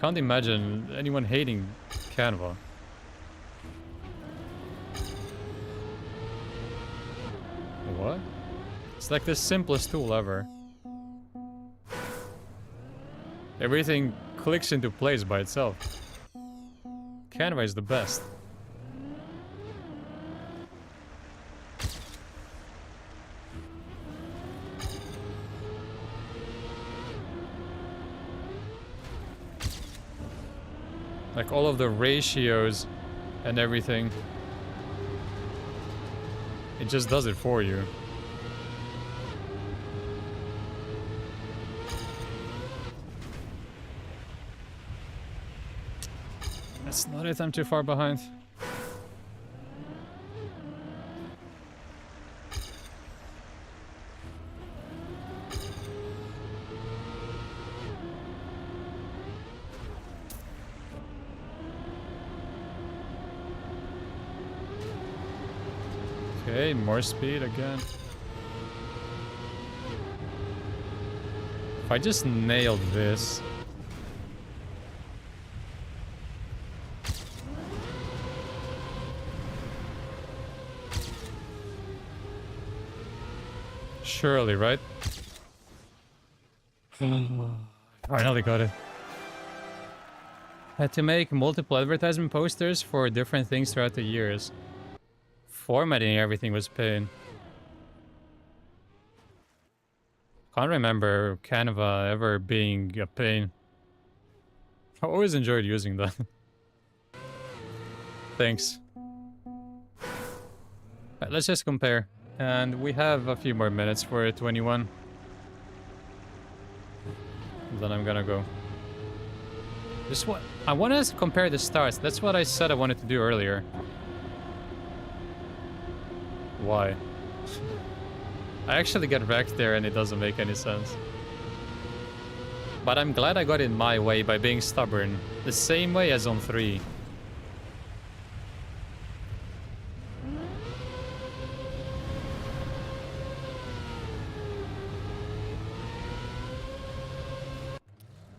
Can't imagine anyone hating Canva. What? It's like the simplest tool ever. Everything clicks into place by itself. Canva is the best. Like all of the ratios and everything. It just does it for you. That's not it, I'm too far behind. Okay, more speed again. If I just nailed this. Surely, right? Finally got it. Had to make multiple advertisement posters for different things throughout the years. Formatting everything was pain. Can't remember Canva ever being a pain. I always enjoyed using that. Thanks. Right, let's just compare. And we have a few more minutes for 21. Then I'm gonna go. Just what I want to compare the starts. That's what I said I wanted to do earlier. Why? I actually get wrecked there and it doesn't make any sense. But I'm glad I got in my way by being stubborn. The same way as on 3.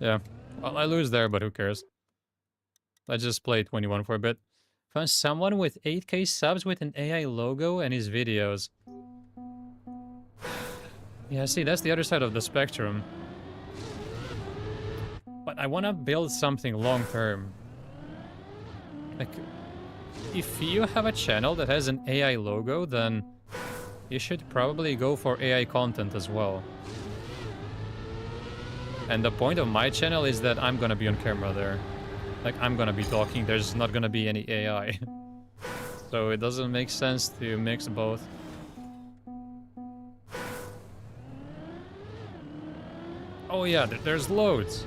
Yeah. Well, I lose there, but who cares? Let's just play 21 for a bit. Found someone with 8k subs with an AI logo and his videos. Yeah, see, that's the other side of the spectrum. But I want to build something long-term. Like, if you have a channel that has an AI logo, then you should probably go for AI content as well. And the point of my channel is that I'm gonna be on camera there. Like, I'm gonna be talking, there's not gonna be any AI. So it doesn't make sense to mix both. Oh yeah, there's loads.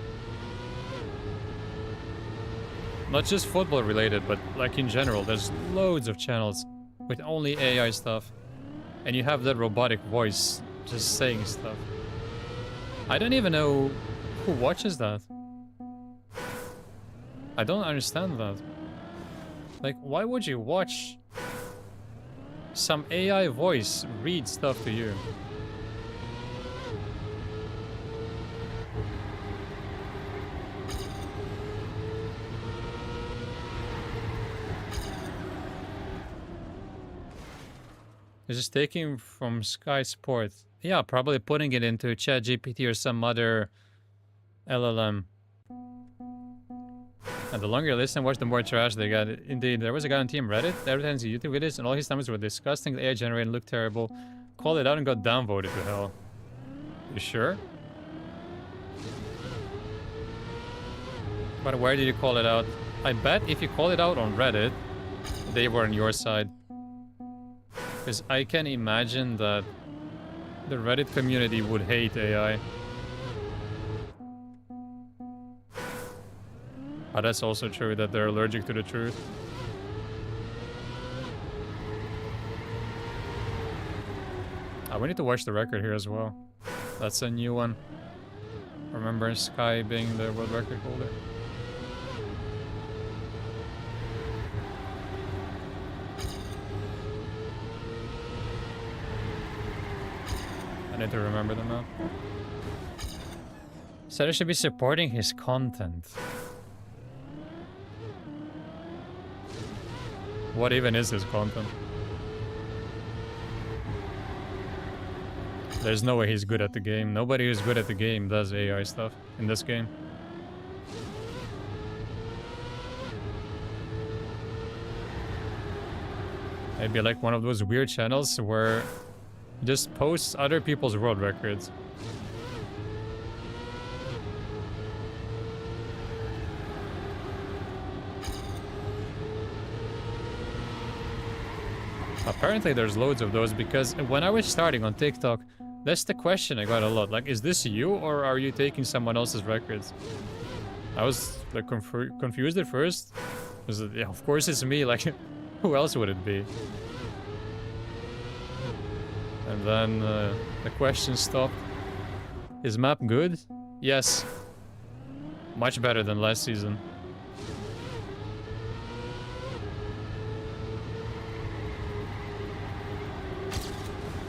Not just football related, but like in general, there's loads of channels with only AI stuff. And you have that robotic voice just saying stuff. I don't even know who watches that. I don't understand that. Like, why would you watch some AI voice read stuff to you? It's just taking from Sky Sports. Yeah, probably putting it into ChatGPT or some other LLM. And the longer you listen and watch, the more trash they got. Indeed, there was a guy on Team Reddit that advertising YouTube videos, and all his numbers were disgusting. The AI generated looked terrible. Called it out and got downvoted to hell. You sure? But where did you call it out? I bet if you call it out on Reddit, they were on your side. Because I can imagine that the Reddit community would hate AI. But that's also true that they're allergic to the truth. We need to watch the record here as well. That's a new one. Remember Sky being the world record holder. I need to remember them now. So they should be supporting his content. What even is his content? There's no way he's good at the game. Nobody who's good at the game does AI stuff in this game. Maybe like one of those weird channels where he just posts other people's world records. Apparently there's loads of those, because when I was starting on TikTok, that's the question I got a lot. Like, is this you or are you taking someone else's records? I was like confused at first. Because, yeah, of course it's me, like who else would it be? And then the question stopped. Is map good? Yes. Much better than last season.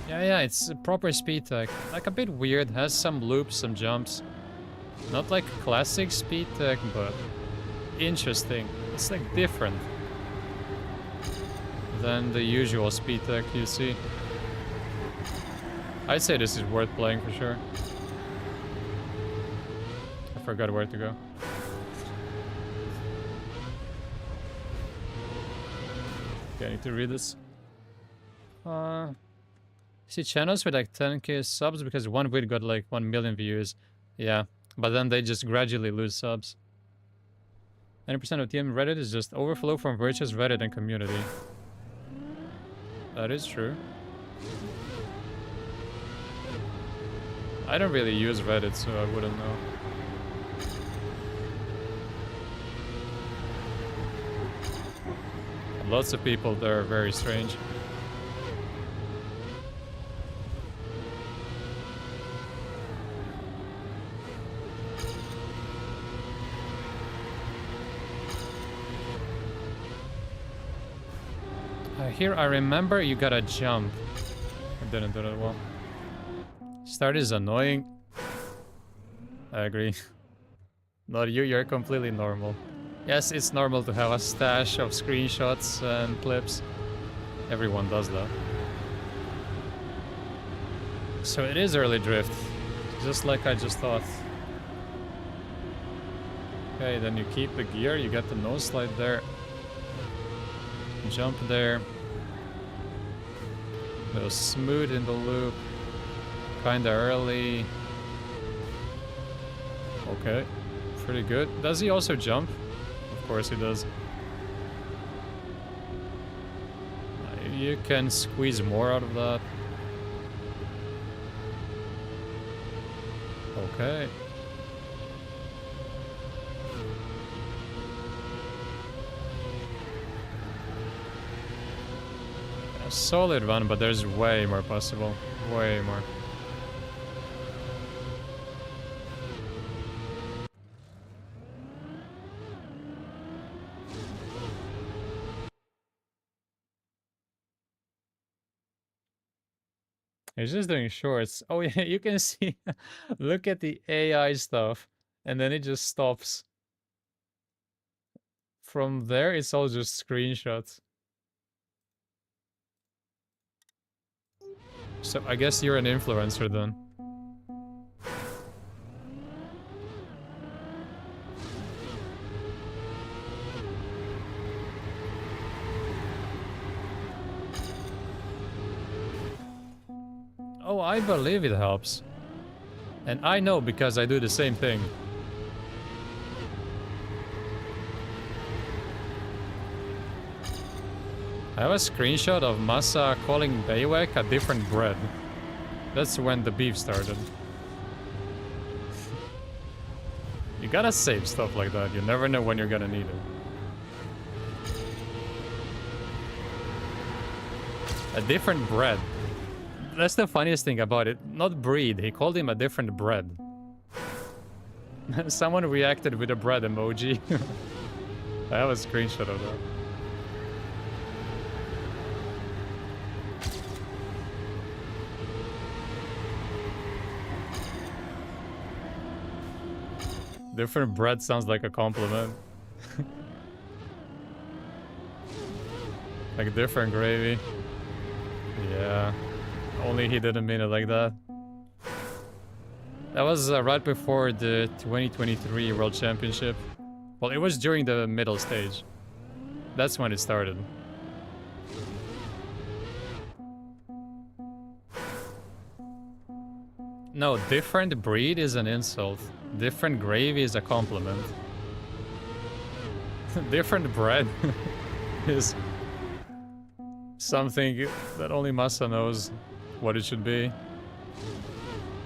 Yeah, it's a proper speed tech. Like a bit weird, has some loops, some jumps. Not like classic speed tech, but interesting. It's like different than the usual speed tech you see. I'd say this is worth playing for sure. I forgot where to go. Okay, I need to read this. See channels with like 10k subs because one vid got like 1 million views. Yeah, but then they just gradually lose subs. 90% of TM Reddit is just overflow from virtuous Reddit and community. That is true. I don't really use Reddit, so I wouldn't know. Lots of people there are very strange. Here I remember you gotta jump. I didn't do that well. Start is annoying. I agree. Not you, you're completely normal. Yes, it's normal to have a stash of screenshots and clips. Everyone does that. So it is early drift, just like I just thought. Okay, then you keep the gear, you get the nose slide there. Jump there. Go smooth in the loop. Kinda early. Okay, pretty good. Does he also jump? Of course he does. You can squeeze more out of that. Okay. A solid run, but there's way more possible. Way more. He's just doing shorts. Oh yeah, you can see. Look at the AI stuff. And then it just stops. From there, it's all just screenshots. So I guess you're an influencer then. Oh, I believe it helps. And I know because I do the same thing. I have a screenshot of Massa calling Baywak a different bread. That's when the beef started. You gotta save stuff like that. You never know when you're gonna need it. A different bread. That's the funniest thing about it. Not breed. He called him a different bread. Someone reacted with a bread emoji. I have a screenshot of that. Different bread sounds like a compliment. Like different gravy. Yeah. Only he didn't mean it like that. That was right before the 2023 World Championship. Well, it was during the middle stage. That's when it started. No, different breed is an insult. Different gravy is a compliment. Different bread is something that only Massa knows what it should be.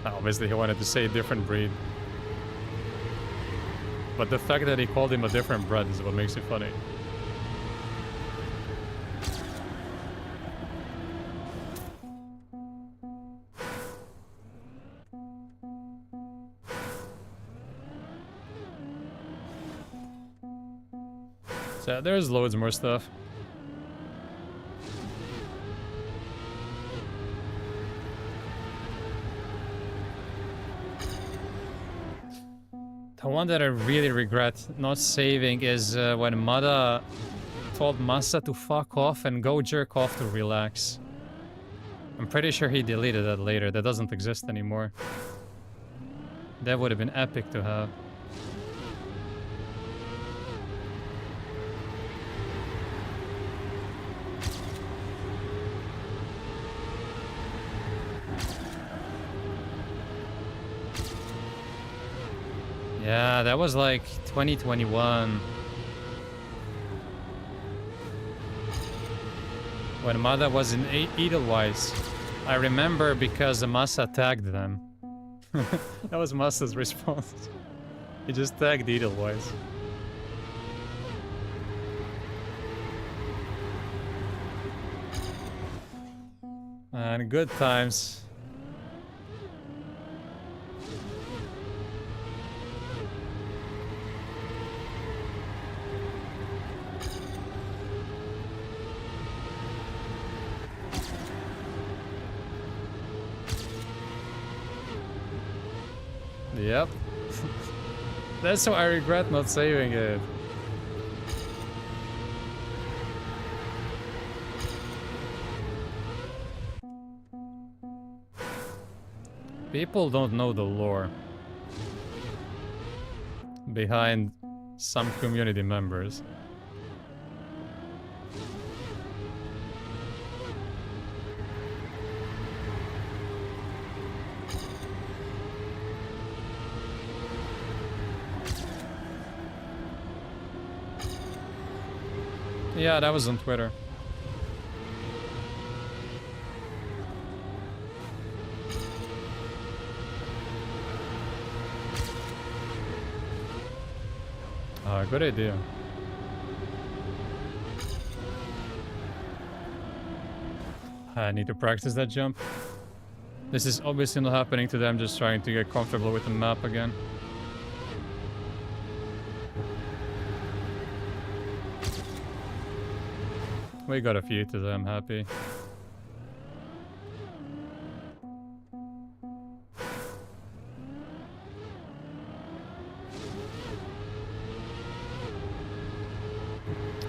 Obviously he wanted to say different breed. But the fact that he called him a different bread is what makes it funny. So there's loads more stuff. The one that I really regret not saving is when Mada told Massa to fuck off and go jerk off to relax. I'm pretty sure he deleted that later. That doesn't exist anymore. That would have been epic to have. Yeah, that was like 2021. When Mada was in Edelweiss. I remember because Massa tagged them. That was Massa's response. He just tagged Edelweiss. And good times. Yep. That's why I regret not saving it. People don't know the lore behind some community members. Yeah, that was on Twitter. Good idea. I need to practice that jump. This is obviously not happening to them, just trying to get comfortable with the map again. We got a few today, I'm happy.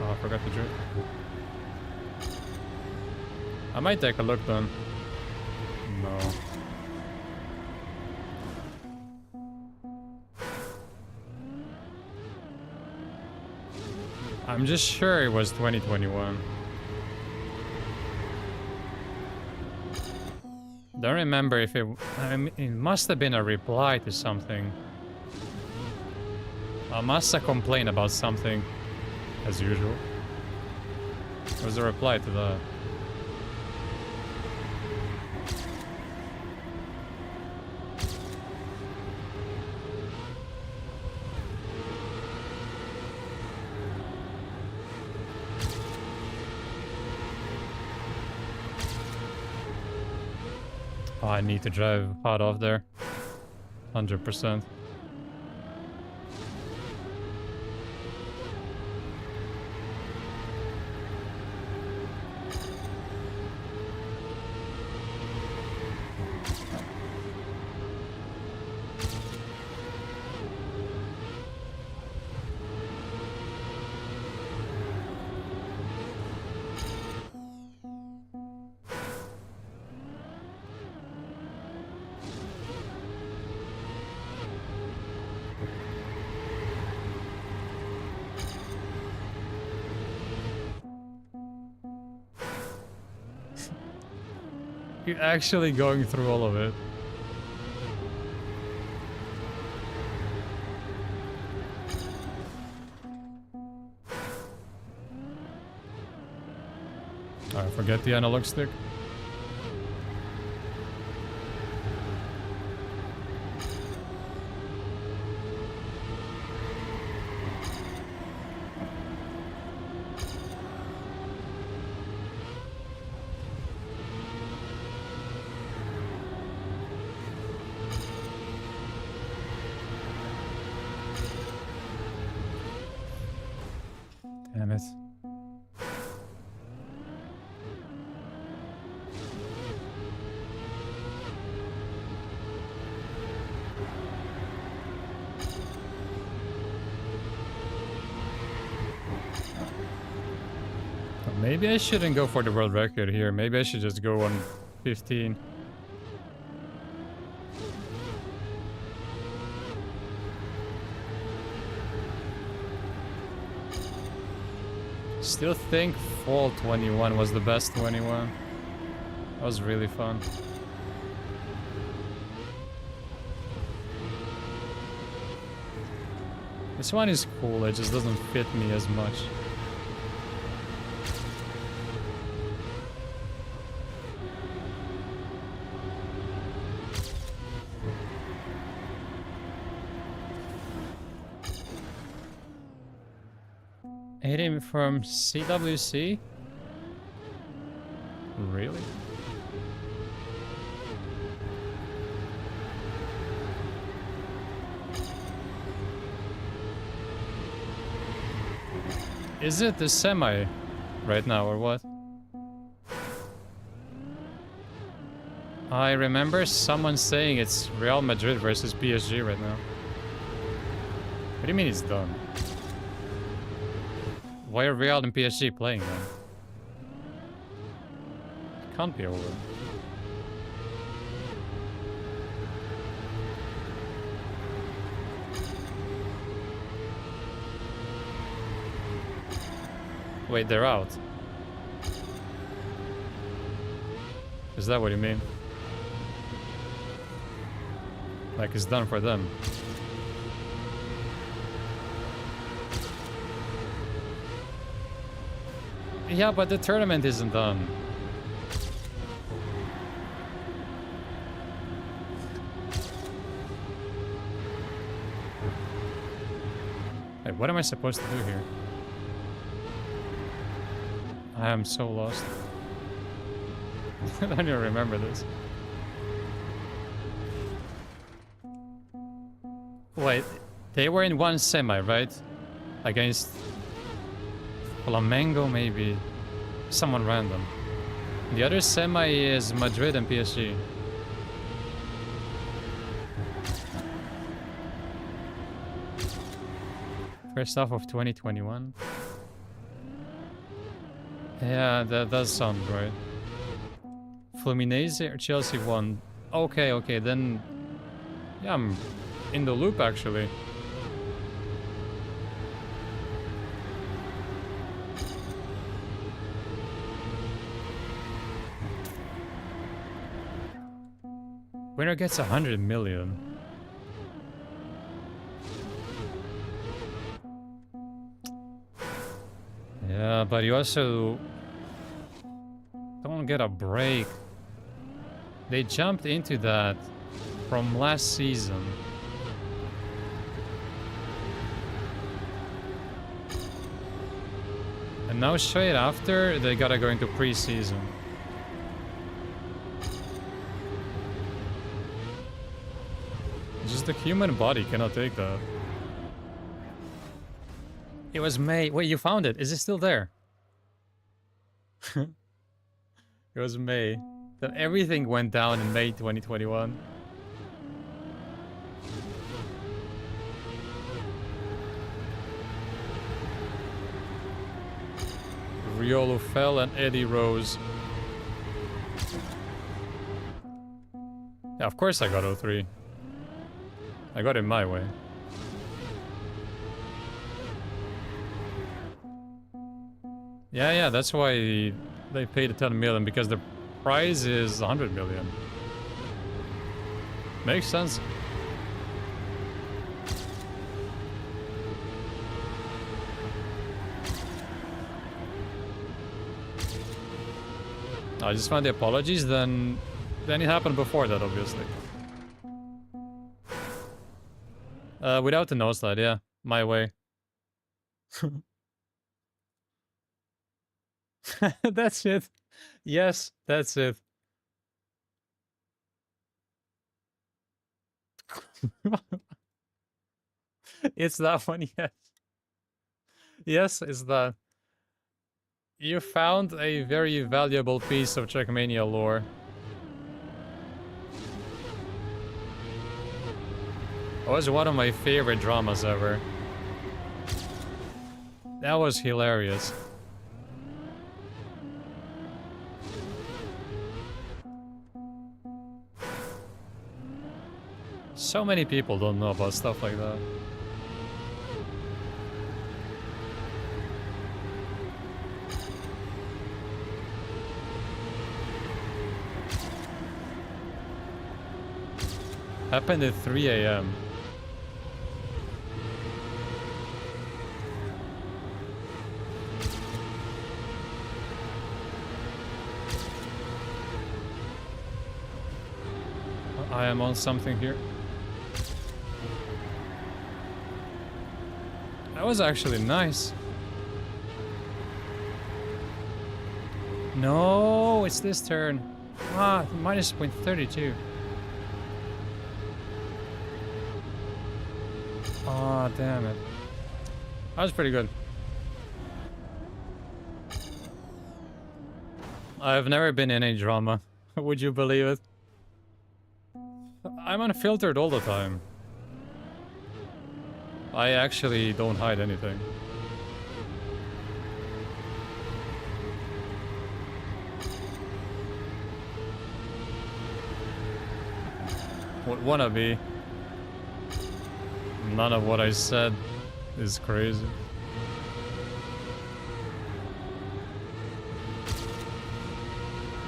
Oh, I forgot to drift. I might take a look then. No. I'm just sure it was 2021. Don't remember if it... I mean, it must have been a reply to something. I must have complained about something, as usual. It was a reply to that. Oh, I need to drive hard off there. 100%. You're actually going through all of it. Alright, forget the analog stick. Damn it. Maybe I shouldn't go for the world record here. Maybe I should just go on 15. Still think fall 21 was the best 21. That was really fun. This one is cool, it just doesn't fit me as much. Him from CWC? Really? Is it the semi right now or what? I remember someone saying it's Real Madrid versus PSG right now. What do you mean it's done? Why are Real and PSG playing then? It can't be over. Wait, they're out. Is that what you mean? Like it's done for them? Yeah, but the tournament isn't done. Wait, what am I supposed to do here? I am so lost. I don't even remember this. Wait, they were in one semi, right? Against Flamengo, maybe. Someone random. The other semi is Madrid and PSG. First half of 2021. Yeah, that does sound right. Fluminense or Chelsea won. Okay, okay, then... Yeah, I'm in the loop, actually. Winner gets 100 million. Yeah, but you also don't get a break. They jumped into that from last season. And now straight after, they gotta go into pre-season. Just the human body cannot take that. It was May. Wait, you found it. Is it still there? It was May. Then everything went down in May 2021. Riolo fell and Eddie rose. Yeah, of course I got 03. I got it my way. Yeah, that's why they paid 10 million, because the prize is 100 million. Makes sense. I just found the apologies, then it happened before that, obviously. Without the nose slide, yeah. My way. That's it. Yes, that's it. It's that one, yes. Yes, it's that. You found a very valuable piece of Trackmania lore. It was one of my favorite dramas ever. That was hilarious. So many people don't know about stuff like that. Happened at 3 AM. I am on something here. That was actually nice. No, it's this turn. Ah, minus 0.32. Ah, damn it. That was pretty good. I've never been in a drama. Would you believe it? I'm unfiltered all the time. I actually don't hide anything. Would wannabe. None of what I said is crazy.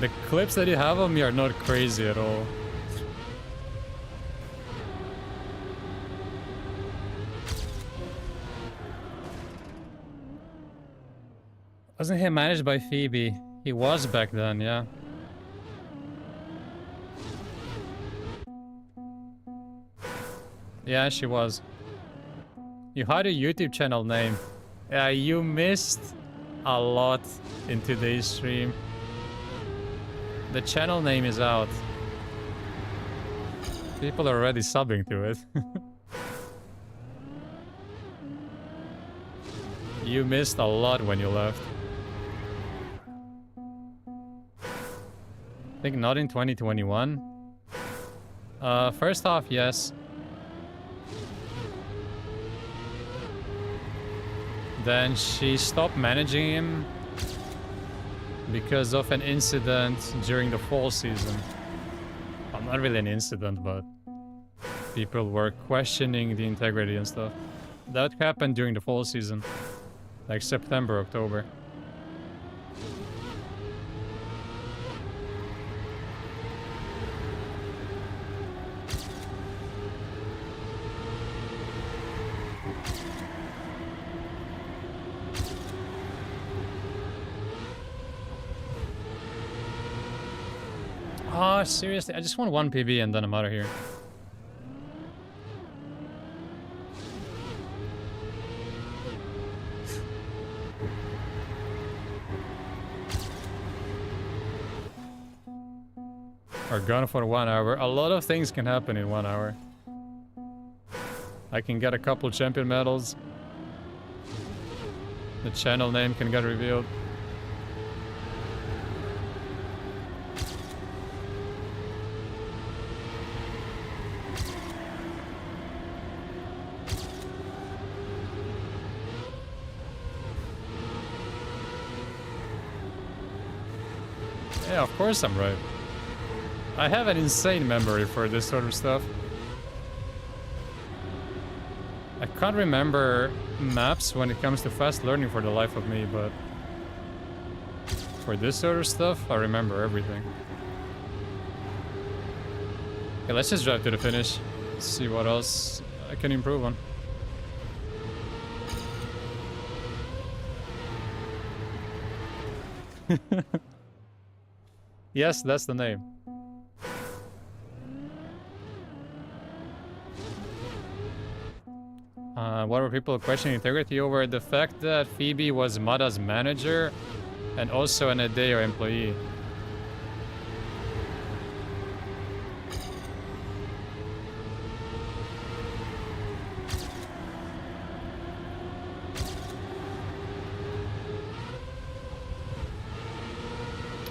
The clips that you have of me are not crazy at all. Wasn't he managed by Phoebe? He was back then, yeah. Yeah, she was. You had a YouTube channel name. Yeah, you missed a lot in today's stream. The channel name is out. People are already subbing to it. You missed a lot when you left. I think not in 2021. First off, yes. Then she stopped managing him because of an incident during the fall season. Well, not really an incident, but people were questioning the integrity and stuff. That happened during the fall season. Like September, October. Oh, seriously? I just want one PB and then I'm out of here. Or gone for 1 hour. A lot of things can happen in 1 hour. I can get a couple champion medals. The channel name can get revealed. Yeah, of course I'm right. I have an insane memory for this sort of stuff. I can't remember maps when it comes to fast learning for the life of me, but for this sort of stuff, I remember everything. Okay, let's just drive to the finish. See what else I can improve on. Yes, that's the name. What were people questioning integrity over? The fact that Phoebe was Mada's manager and also an Adeo employee.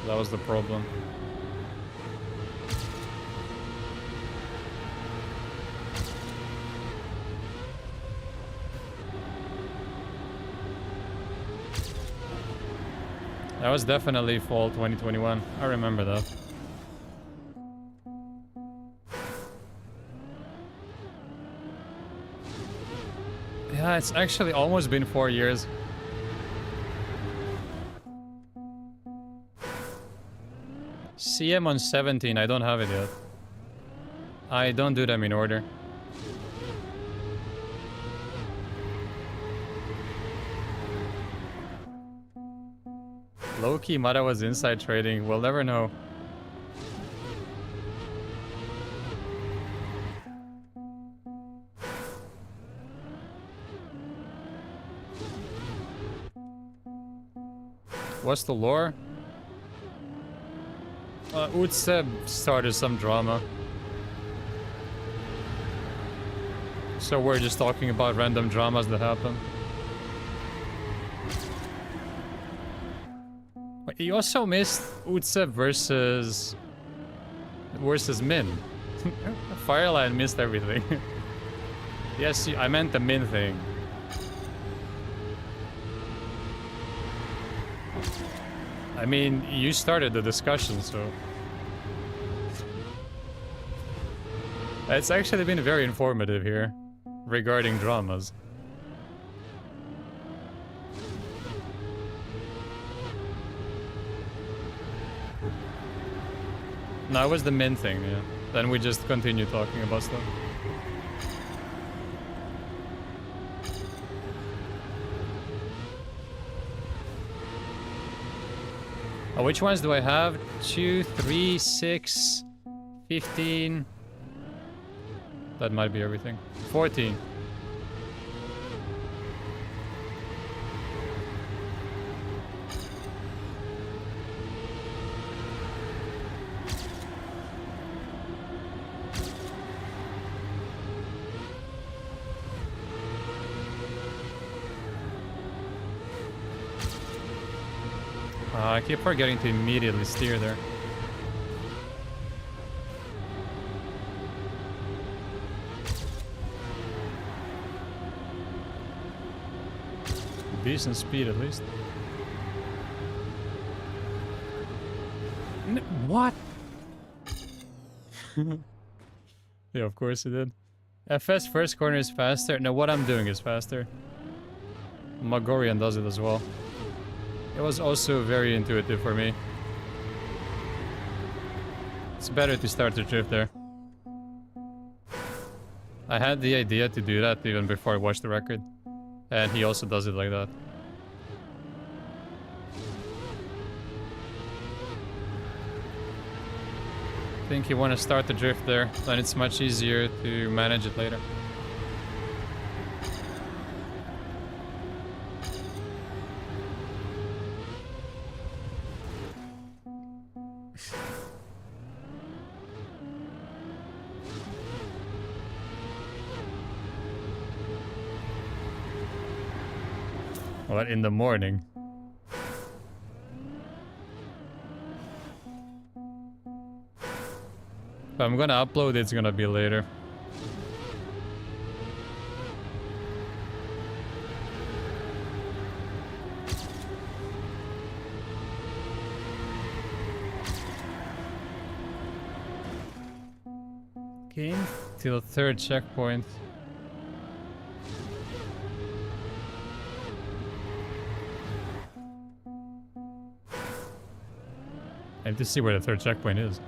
That was the problem. That was definitely fall 2021. I remember that. Yeah, it's actually almost been 4 years. CM on 17, I don't have it yet. I don't do them in order. Low-key, Mada was inside trading. We'll never know. What's the lore? Utseb started some drama. So we're just talking about random dramas that happen. You also missed Utseb versus Min. Fireline missed everything. Yes, I meant the min thing. I mean, you started the discussion, so... It's actually been very informative here, regarding dramas. No, it was the min thing, yeah. Then we just continue talking about stuff. Oh, which ones do I have? 2, 3, 6, 15... That might be everything. 14. I keep forgetting to immediately steer there. Decent speed at least. What? Yeah, of course it did. FS first corner is faster. No, what I'm doing is faster. Magorian does it as well. It was also very intuitive for me. It's better to start the drift there. I had the idea to do that even before I watched the record. And he also does it like that. I think you want to start the drift there, then it's much easier to manage it later. What, in the morning? If I'm gonna upload, it's gonna be later. Okay, till third checkpoint. I have to see where the third checkpoint is.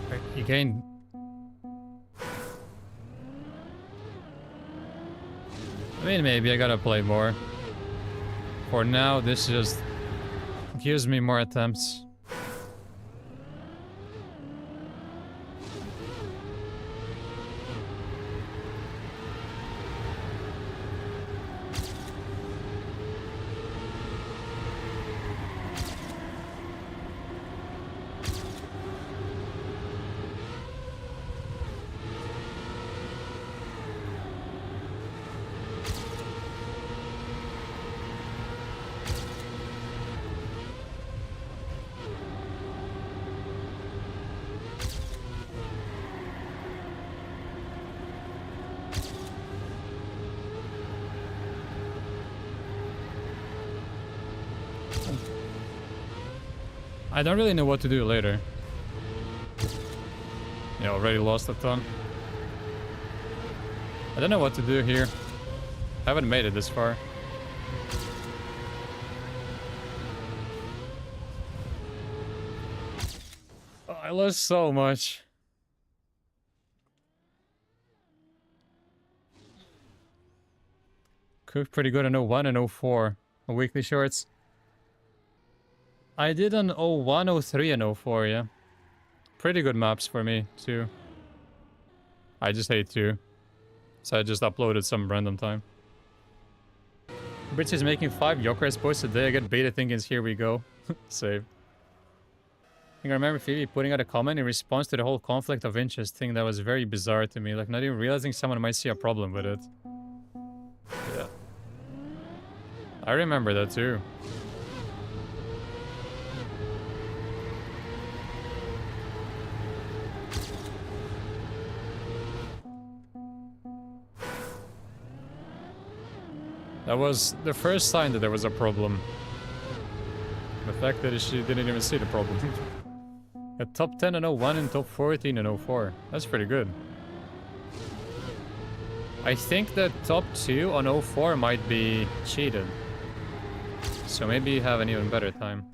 Right, you gain... I mean, maybe I gotta play more. For now, this just gives me more attempts. I don't really know what to do later. Yeah, already lost a ton. I don't know what to do here. I haven't made it this far. Oh, I lost so much. Cooked pretty good in 01 and 04. On weekly shorts. I did on 01, 03, and 04, yeah. Pretty good maps for me, too. I just hate 2. So I just uploaded some random time. Brits is making 5 Yokeres posts a day. I get beta thinking, here we go. Save. I think I remember Phoebe putting out a comment in response to the whole conflict of interest thing that was very bizarre to me. Like, not even realizing someone might see a problem with it. Yeah. I remember that, too. That was the first sign that there was a problem. The fact that she didn't even see the problem. A top 10 and 01 and top 14 and 04. That's pretty good. I think that top 2 on 04 might be cheated. So maybe you have an even better time.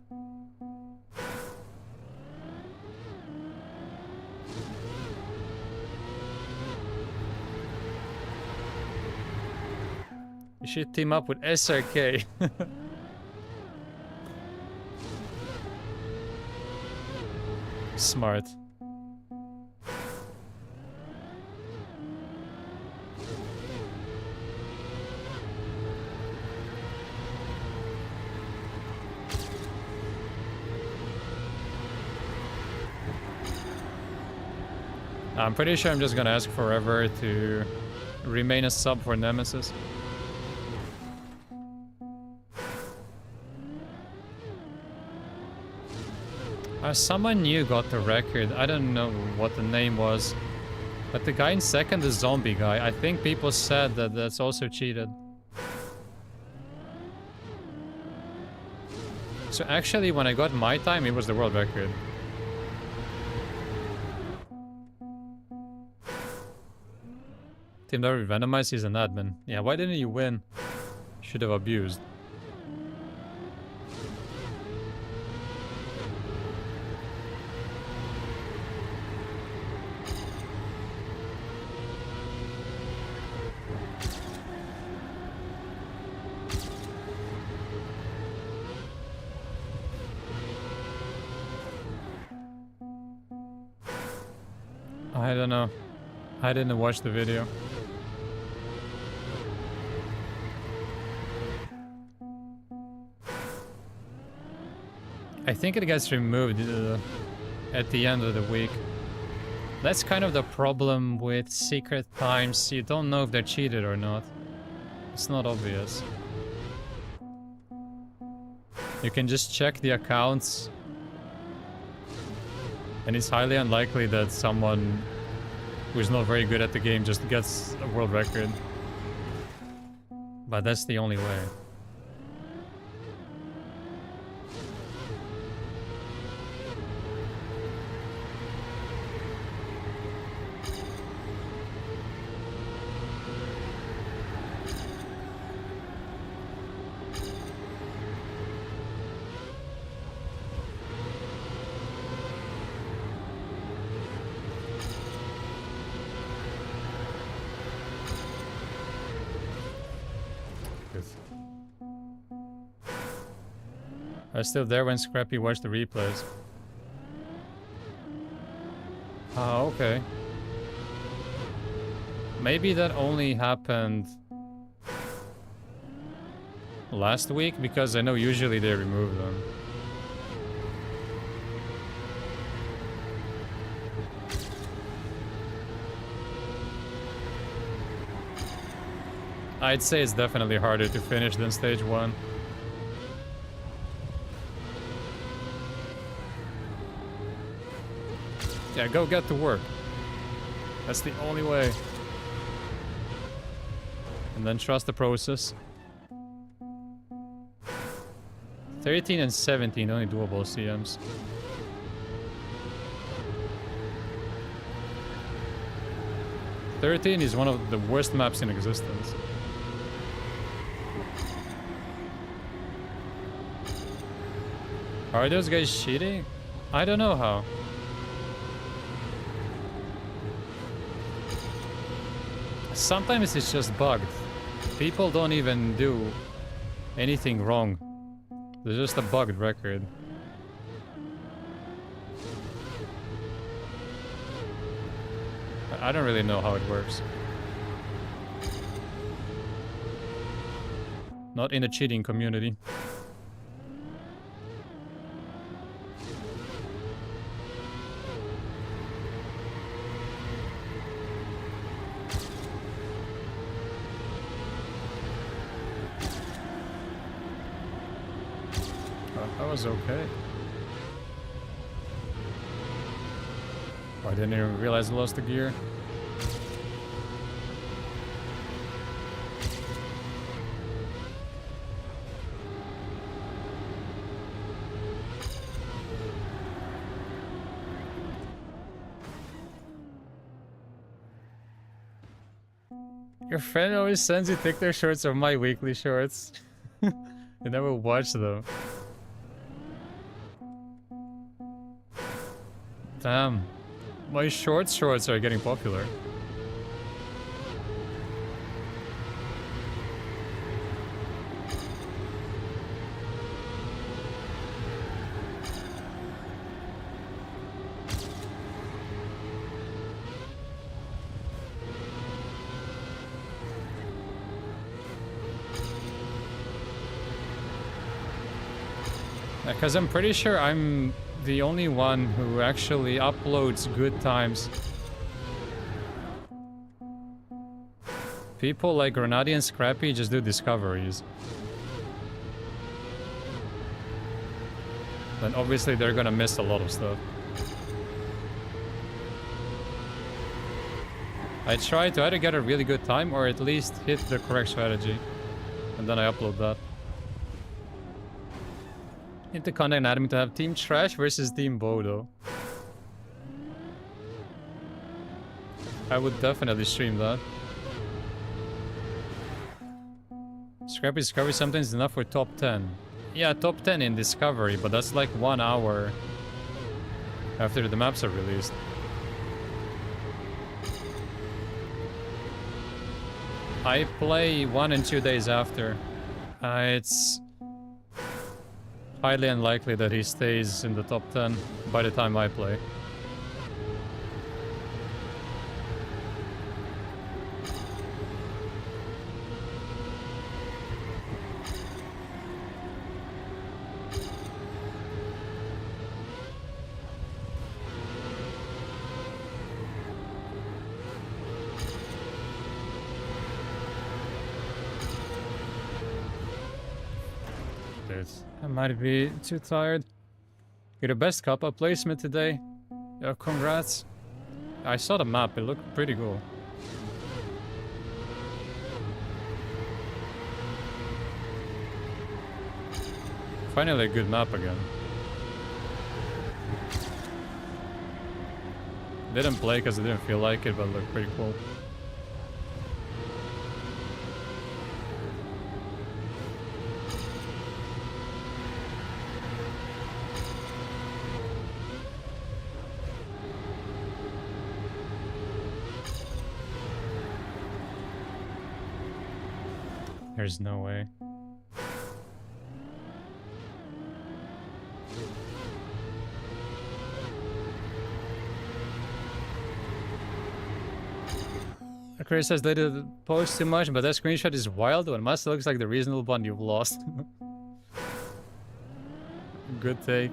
You should team up with SRK. Smart. I'm pretty sure I'm just gonna ask forever to remain a sub for Nemesis. Someone new got the record. I don't know what the name was. But the guy in second, the zombie guy, I think people said that that's also cheated. So actually, when I got my time, it was the world record. Team Darby Venomized, he's an admin. Yeah, why didn't you win? Should have abused. I don't know. I didn't watch the video. I think it gets removed at the end of the week. That's kind of the problem with secret times. You don't know if they're cheated or not. It's not obvious. You can just check the accounts. And it's highly unlikely that someone who's not very good at the game just gets a world record. But that's the only way. I was still there when Scrappy watched the replays. Ah, okay. Maybe that only happened last week, because I know usually they remove them. I'd say it's definitely harder to finish than stage 1. Yeah, go get to work. That's the only way. And then trust the process. 13 and 17, only doable CMs. "13 is one of the worst maps in existence. Are those guys cheating? I don't know how. Sometimes it's just bugged. People don't even do anything wrong. There's just a bugged record. I don't really know how it works. Not in the cheating community. That was okay. Oh, I didn't even realize I lost the gear. Your friend always sends you TikTok shorts of my weekly shorts. You never watch them. Damn. My shorts are getting popular. Because I'm pretty sure I'm the only one who actually uploads good times. People like Grenadi and Scrappy just do discoveries. Then obviously they're gonna miss a lot of stuff. I try to either get a really good time or at least hit the correct strategy. And then I upload that. Into content anatomy to have Team Trash versus Team Bodo. I would definitely stream that. Scrappy Discovery sometimes is enough for top 10. Yeah, top 10 in Discovery, but that's like 1 hour after the maps are released. I play 1 and 2 days after. It's highly unlikely that he stays in the top 10 by the time I play. I might be too tired. You're the best Kappa placement today. Congrats. I saw the map, it looked pretty cool. Finally a good map again. Didn't play because I didn't feel like it, but it looked pretty cool. There's no way. Chris says they didn't post too much, but that screenshot is wild. One must looks like the reasonable one you've lost. Good take.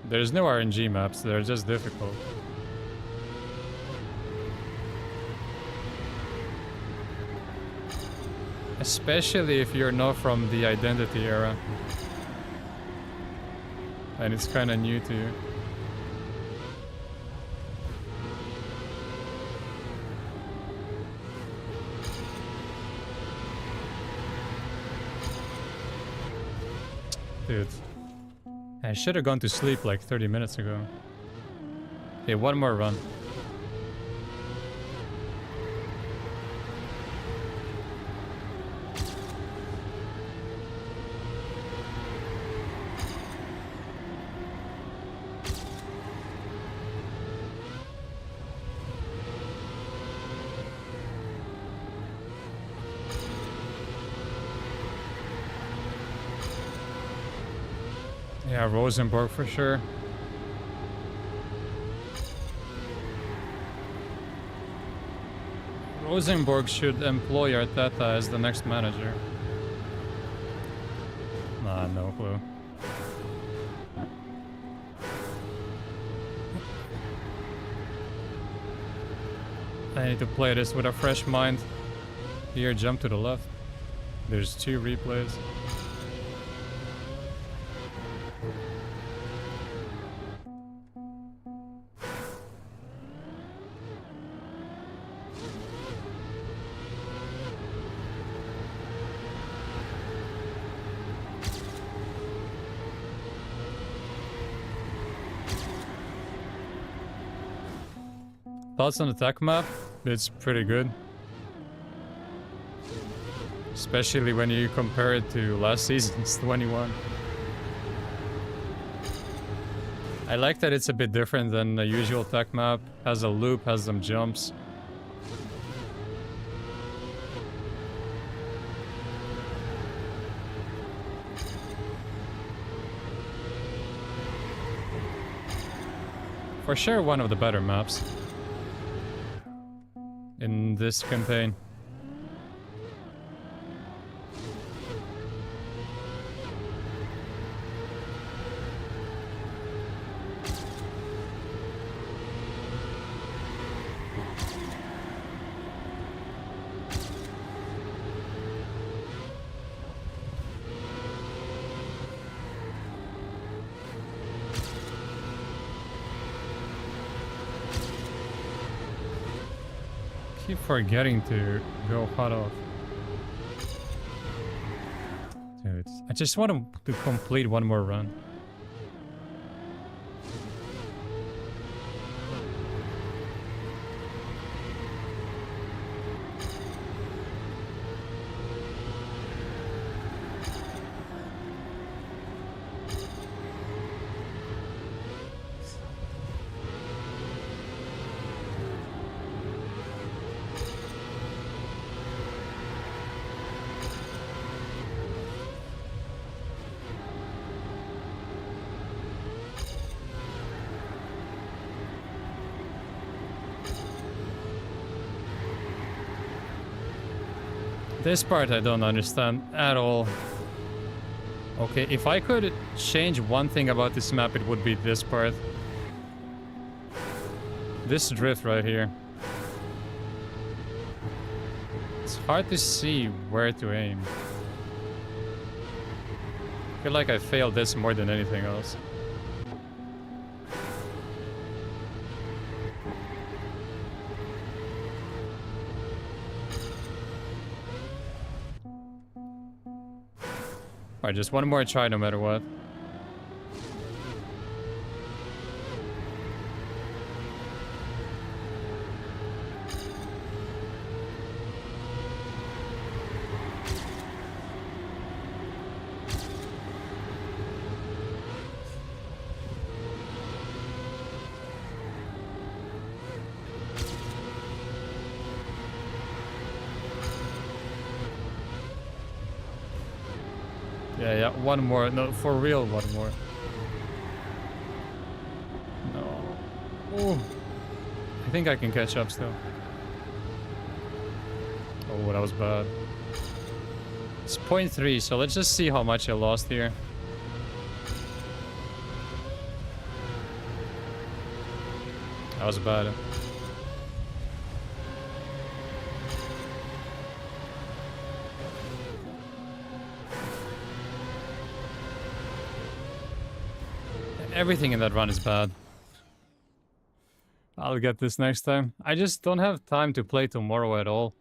There's no RNG maps, they're just difficult. Especially if you're not from the Identity era. And it's kinda new to you. Dude. I should have gone to sleep like 30 minutes ago. Okay, one more run. Yeah, Rosenborg for sure. Rosenborg should employ Arteta as the next manager. Nah, no clue. I need to play this with a fresh mind. Here, jump to the left. There's 2 replays. Thoughts on the tech map? It's pretty good. Especially when you compare it to last season's 21. I like that it's a bit different than the usual tech map. Has a loop, has some jumps. For sure one of the better maps in this campaign. Keep forgetting to go hot off. Dude, I just want to complete one more run. This part I don't understand at all. Okay, if I could change one thing about this map, it would be this part. This drift right here. It's hard to see where to aim. I feel like I failed this more than anything else. Alright, just one more try no matter what. Yeah, one more. No, for real, one more. No. Oh. I think I can catch up still. Oh, that was bad. It's 0.3, so let's just see how much I lost here. That was bad. Everything in that run is bad. I'll get this next time. I just don't have time to play tomorrow at all.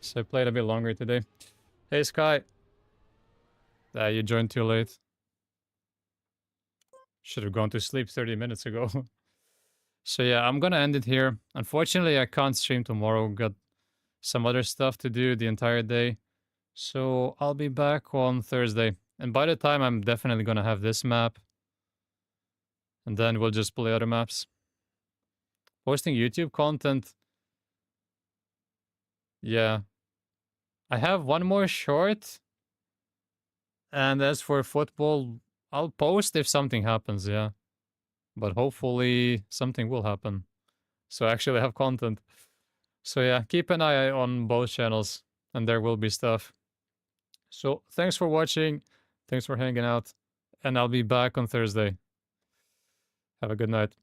So I played a bit longer today. Hey Sky. You joined too late. Should have gone to sleep 30 minutes ago. So yeah, I'm gonna end it here. Unfortunately, I can't stream tomorrow. Got some other stuff to do the entire day. So I'll be back on Thursday. And by the time, I'm definitely gonna have this map. And then we'll just play other maps. Posting YouTube content. Yeah. I have one more short. And as for football, I'll post if something happens, yeah. But hopefully something will happen. So I actually have content. So yeah, keep an eye on both channels. And there will be stuff. So thanks for watching. Thanks for hanging out. And I'll be back on Thursday. Have a good night.